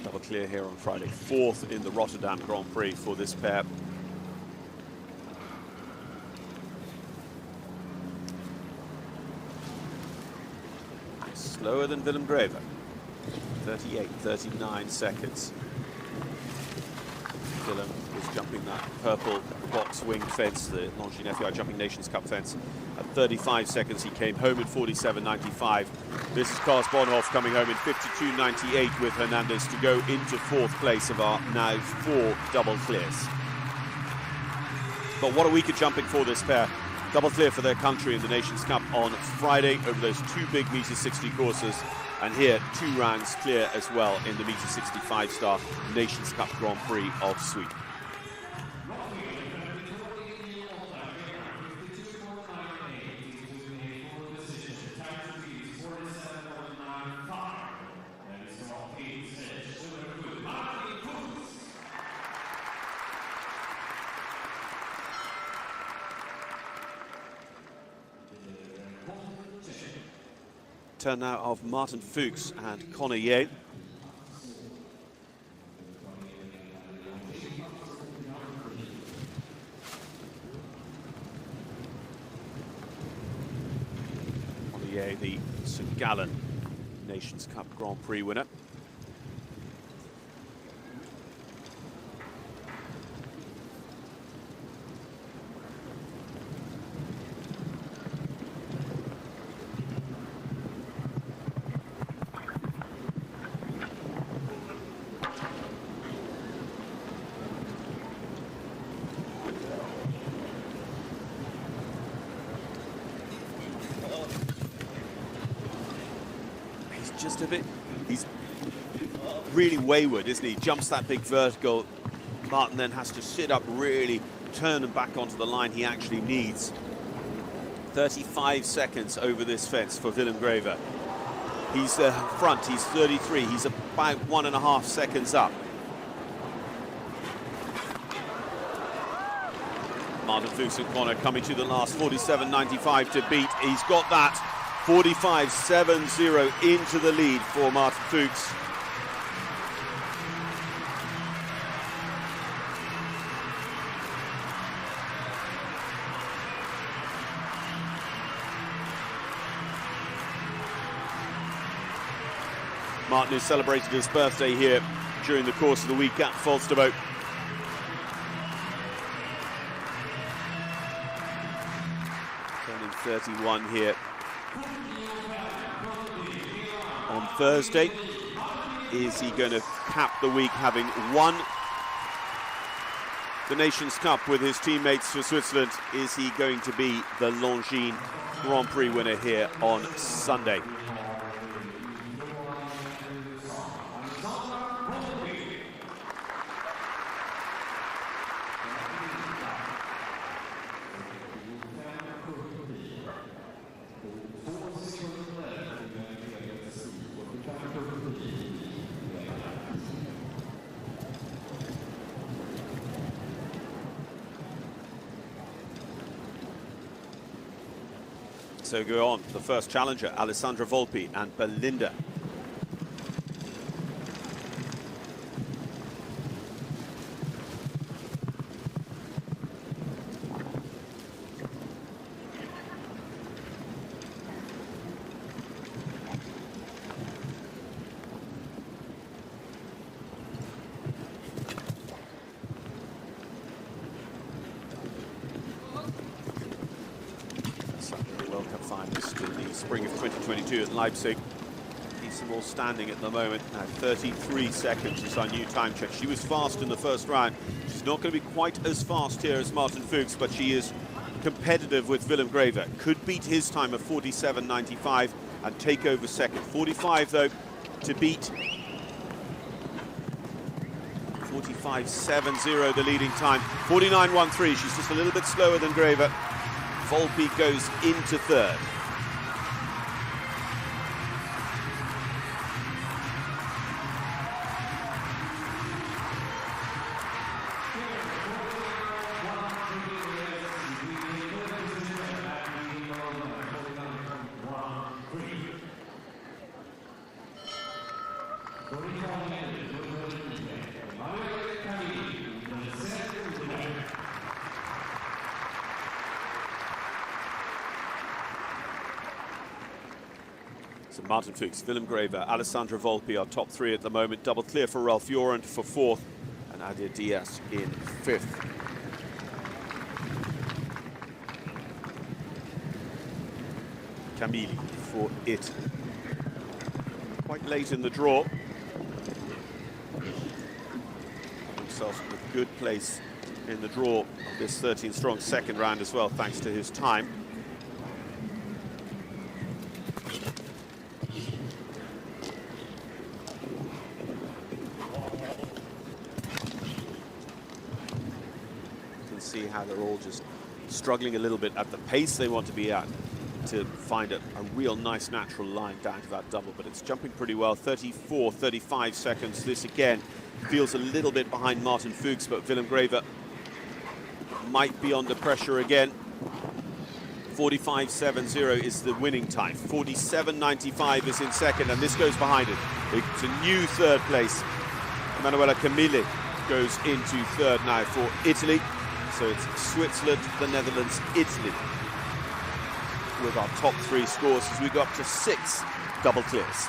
A: Double clear here on Friday. 4th in the Rotterdam Grand Prix for this pair. Slower than Willem Graver. 38.39 seconds. Willem was jumping that purple box wing fence, the Longines FEI Jumping Nations Cup fence. At 35 seconds, he came home in 47.95. This is Carl Bonhoff coming home in 52.98 with Hernandez to go into 4th place of our now 4 double clears. But what a week of jumping for this pair. Double clear for their country in the Nations Cup on Friday over those 2 big meter 60 courses. And here, 2 rounds clear as well in the meter 65 star Nations Cup Grand Prix of Sweden. Turn now of Martin Fuchs and Connor Yane. Connor Yane, the St. Gallen Nations Cup Grand Prix winner. Just a bit, he's really wayward, isn't he? Jumps that big vertical. Martin then has to sit up, really turn and back onto the line he actually needs. 35 seconds over this fence for Willem Graver. He's front, he's 33, he's about 1.5 seconds up. Martin Fuchs and Connor coming to the last, 47.95 to beat. He's got that. 45.70 into the lead for Martin Fuchs. Martin has celebrated his birthday here during the course of the week at Falsterbo. Turning 31 here on Thursday. Is he going to cap the week having won the Nations Cup with his teammates for Switzerland? Is he going to be the Longines Grand Prix winner here on Sunday? So go on, the first challenger, Alessandra Volpi and Belinda. World Cup finalist in the spring of 2022 at Leipzig. Decent ball standing at the moment. Now 33 seconds is our new time check. She was fast in the first round. She's not going to be quite as fast here as Martin Fuchs, but she is competitive with Willem Graver. Could beat his time of 47.95 and take over second. 45 though to beat. 45.70 the leading time. 49.13. She's just a little bit slower than Graver. Volpi goes into third. So Martin Fuchs, Willem Graver, Alessandra Volpi are top three at the moment. Double clear for Ralph Jorent for fourth and Adia Diaz in fifth. Camili for Italy. Quite late in the draw. Himself with good place in the draw of this 13-strong second round as well, thanks to his time. See how they're all just struggling a little bit at the pace they want to be at to find a real nice natural line down to that double, but it's jumping pretty well. 34-35 seconds. This again feels a little bit behind Martin Fuchs, but Willem Graver might be under pressure again. 45.70 is the winning time. 47.95 is in second, and this goes behind it. It's a new third place. Emanuela Camili goes into third now for Italy. So it's Switzerland, the Netherlands, Italy with our top three scores as we go up to 6 double clears.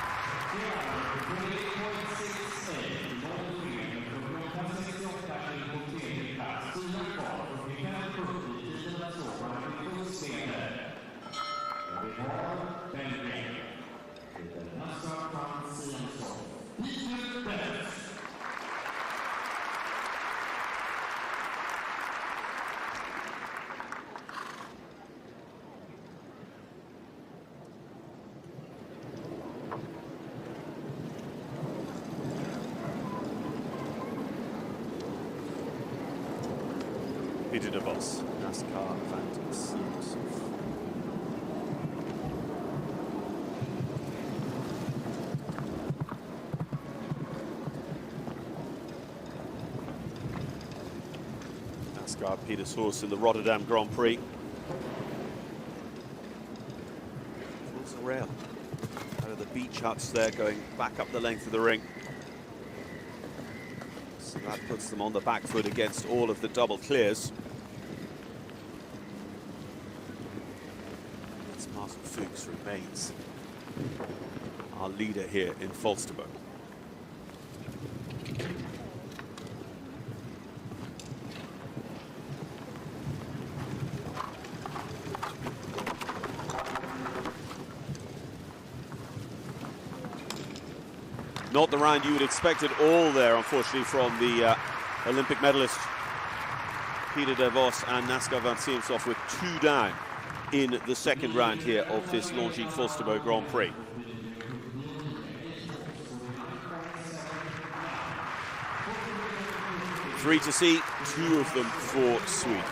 A: Peter de Vos, NASCAR Phantoms. NASCAR Peter's horse in the Rotterdam Grand Prix. Pulls the rail out of the beach huts there, going back up the length of the ring. So that puts them on the back foot against all of the double clears. It's Martin Fuchs remains our leader here in Falsterbo. Not the round you would expect at all there, unfortunately, from the Olympic medalist Peter de Vos and Naska van Siemshoff with 2 down in the second round here of this Longines Falsterbo Grand Prix. Three to see, 2 of them for Sweden.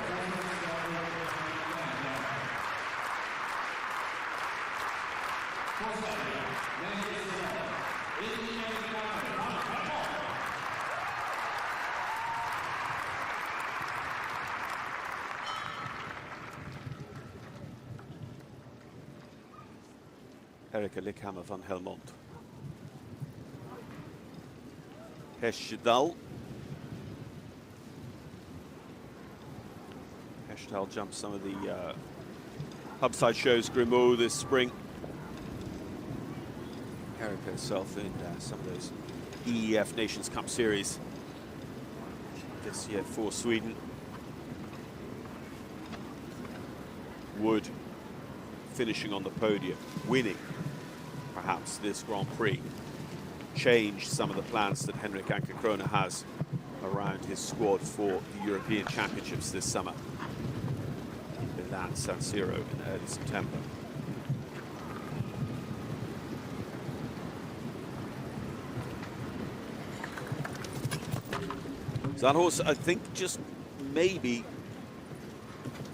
A: Erika Lickhammer van Helmond. Hesjedal. Hesjedal jumped some of the hubside shows, Grimaud, this spring. Erika herself in some of those EEF Nations Cup series this year for Sweden. Wood finishing on the podium, winning perhaps this Grand Prix, change some of the plans that Henrik Anker-Krona has around his squad for the European Championships this summer in Milan San Siro in early September. So that horse, I think, just maybe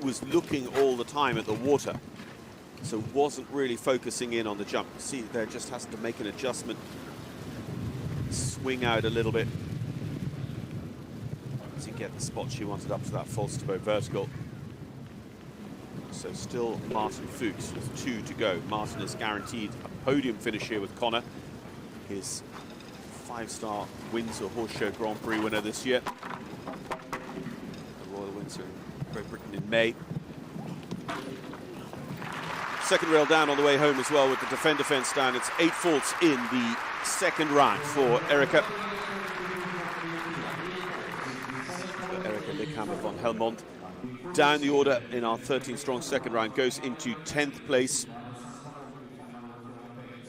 A: was looking all the time at the water, so wasn't really focusing in on the jump. See, there just has to make an adjustment, swing out a little bit to get the spot she wanted up to that false to bow vertical. So still Martin Fuchs with 2 to go. Martin is guaranteed a podium finish here with Connor, his 5-star Windsor Horse Show Grand Prix winner this year. The Royal Windsor in Great Britain in May. Second rail down on the way home as well with the defender fence down. It's 8 faults in the second round for Erika. Erika Lickhammer von Helmond. Down the order in our 13-strong second round, goes into 10th place,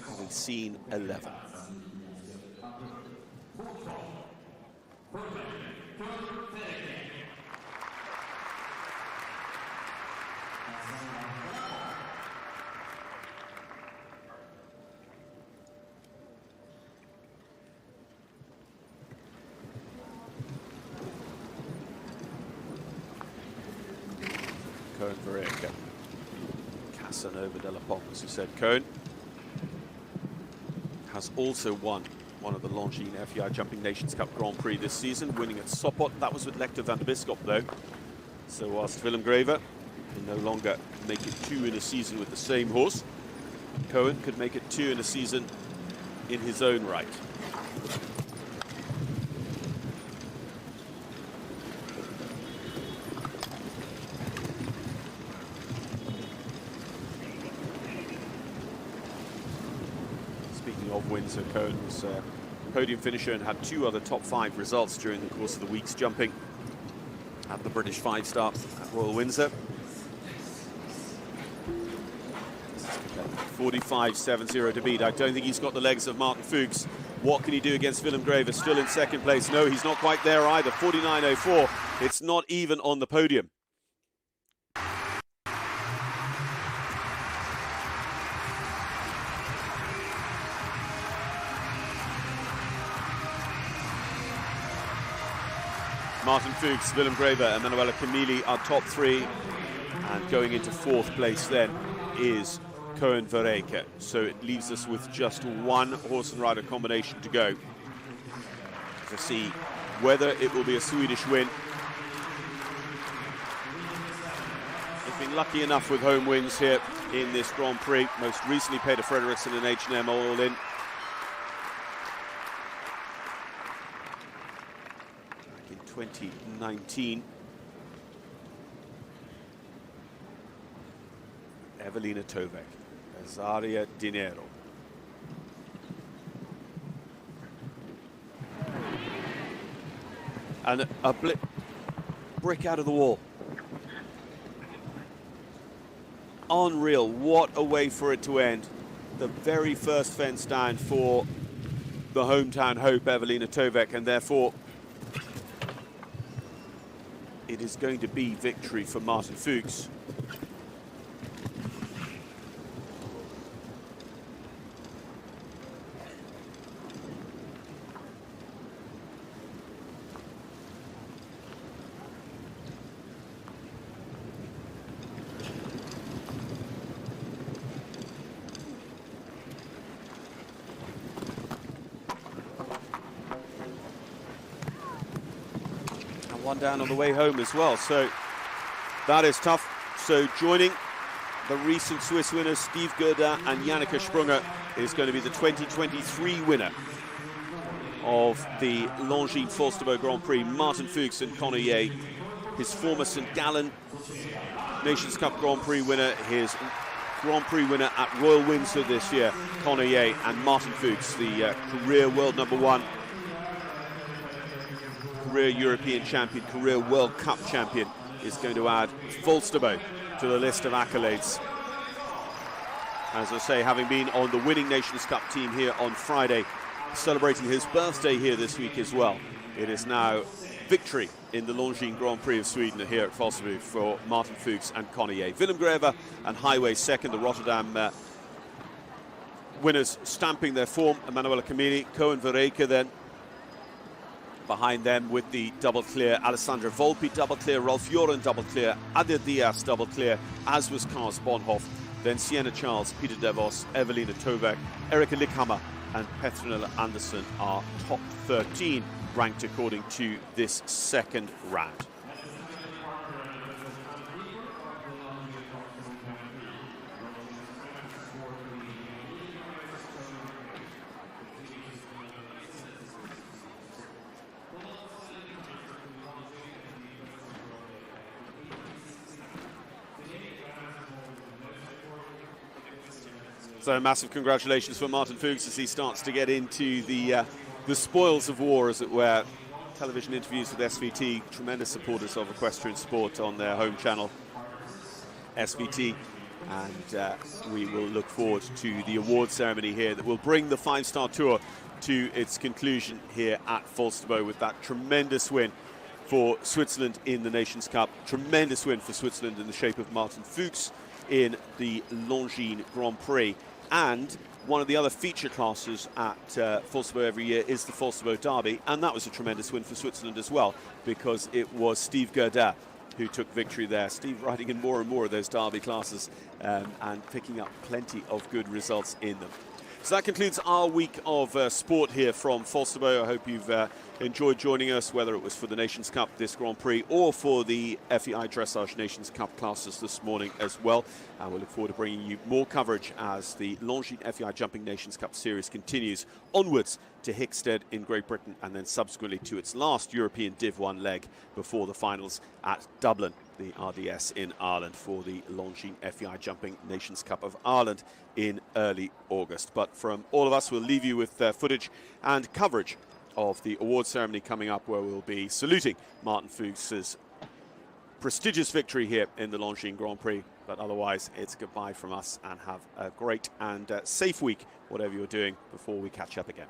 A: having seen 11. Cohen for Erika. Casanova de la Pomme, as you said. Cohen has also won one of the Longines FEI Jumping Nations Cup Grand Prix this season, winning at Sopot. That was with Lecter van der Bisschop, though. So whilst Willem Graver can no longer make it 2 in a season with the same horse, Cohen could make it 2 in a season in his own right. Of Windsor, Cohen was a podium finisher and had 2 other top 5 results during the course of the week's jumping at the British 5-star at Royal Windsor. 45.70 to beat. I don't think he's got the legs of Martin Fuchs. What can he do against Willem Graver? Still in second place. No, he's not quite there either. 49.04. It's not even on the podium. Martin Fuchs, Willem Graver and Manuela Camilli are top 3, and going into 4th place then is Cohen Verreke. So it leaves us with just 1 horse and rider combination to go to see whether it will be a Swedish win. They've been lucky enough with home wins here in this Grand Prix, most recently Peter Frederiksen and H&M all in. 2019. Evelina Tovek, Azaria Dinero. And a brick out of the wall. Unreal, what a way for it to end. The very first fence down for the hometown hope, Evelina Tovek, and therefore it is going to be victory for Martin Fuchs. One down on the way home as well, so that is tough. So joining the recent Swiss winners, Steve Gerda and Janneke Sprunger, is going to be the 2023 winner of the Longines Falsterbo Grand Prix. Martin Fuchs and Conor Ye, his former St Gallen Nations Cup Grand Prix winner, his Grand Prix winner at Royal Windsor this year, Conor Ye, and Martin Fuchs, the career world #1, career European champion, career World Cup champion, is going to add Falsterbo to the list of accolades. As I say, having been on the winning Nations Cup team here on Friday, celebrating his birthday here this week as well, it is now victory in the Longines Grand Prix of Sweden here at Falsterbo for Martin Fuchs and Conor Ye. Willem Greve and Highway second, the Rotterdam winners stamping their form. Emanuela Camini, Cohen Verreke then behind them with the double clear. Alessandra Volpi double clear, Rolf Joren double clear, Adir Diaz double clear, as was Kars Bonhoff. Then Sienna Charles, Peter DeVos, Evelina Tovek, Erika Lickhammer and Petronella Andersson are top 13 ranked according to this second round. So massive congratulations for Martin Fuchs as he starts to get into the spoils of war, as it were. Television interviews with SVT, tremendous supporters of equestrian sport on their home channel, SVT. And we will look forward to the award ceremony here that will bring the 5-star tour to its conclusion here at Falsterbo with that tremendous win for Switzerland in the Nations Cup. Tremendous win for Switzerland in the shape of Martin Fuchs in the Longines Grand Prix. And one of the other feature classes at Falsterbo every year is the Falsterbo Derby, and that was a tremendous win for Switzerland as well, because it was Steve Gerda who took victory there. Steve riding in more and more of those Derby classes and picking up plenty of good results in them. So that concludes our week of sport here from Falsterbo. I hope you've enjoyed joining us, whether it was for the Nations Cup, this Grand Prix, or for the FEI Dressage Nations Cup classes this morning as well. And we'll look forward to bringing you more coverage as the Longines FEI Jumping Nations Cup series continues onwards to Hickstead in Great Britain, and then subsequently to its last European Div 1 leg before the finals at Dublin, the RDS in Ireland, for the Longines FEI Jumping Nations Cup of Ireland in early August. But from all of us, we'll leave you with footage and coverage of the award ceremony coming up, where we'll be saluting Martin Fuchs's prestigious victory here in the Longines Grand Prix. But otherwise, it's goodbye from us, and have a great and safe week, whatever you're doing, before we catch up again.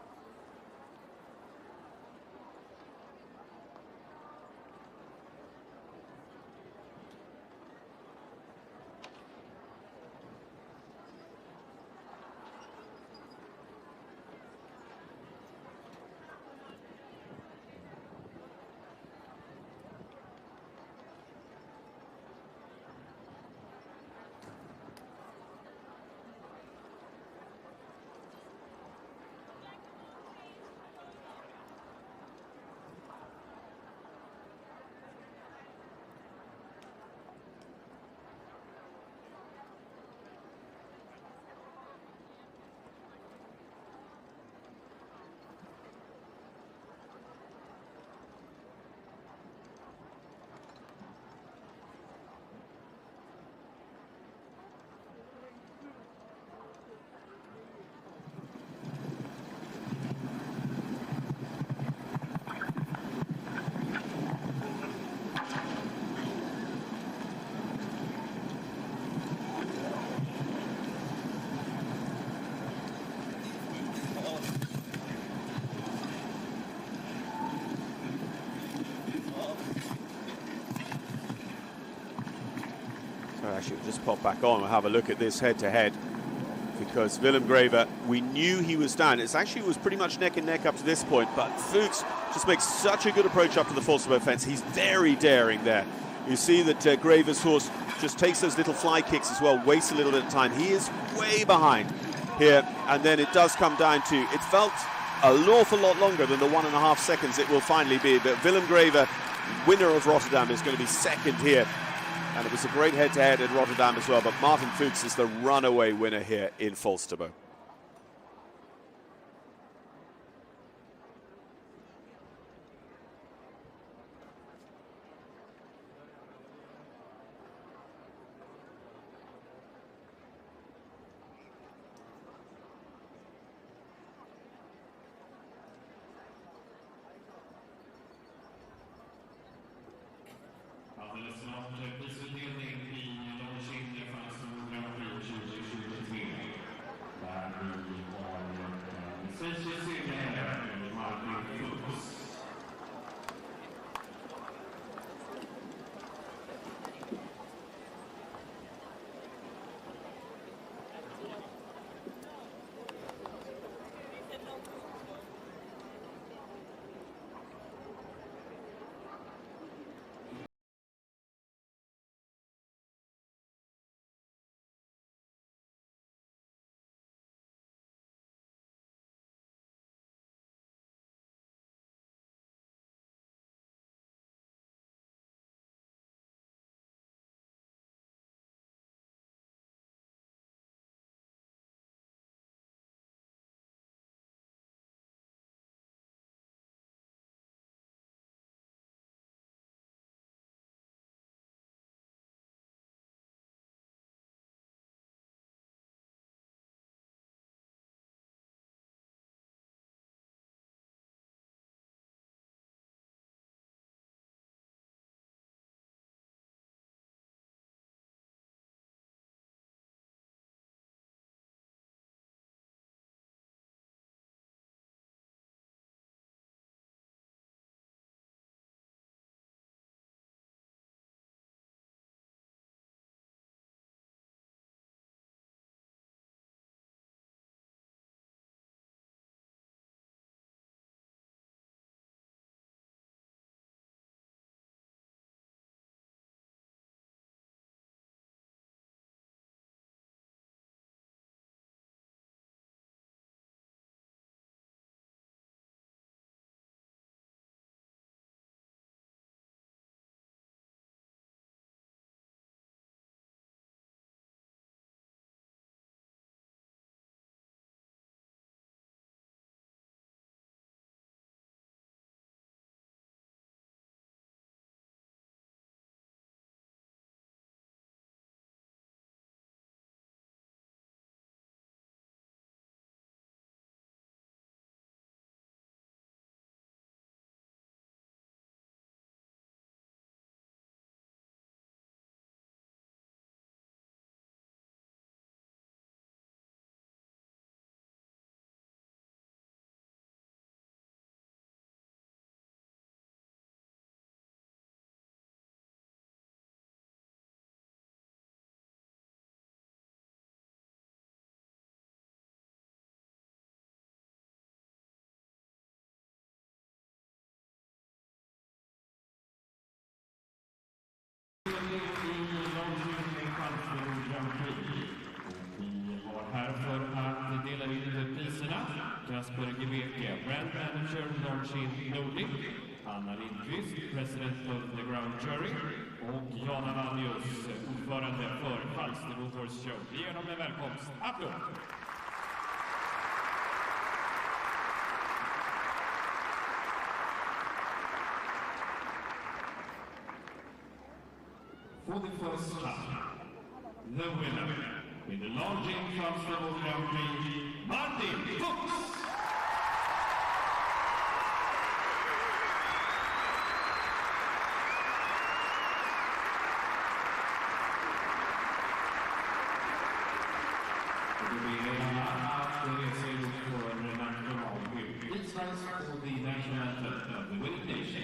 A: Actually, we'll just pop back on and have a look at this head-to-head, because Willem Greve, we knew he was down. It was pretty much neck and neck up to this point, but Fuchs just makes such a good approach up to the Falsterbo fence. He's very daring there. You see that Greve's horse just takes those little fly kicks as well, wastes a little bit of time. He is way behind here, and then it does come down to, it felt an awful lot longer than the 1.5 seconds it will finally be, but Willem Greve, winner of Rotterdam, is going to be second here And it was a great head-to-head in Rotterdam as well, but Martin Fuchs is the runaway winner here in Falsterbo.
E: Alldeles snart prisutdelning i Longines Grand Prix 2023. Där vi har Swedish segerherre Martin Fuchs. Kasper Gebeke, Brand Manager Longines Nordic, Anna Lindqvist, President of the Ground Jury och Jana Vannius, ordförande för Falster Motors Show. Vi ger dem en välkomst. Applåd! For the first time, the winner in the Longines Grand Prix, Martin Fuchs! For the national anthem of the winning nation.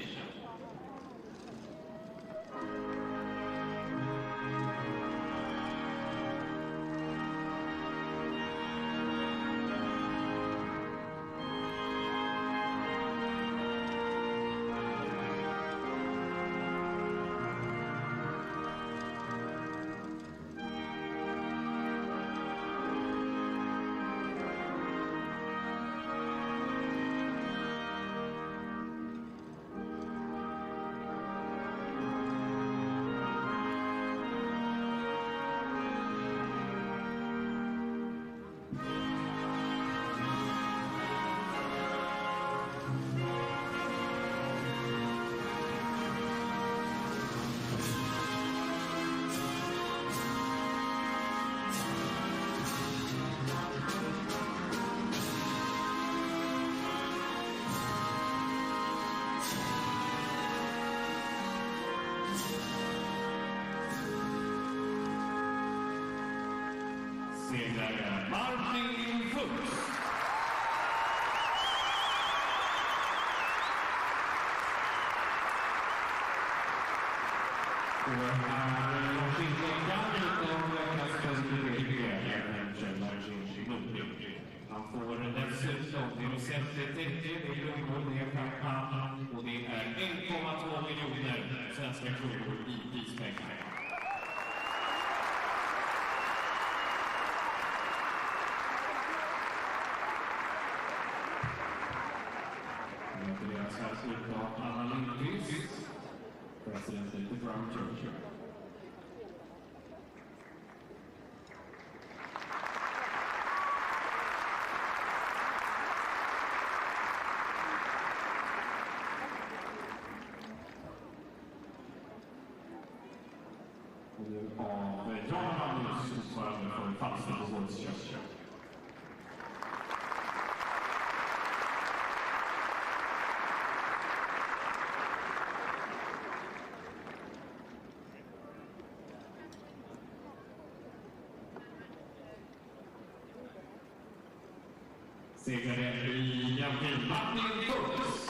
E: Segrare Martin Fuchs. Han får dessutom till sättet 30 miljoner, det är champagne och det är 1,2 miljoner svenska kronor i prispengar. Gratuleras här av Anna Lindqvist, president of the Crown Church. Av Jan Magnus, ordförande för Falsterbo kyrka. Segrare i Jamkin Martin Fuchs.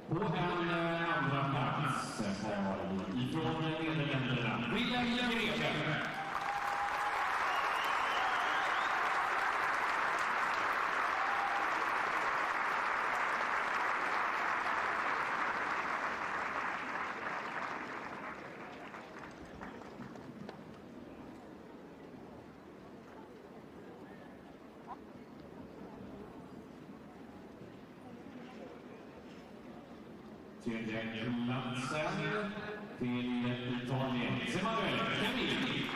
E: På en andra plats ifrån Nederländerna, William Greve. Tredje platsen till Italien. Emanuele Camilli.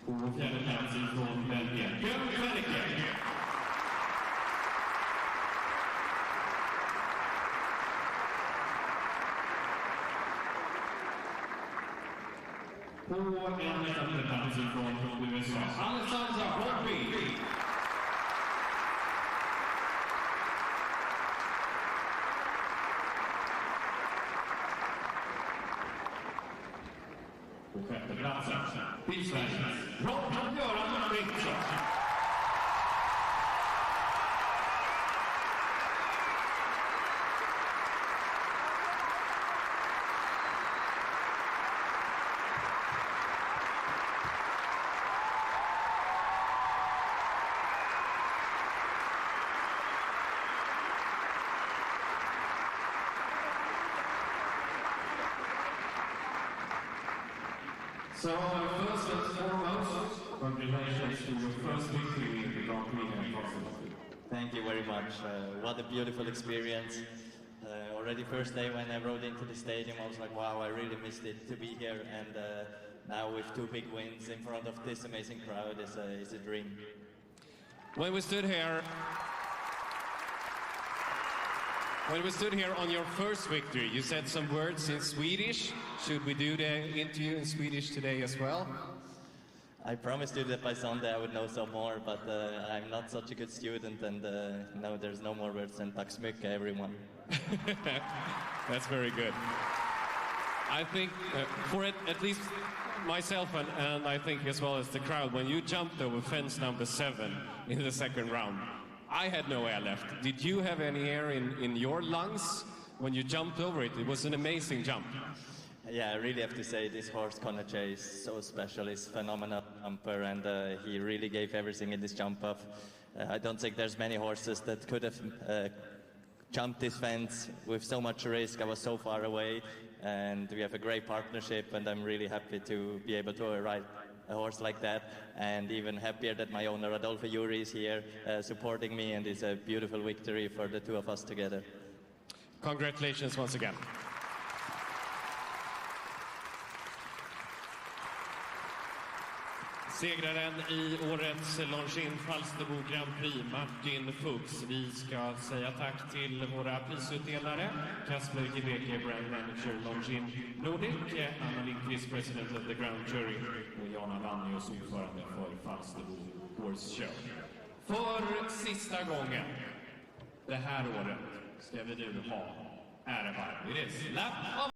E: På fjärde platsen från Belgien. Björn Fredrik. På en femte plats från USA, Alexandra Holtby. På sjätte platsen, till Sverige, Göran Bengtsson. So, first and foremost, congratulations to your first victory in the Grand Prix.
H: Thank you very much. What a beautiful experience. Already first day when I rode into the stadium, I was like, wow, I really missed it to be here. And now with two big wins in front of this amazing crowd is a dream.
G: When we stood here on your first victory, you said some words in Swedish. Should we do the interview in Swedish today as well?
H: I promised you that by Sunday I would know some more, but I'm not such a good student, and no, there's no more words than tack så mycket, everyone.
G: That's very good. I think for at least myself and I think as well as the crowd, when you jumped over fence number 7 in the second round, I had no air left. Did you have any air in your lungs when you jumped over it? It was an amazing jump.
H: Yeah, I really have to say this horse, Konache, is so special. He's a phenomenal jumper, and he really gave everything in this jump off. I don't think there's many horses that could have jumped this fence with so much risk. I was so far away, and we have a great partnership, and I'm really happy to be able to ride a horse like that, and even happier that my owner Adolfo Juri is here supporting me, and it's a beautiful victory for the two of us together.
E: Congratulations once again. Segraren i årets Longines Falsterbo Grand Prix, Martin Fuchs. Vi ska säga tack till våra prisutdelare, Kasper Gibeke, Brand Manager Longines Nordic, Anna Lindqvist, President of the Grand Jury, och Jana Vannius, ordförande för Falsterbo Horse Show. För sista gången det här året ska vi nu ha ärevarv. It is lap of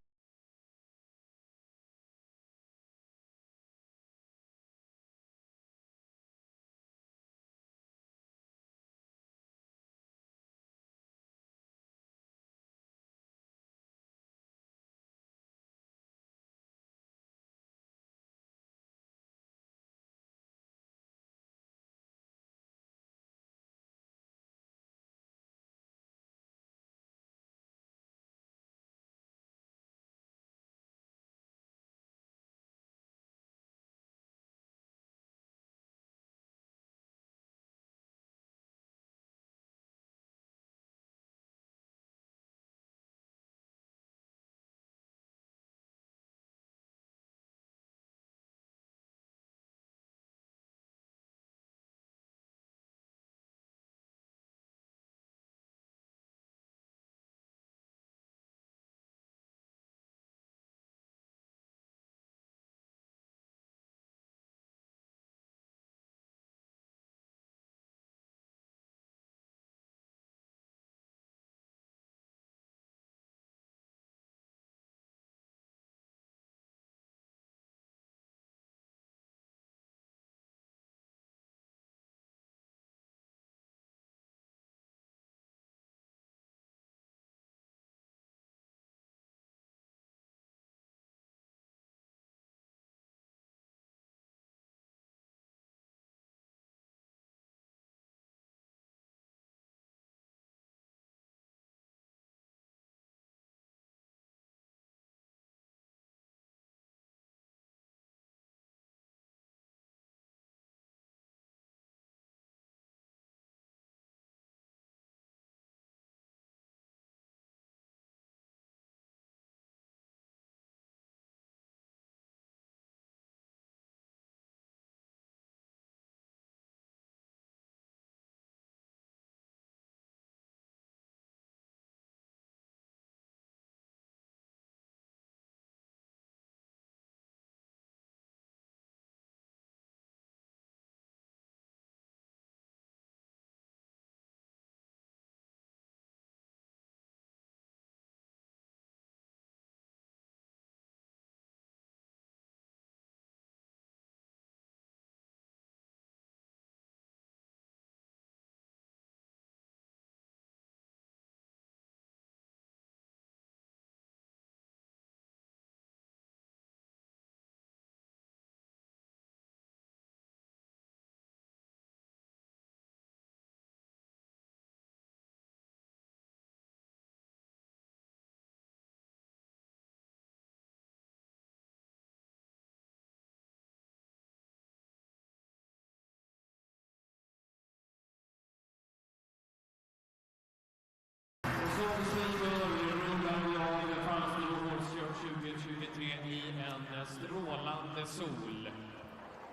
E: i en strålande sol.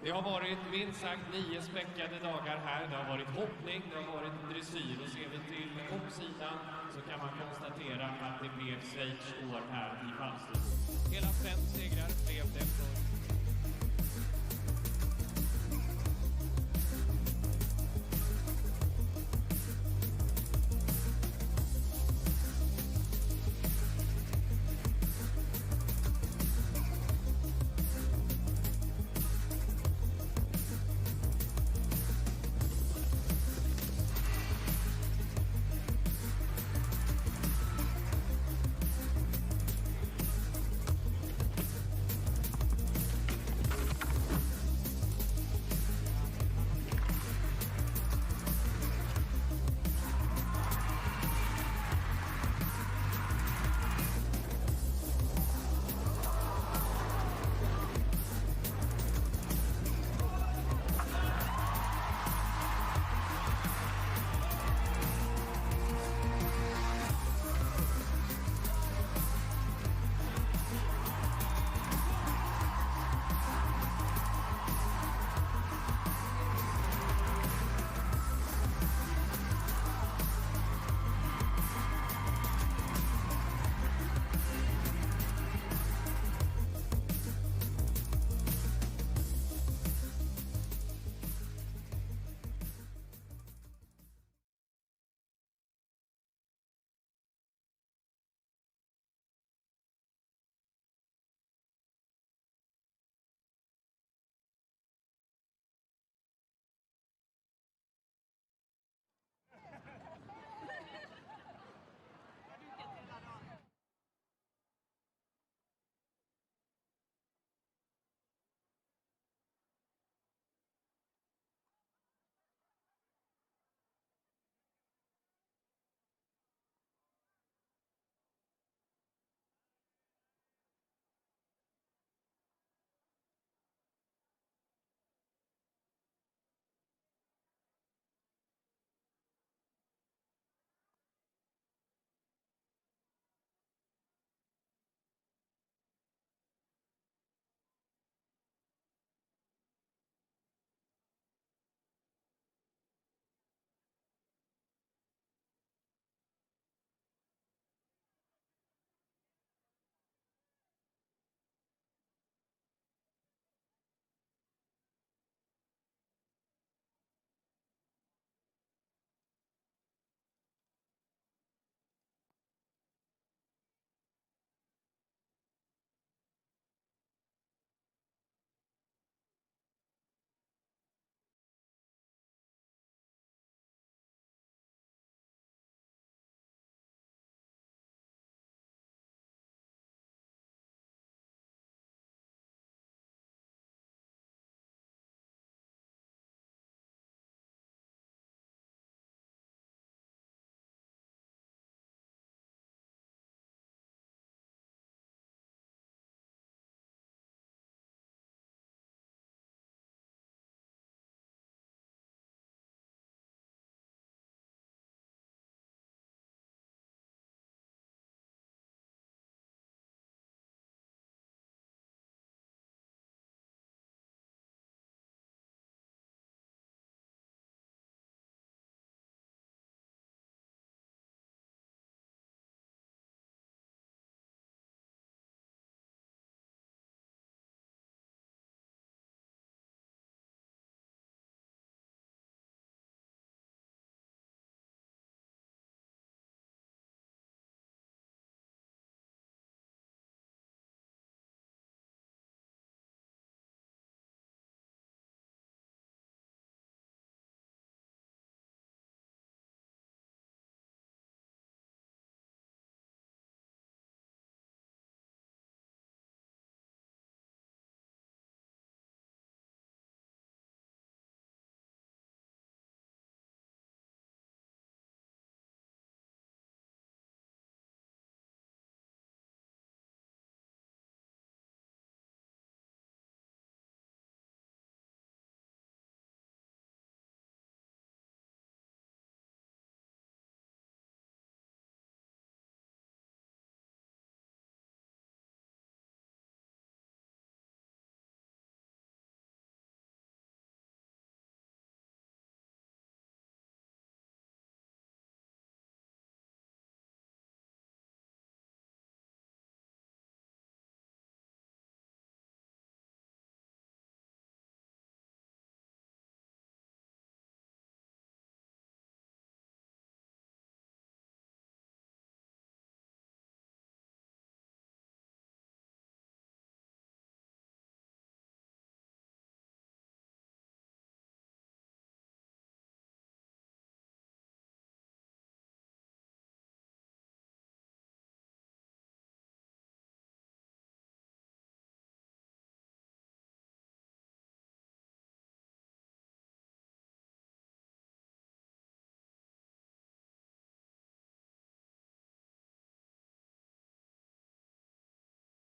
E: Det har varit minst sagt 9 späckade dagar här. Det har varit hoppning, det har varit dressyr, och ser vi till hoppsidan så kan man konstatera att det blev Schweiz år här i Falsterbo. Hela 5 segrar blev det för